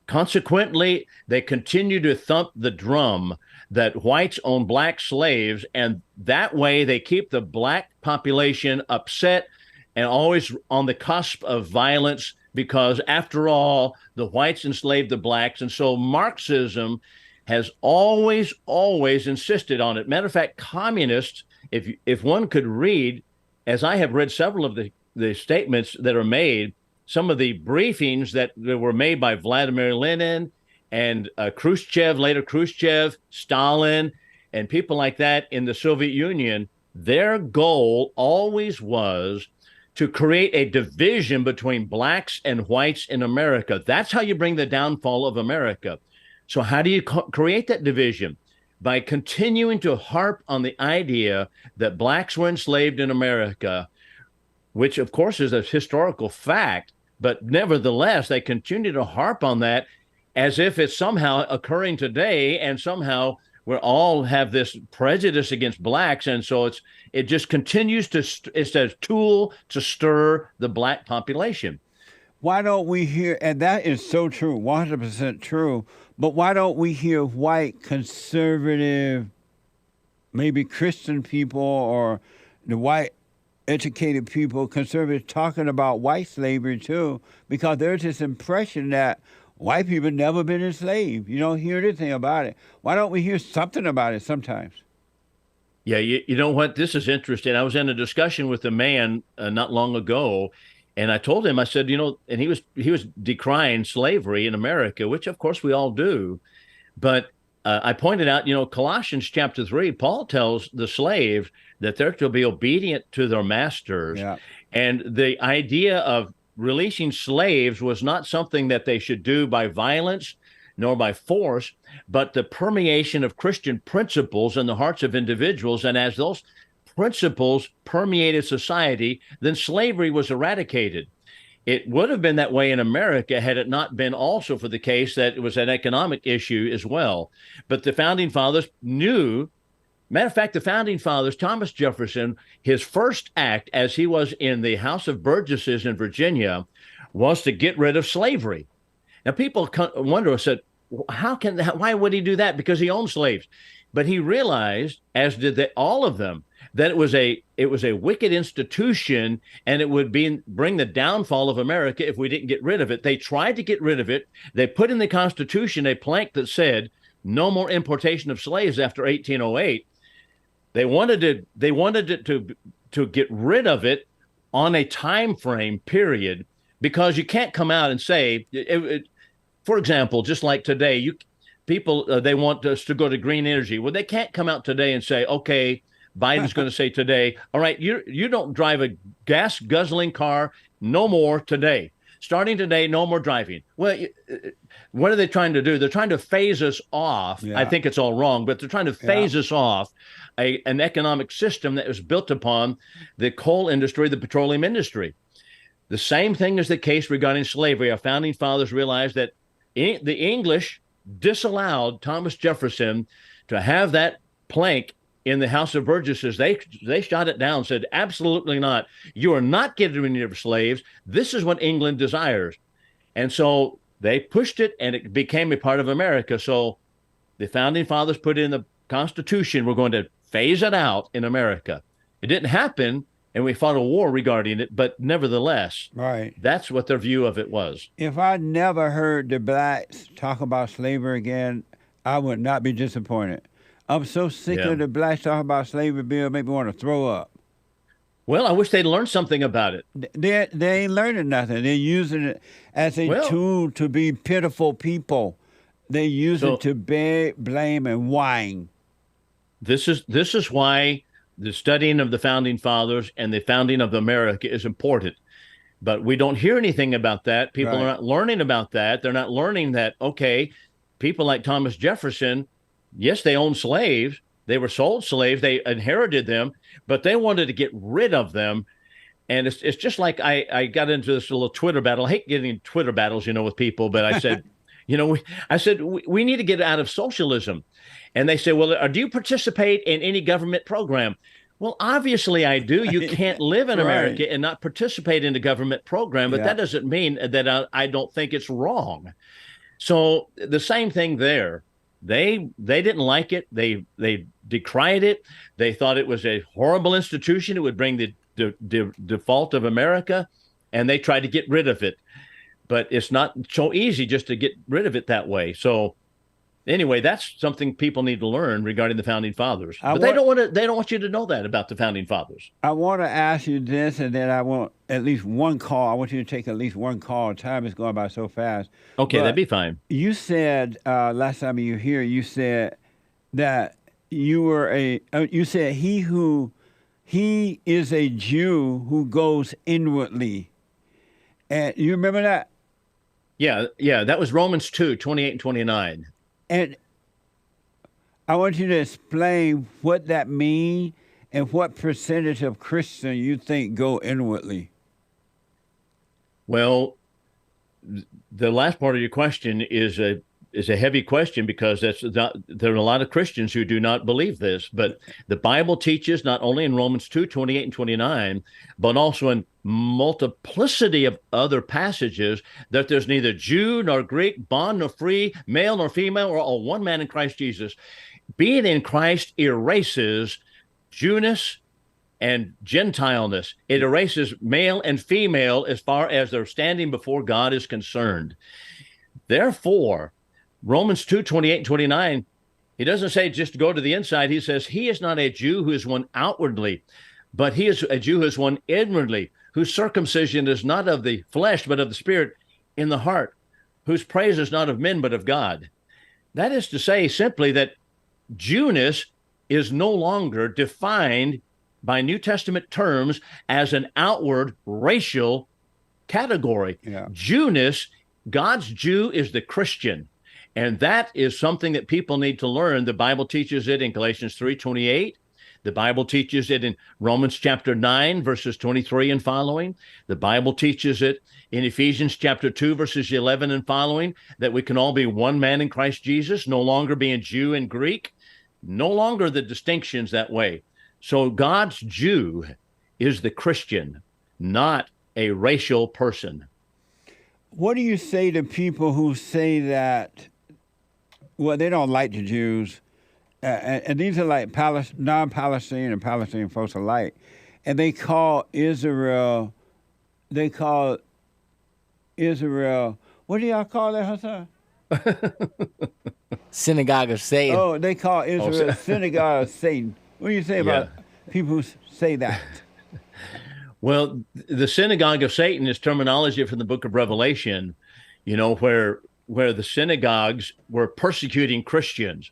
Consequently, they continue to thump the drum that whites own black slaves, and that way they keep the black population upset and always on the cusp of violence, because after all, the whites enslaved the blacks. And so Marxism has always insisted on it. Matter of fact, communists, if one could read, as I have read several of the statements that are made, some of the briefings that were made by Vladimir Lenin and Khrushchev, Stalin, and people like that in the Soviet Union, their goal always was to create a division between blacks and whites in America. That's how you bring the downfall of America. So how do you create that division? By continuing to harp on the idea that blacks were enslaved in America, which of course is a historical fact, but nevertheless, they continue to harp on that as if it's somehow occurring today, and somehow we all have this prejudice against blacks. And so it just continues it's a tool to stir the black population. Why don't we hear, and that is so true, 100% true, but why don't we hear white conservative, maybe Christian people or the white educated people, conservatives, talking about white slavery too? Because there's this impression that white people never been enslaved. You don't hear anything about it. Why don't we hear something about it sometimes? Yeah, you know what? This is interesting. I was in a discussion with a man not long ago, and I told him, I said, and he was decrying slavery in America, which of course we all do. But I pointed out, Colossians chapter 3, Paul tells the slaves that they're to be obedient to their masters. Yeah. And the idea of releasing slaves was not something that they should do by violence nor by force, but the permeation of Christian principles in the hearts of individuals. And as those principles permeated society, then slavery was eradicated. It would have been that way in America had it not been also for the case that it was an economic issue as well. But the founding fathers knew. Matter of fact, the founding fathers, Thomas Jefferson, his first act as he was in the House of Burgesses in Virginia was to get rid of slavery. Now, people wonder, said, why would he do that? Because he owned slaves. But he realized, as did all of them, that it was a wicked institution, and it would bring the downfall of America if we didn't get rid of it. They tried to get rid of it. They put in the Constitution a plank that said no more importation of slaves after 1808. They wanted it to get rid of it on a time frame period, because you can't come out and say, for example, just like today, people they want us to go to green energy. Well, they can't come out today and say, okay, Biden's going to say today, all right, you don't drive a gas guzzling car no more today. Starting today, no more driving. Well, what are they trying to do? They're trying to phase us off. Yeah. I think it's all wrong, but they're trying to phase us off an economic system that was built upon the coal industry, the petroleum industry. The same thing is the case regarding slavery. Our founding fathers realized that the English disallowed Thomas Jefferson to have that plank in the House of Burgesses. They shot it down, said, absolutely not. You are not getting rid of slaves. This is what England desires. And so they pushed it, and it became a part of America. So the founding fathers put in the Constitution, we're going to phase it out in America. It didn't happen, and we fought a war regarding it, but nevertheless, right, that's what their view of it was. If I never heard the blacks talk about slavery again, I would not be disappointed. I'm so sick of the blacks talking about slavery, Bill, make me want to throw up. Well, I wish they'd learned something about it. They ain't learning nothing. They're using it as a tool to be pitiful people. They use it to beg, blame, and whine. This is why the studying of the founding fathers and the founding of America is important. But we don't hear anything about that. People are not learning about that. They're not learning that, okay, people like Thomas Jefferson, yes, they owned slaves. They were sold slaves. They inherited them, but they wanted to get rid of them. And it's just like I got into this little Twitter battle. I hate getting Twitter battles, with people, but I said, we need to get out of socialism. And they say, well, do you participate in any government program? Well, obviously I do. You can't live in America and not participate in the government program, but that doesn't mean that I don't think it's wrong. So the same thing there. They didn't like it. They decried it. They thought it was a horrible institution. It would bring the default of America, and they tried to get rid of it. But it's not so easy just to get rid of it that way. So anyway, that's something people need to learn regarding the founding fathers. But they don't want you to know that about the founding fathers. I want to ask you this, and then I want at least one call. I want you to take at least one call. Time is going by so fast. Okay, that'd be fine. You said last time you were here, you said that you were you said he is a Jew who goes inwardly. And you remember that? Yeah, that was Romans 2, 28 and 29. And I want you to explain what that means and what percentage of Christians you think go inwardly. Well, the last part of your question is a heavy question, because there are a lot of Christians who do not believe this. But the Bible teaches, not only in Romans 2, 28 and 29, but also in multiplicity of other passages, that there's neither Jew nor Greek, bond nor free, male nor female, or all one man in Christ Jesus. Being in Christ erases Jewness and Gentileness. It erases male and female as far as their standing before God is concerned. Therefore, Romans 2, 28 and 29, he doesn't say just go to the inside. He says he is not a Jew who is one outwardly, but he is a Jew who is one inwardly, whose circumcision is not of the flesh, but of the spirit in the heart, whose praise is not of men, but of God. That is to say simply that Jewness is no longer defined by New Testament terms as an outward racial category. Jewness, God's Jew is the Christian. And that is something that people need to learn. The Bible teaches it in Galatians 3:28. The Bible teaches it in Romans chapter 9, verses 23 and following. The Bible teaches it in Ephesians chapter 2, verses 11 and following, that we can all be one man in Christ Jesus, no longer being Jew and Greek, no longer the distinctions that way. So God's Jew is the Christian, not a racial person. What do you say to people who say that, well, they don't like the Jews, and these are like non-Palestinian and Palestinian folks alike, and they call Israel, what do y'all call that, Hassan? Synagogue of Satan. Oh, they call Israel synagogue of Satan. What do you say about people who say that? Well, the synagogue of Satan is terminology from the book of Revelation, where the synagogues were persecuting Christians.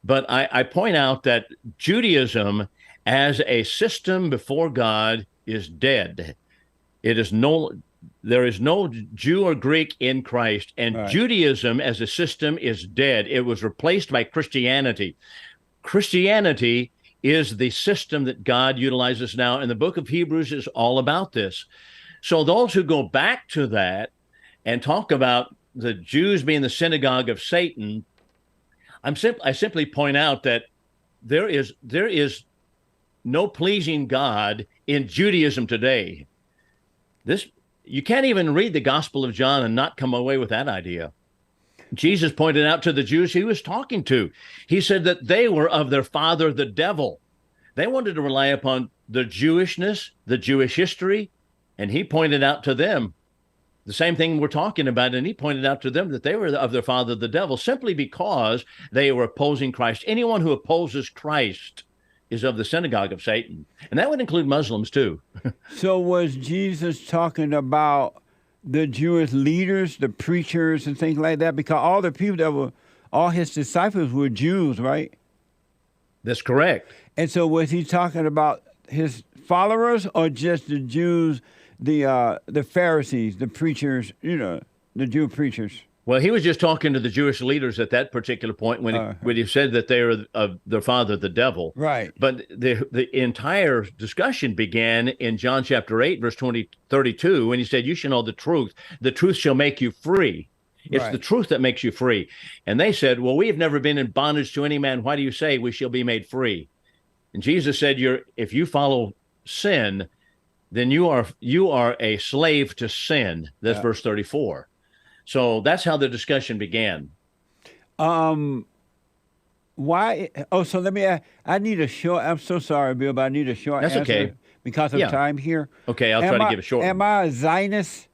But I point out that Judaism as a system before God is dead. There is no Jew or Greek in Christ, and right. Judaism as a system is dead. It was replaced by Christianity. Christianity is the system that God utilizes now, and the book of Hebrews is all about this. So those who go back to that and talk about the Jews being the synagogue of Satan, I simply point out that there is no pleasing God in Judaism today. You can't even read the Gospel of John and not come away with that idea. Jesus pointed out to the Jews he was talking to. He said that they were of their father, the devil. They wanted to rely upon the Jewishness, the Jewish history, and he pointed out to them the same thing we're talking about, and he pointed out to them that they were of their father, the devil, simply because they were opposing Christ. Anyone who opposes Christ is of the synagogue of Satan, and that would include Muslims too. So was Jesus talking about the Jewish leaders, the preachers and things like that? Because all the people all his disciples were Jews, right? That's correct. And so was he talking about his followers or just the Jews, the Pharisees, the preachers, the Jew preachers? Well, he was just talking to the Jewish leaders at that particular point when he said that they are of their father, the devil. Right. But the entire discussion began in John chapter 8, verse 32, when he said, you shall know the truth. The truth shall make you free. It's the truth that makes you free. And they said, well, we have never been in bondage to any man. Why do you say we shall be made free? And Jesus said, if you follow sin, then you are a slave to sin. That's verse 34. So that's how the discussion began. Why? Oh, so let me ask. I need a short. I'm so sorry, Bill, but I need a short answer. That's okay. Because of time here. Okay, I'll try to give a short one. Am I a Zionist?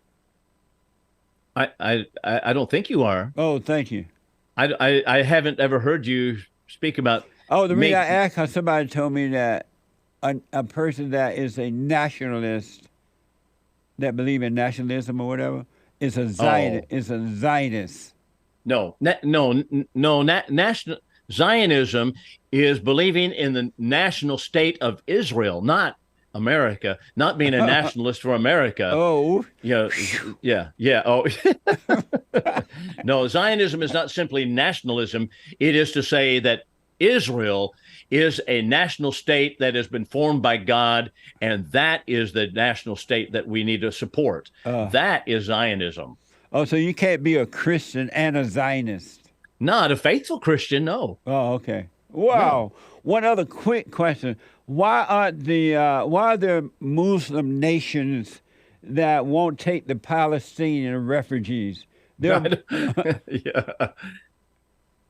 I don't think you are. Oh, thank you. I haven't ever heard you speak about. Oh, the reason I asked, because somebody told me that a person that is a nationalist, that believe in nationalism or whatever, is a Zionist. Is a Zionist. No. National Zionism is believing in the national state of Israel, not America, not being a nationalist for America. Oh. Yeah. Oh. No, Zionism is not simply nationalism. It is to say that Israel is a national state that has been formed by God, and that is the national state that we need to support. That is Zionism. Oh, so you can't be a Christian and a Zionist? Not a faithful Christian, no. Oh, okay. Wow. No. One other quick question. Why are there Muslim nations that won't take the Palestinian refugees? Yeah.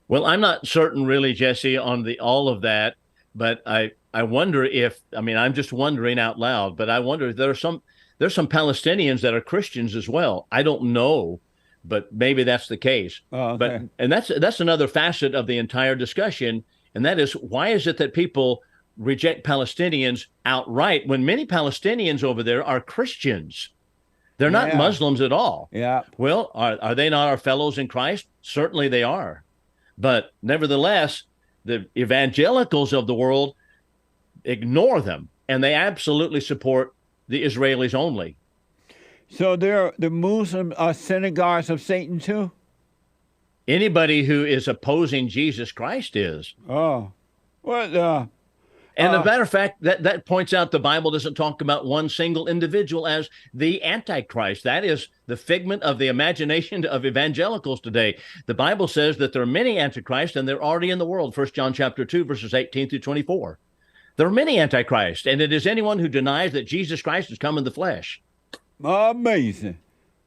Well, I'm not certain really, Jesse, on all of that, but I wonder if, I'm just wondering out loud, but I wonder if there's some Palestinians that are Christians as well. I don't know, but maybe that's the case. Oh, okay. And that's another facet of the entire discussion, and that is, why is it that people reject Palestinians outright when many Palestinians over there are Christians? They're not Muslims at all. Yeah. Well, are they not our fellows in Christ? Certainly they are. But nevertheless, the evangelicals of the world ignore them, and they absolutely support the Israelis only. So the Muslims are synagogues of Satan too? Anybody who is opposing Jesus Christ is. Oh. What? And as a matter of fact, that points out the Bible doesn't talk about one single individual as the Antichrist. That is the figment of the imagination of evangelicals today. The Bible says that there are many Antichrists, and they're already in the world. 1 John chapter 2, verses 18 through 24. There are many Antichrists, and it is anyone who denies that Jesus Christ has come in the flesh. Amazing.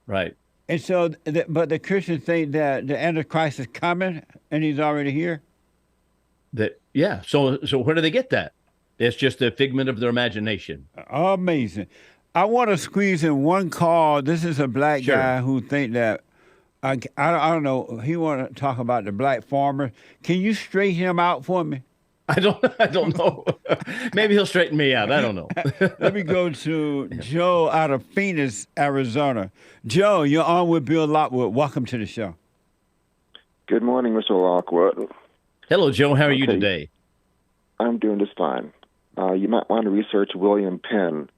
Right. And so, but the Christians think that the Antichrist is coming, and he's already here? That Yeah. So where do they get that? It's just a figment of their imagination. Amazing. I want to squeeze in one call. This is a black guy who think that, I don't know, he want to talk about the black farmers. Can you straighten him out for me? I don't know. Maybe he'll straighten me out. I don't know. Let me go to Joe out of Phoenix, Arizona. Joe, you're on with Bill Lockwood. Welcome to the show. Good morning, Mr. Lockwood. Hello, Joe. How are you today? I'm doing just fine. You might want to research William Penn.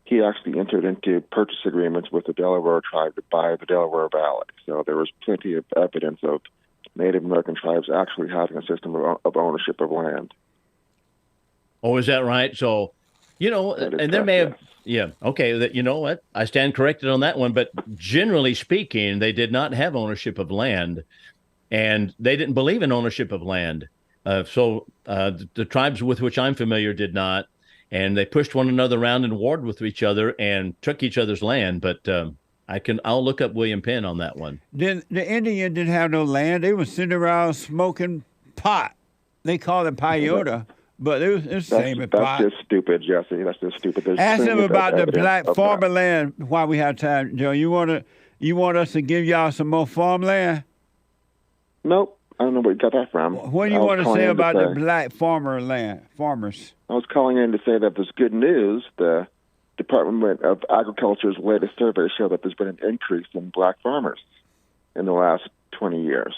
He actually entered into purchase agreements with the Delaware tribe to buy the Delaware Valley. So there was plenty of evidence of Native American tribes actually having a system of ownership of land. Oh, is that right? So, and there may have, okay, you know what? I stand corrected on that one. But generally speaking, they did not have ownership of land, and they didn't believe in ownership of land. So the tribes with which I'm familiar did not, and they pushed one another around and warred with each other and took each other's land. But I'll look up William Penn on that one. Then the Indian didn't have no land. They were sitting around smoking pot. They called it peyote, but it was the same as pot. That's just stupid, Jesse. That's just stupid. There's Ask them about the black of farmland while we have time, Joe. You want us to give y'all some more farmland? Nope. I don't know where you got that from. What do you want to say about the black farmers? I was calling in to say that there's good news. The Department of Agriculture's latest survey showed that there's been an increase in black farmers in the last 20 years,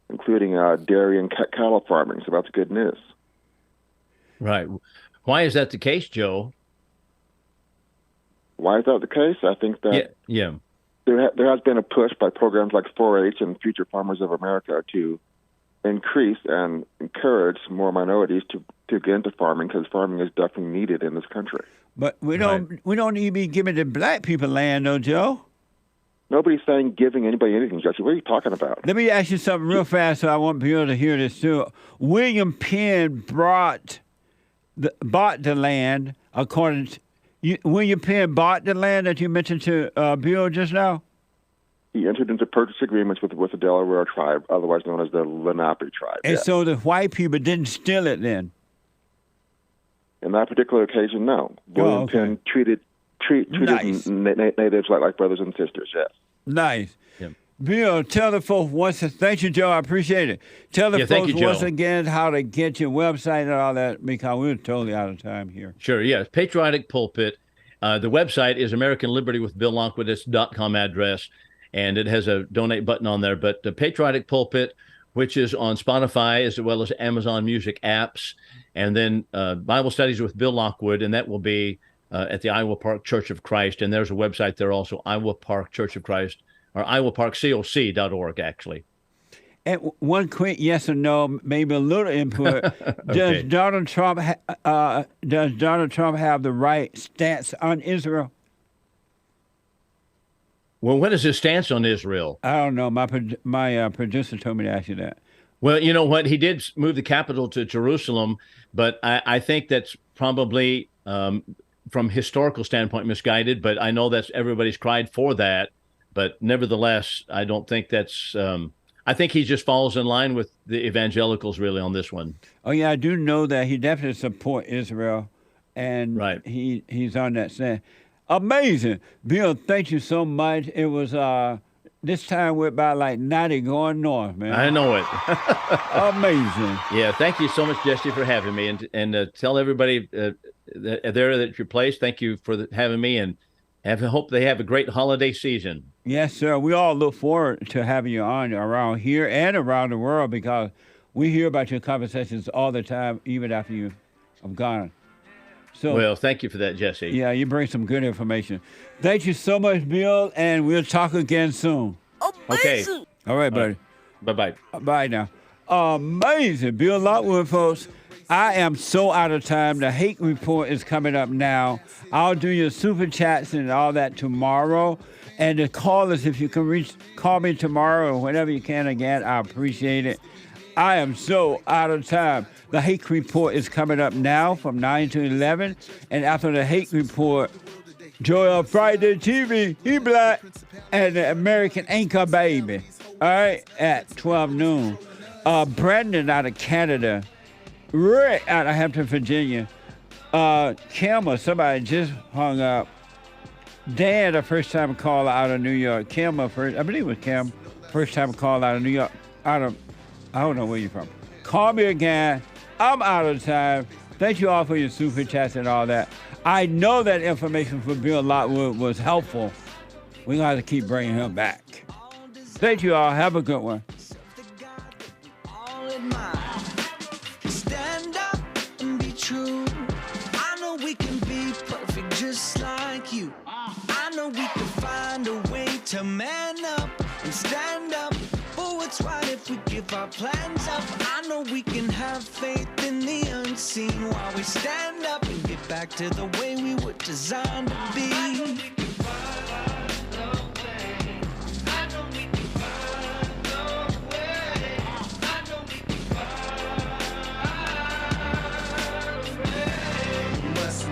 including dairy and cattle farming. So that's good news. Right. Why is that the case, Joe? Why is that the case? I think that there has been a push by programs like 4-H and Future Farmers of America to increase and encourage more minorities to get into farming, because farming is definitely needed in this country. But we don't need to be giving the black people land, though, Joe. Nobody's saying giving anybody anything, Jesse. What are you talking about? Let me ask you something real fast, so I want people to hear this too. William Penn bought the land, according to William Penn bought the land that you mentioned to Bill just now? He entered into purchase agreements with the Delaware tribe, otherwise known as the Lenape tribe. And so the white people didn't steal it then? In that particular occasion, no. William Penn treated natives like brothers and sisters, yes. Nice. Yeah. Bill, tell the folks thank you, Joe, I appreciate it. Tell the folks once again how to get your website and all that, because we're totally out of time here. Sure, yes. Patriotic Pulpit. The website is American Liberty with Bill Lockwood. It's .com address, and it has a donate button on there. But the Patriotic Pulpit, which is on Spotify as well as Amazon Music apps, and then Bible Studies with Bill Lockwood, and that will be at the Iowa Park Church of Christ. And there's a website there also, Iowa Park Church of Christ, or iowaparkcoc.org, actually. And one quick yes or no, maybe a little input. Does Donald Trump have the right stance on Israel? Well, what is his stance on Israel? I don't know. My producer told me to ask you that. Well, you know what? He did move the capital to Jerusalem, but I think that's probably, from historical standpoint, misguided. But I know that's everybody's cried for that. But nevertheless, I don't think that's. I think he just falls in line with the evangelicals really on this one. Oh yeah, I do know that he definitely supports Israel, and he's on that stand. Amazing, Bill. Thank you so much. It was this time we're about like 90 going north, man. I know it. Amazing. Yeah, thank you so much, Jesse, for having me, and tell everybody there at your place. Thank you for having me, and hope they have a great holiday season. Yes, sir. We all look forward to having you on around here and around the world, because we hear about your conversations all the time, even after you have gone. So, well, thank you for that, Jesse. Yeah, you bring some good information. Thank you so much, Bill, and we'll talk again soon. Okay. All right, buddy. Bye-bye. Bye now. Amazing. Bill Lockwood, folks. I am so out of time. The Hate Report is coming up now. I'll do your super chats and all that tomorrow. And the callers, if you can call me tomorrow or whenever you can again, I appreciate it. I am so out of time. The Hate Report is coming up now from 9 to 11. And after the Hate Report, Joel Friday TV, he black, and the American Anchor Baby. All right, at 12 noon. Brandon out of Canada Rick out of Hampton, Virginia. Kim or somebody just hung up. Dan, a first-time caller out of New York. Kim, I believe it was Kim, first-time caller out of New York. I don't know where you're from. Call me again. I'm out of time. Thank you all for your super chats and all that. I know that information for Bill Lockwood was helpful. We're going to have to keep bringing him back. Thank you all. Have a good one. Stand up and be true. I know we can be perfect just like you. I know we can find a way to man up and stand up for what's right if we give our plans up. I know we can have faith in the unseen while we stand up and get back to the way we were designed to be.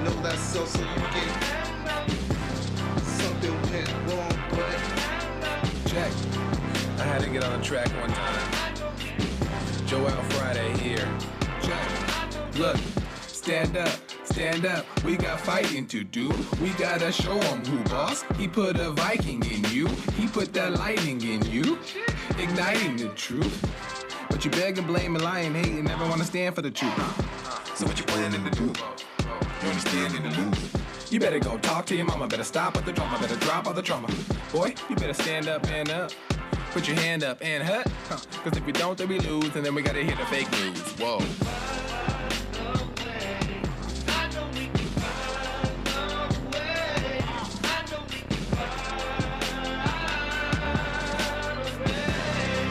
Know that so you get something went wrong, but check. I had to get on the track one time. Joel Friday here. Check. Look, stand up. We got fighting to do. We gotta show 'em who boss. He put a Viking in you. He put that lightning in you, igniting the truth. But you beg and blame and lie and hate and never wanna stand for the truth. So what you planning to do? You understand in the lose. You better go talk to your mama. Better stop at the drama. Better drop all the trauma. Boy, you better stand up and up. Put your hand up and hut. Cause if we don't, then we lose. And then we gotta hear the fake news. Whoa.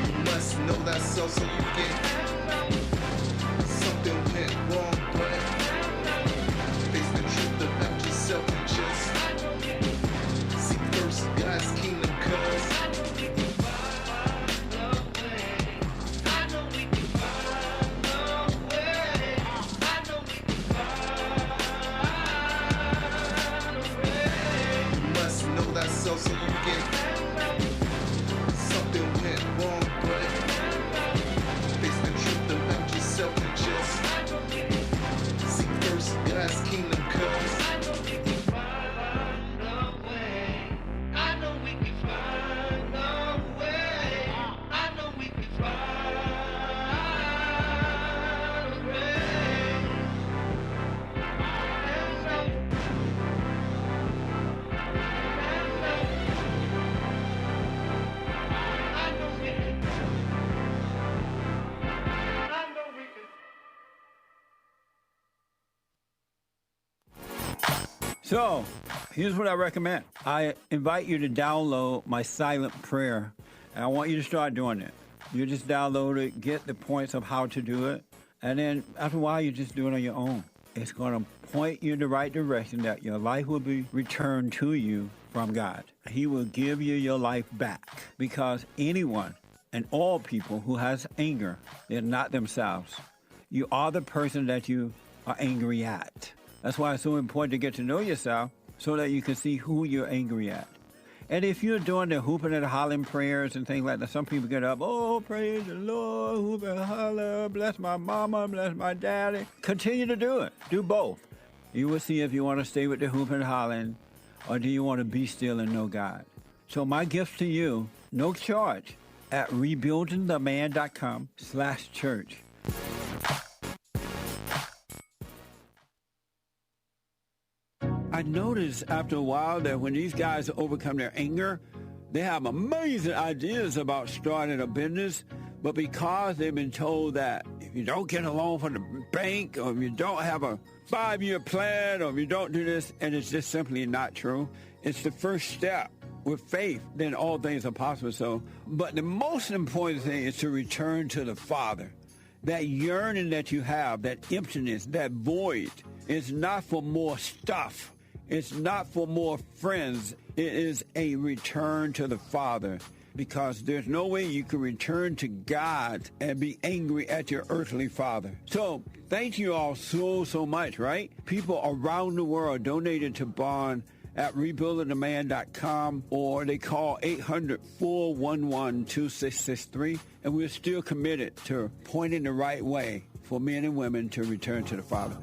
You must know that so you get something went wrong, but face the truth about yourself and just seek first God's kingdom, cause you must know that so you get something went wrong, but face the truth about yourself and just seek first God's kingdom, cause I know we can find a way. I know we can find a way. So, here's what I recommend. I invite you to download my silent prayer, and I want you to start doing it. You just download it, get the points of how to do it, and then after a while, you just do it on your own. It's going to point you in the right direction that your life will be returned to you from God. He will give you your life back, because anyone and all people who has anger, they're not themselves. You are the person that you are angry at. That's why it's so important to get to know yourself so that you can see who you're angry at. And if you're doing the hooping and hollering prayers and things like that, some people get up, oh, praise the Lord, hoop and holler, bless my mama, bless my daddy. Continue to do it. Do both. You will see if you want to stay with the hooping and hollering, or do you want to be still and know God. So my gift to you, no charge, at rebuildingtheman.com/church. I noticed after a while that when these guys overcome their anger, they have amazing ideas about starting a business, but because they've been told that if you don't get a loan from the bank, or if you don't have a 5-year plan, or if you don't do this, and it's just simply not true, it's the first step. With faith, then all things are possible. So, but the most important thing is to return to the Father. That yearning that you have, that emptiness, that void, is not for more stuff. It's not for more friends. It is a return to the Father, because there's no way you can return to God and be angry at your earthly father. So thank you all so much, right? People around the world donated to Bond at rebuildingtheman.com, or they call 800-411-2663, and we're still committed to pointing the right way for men and women to return to the Father.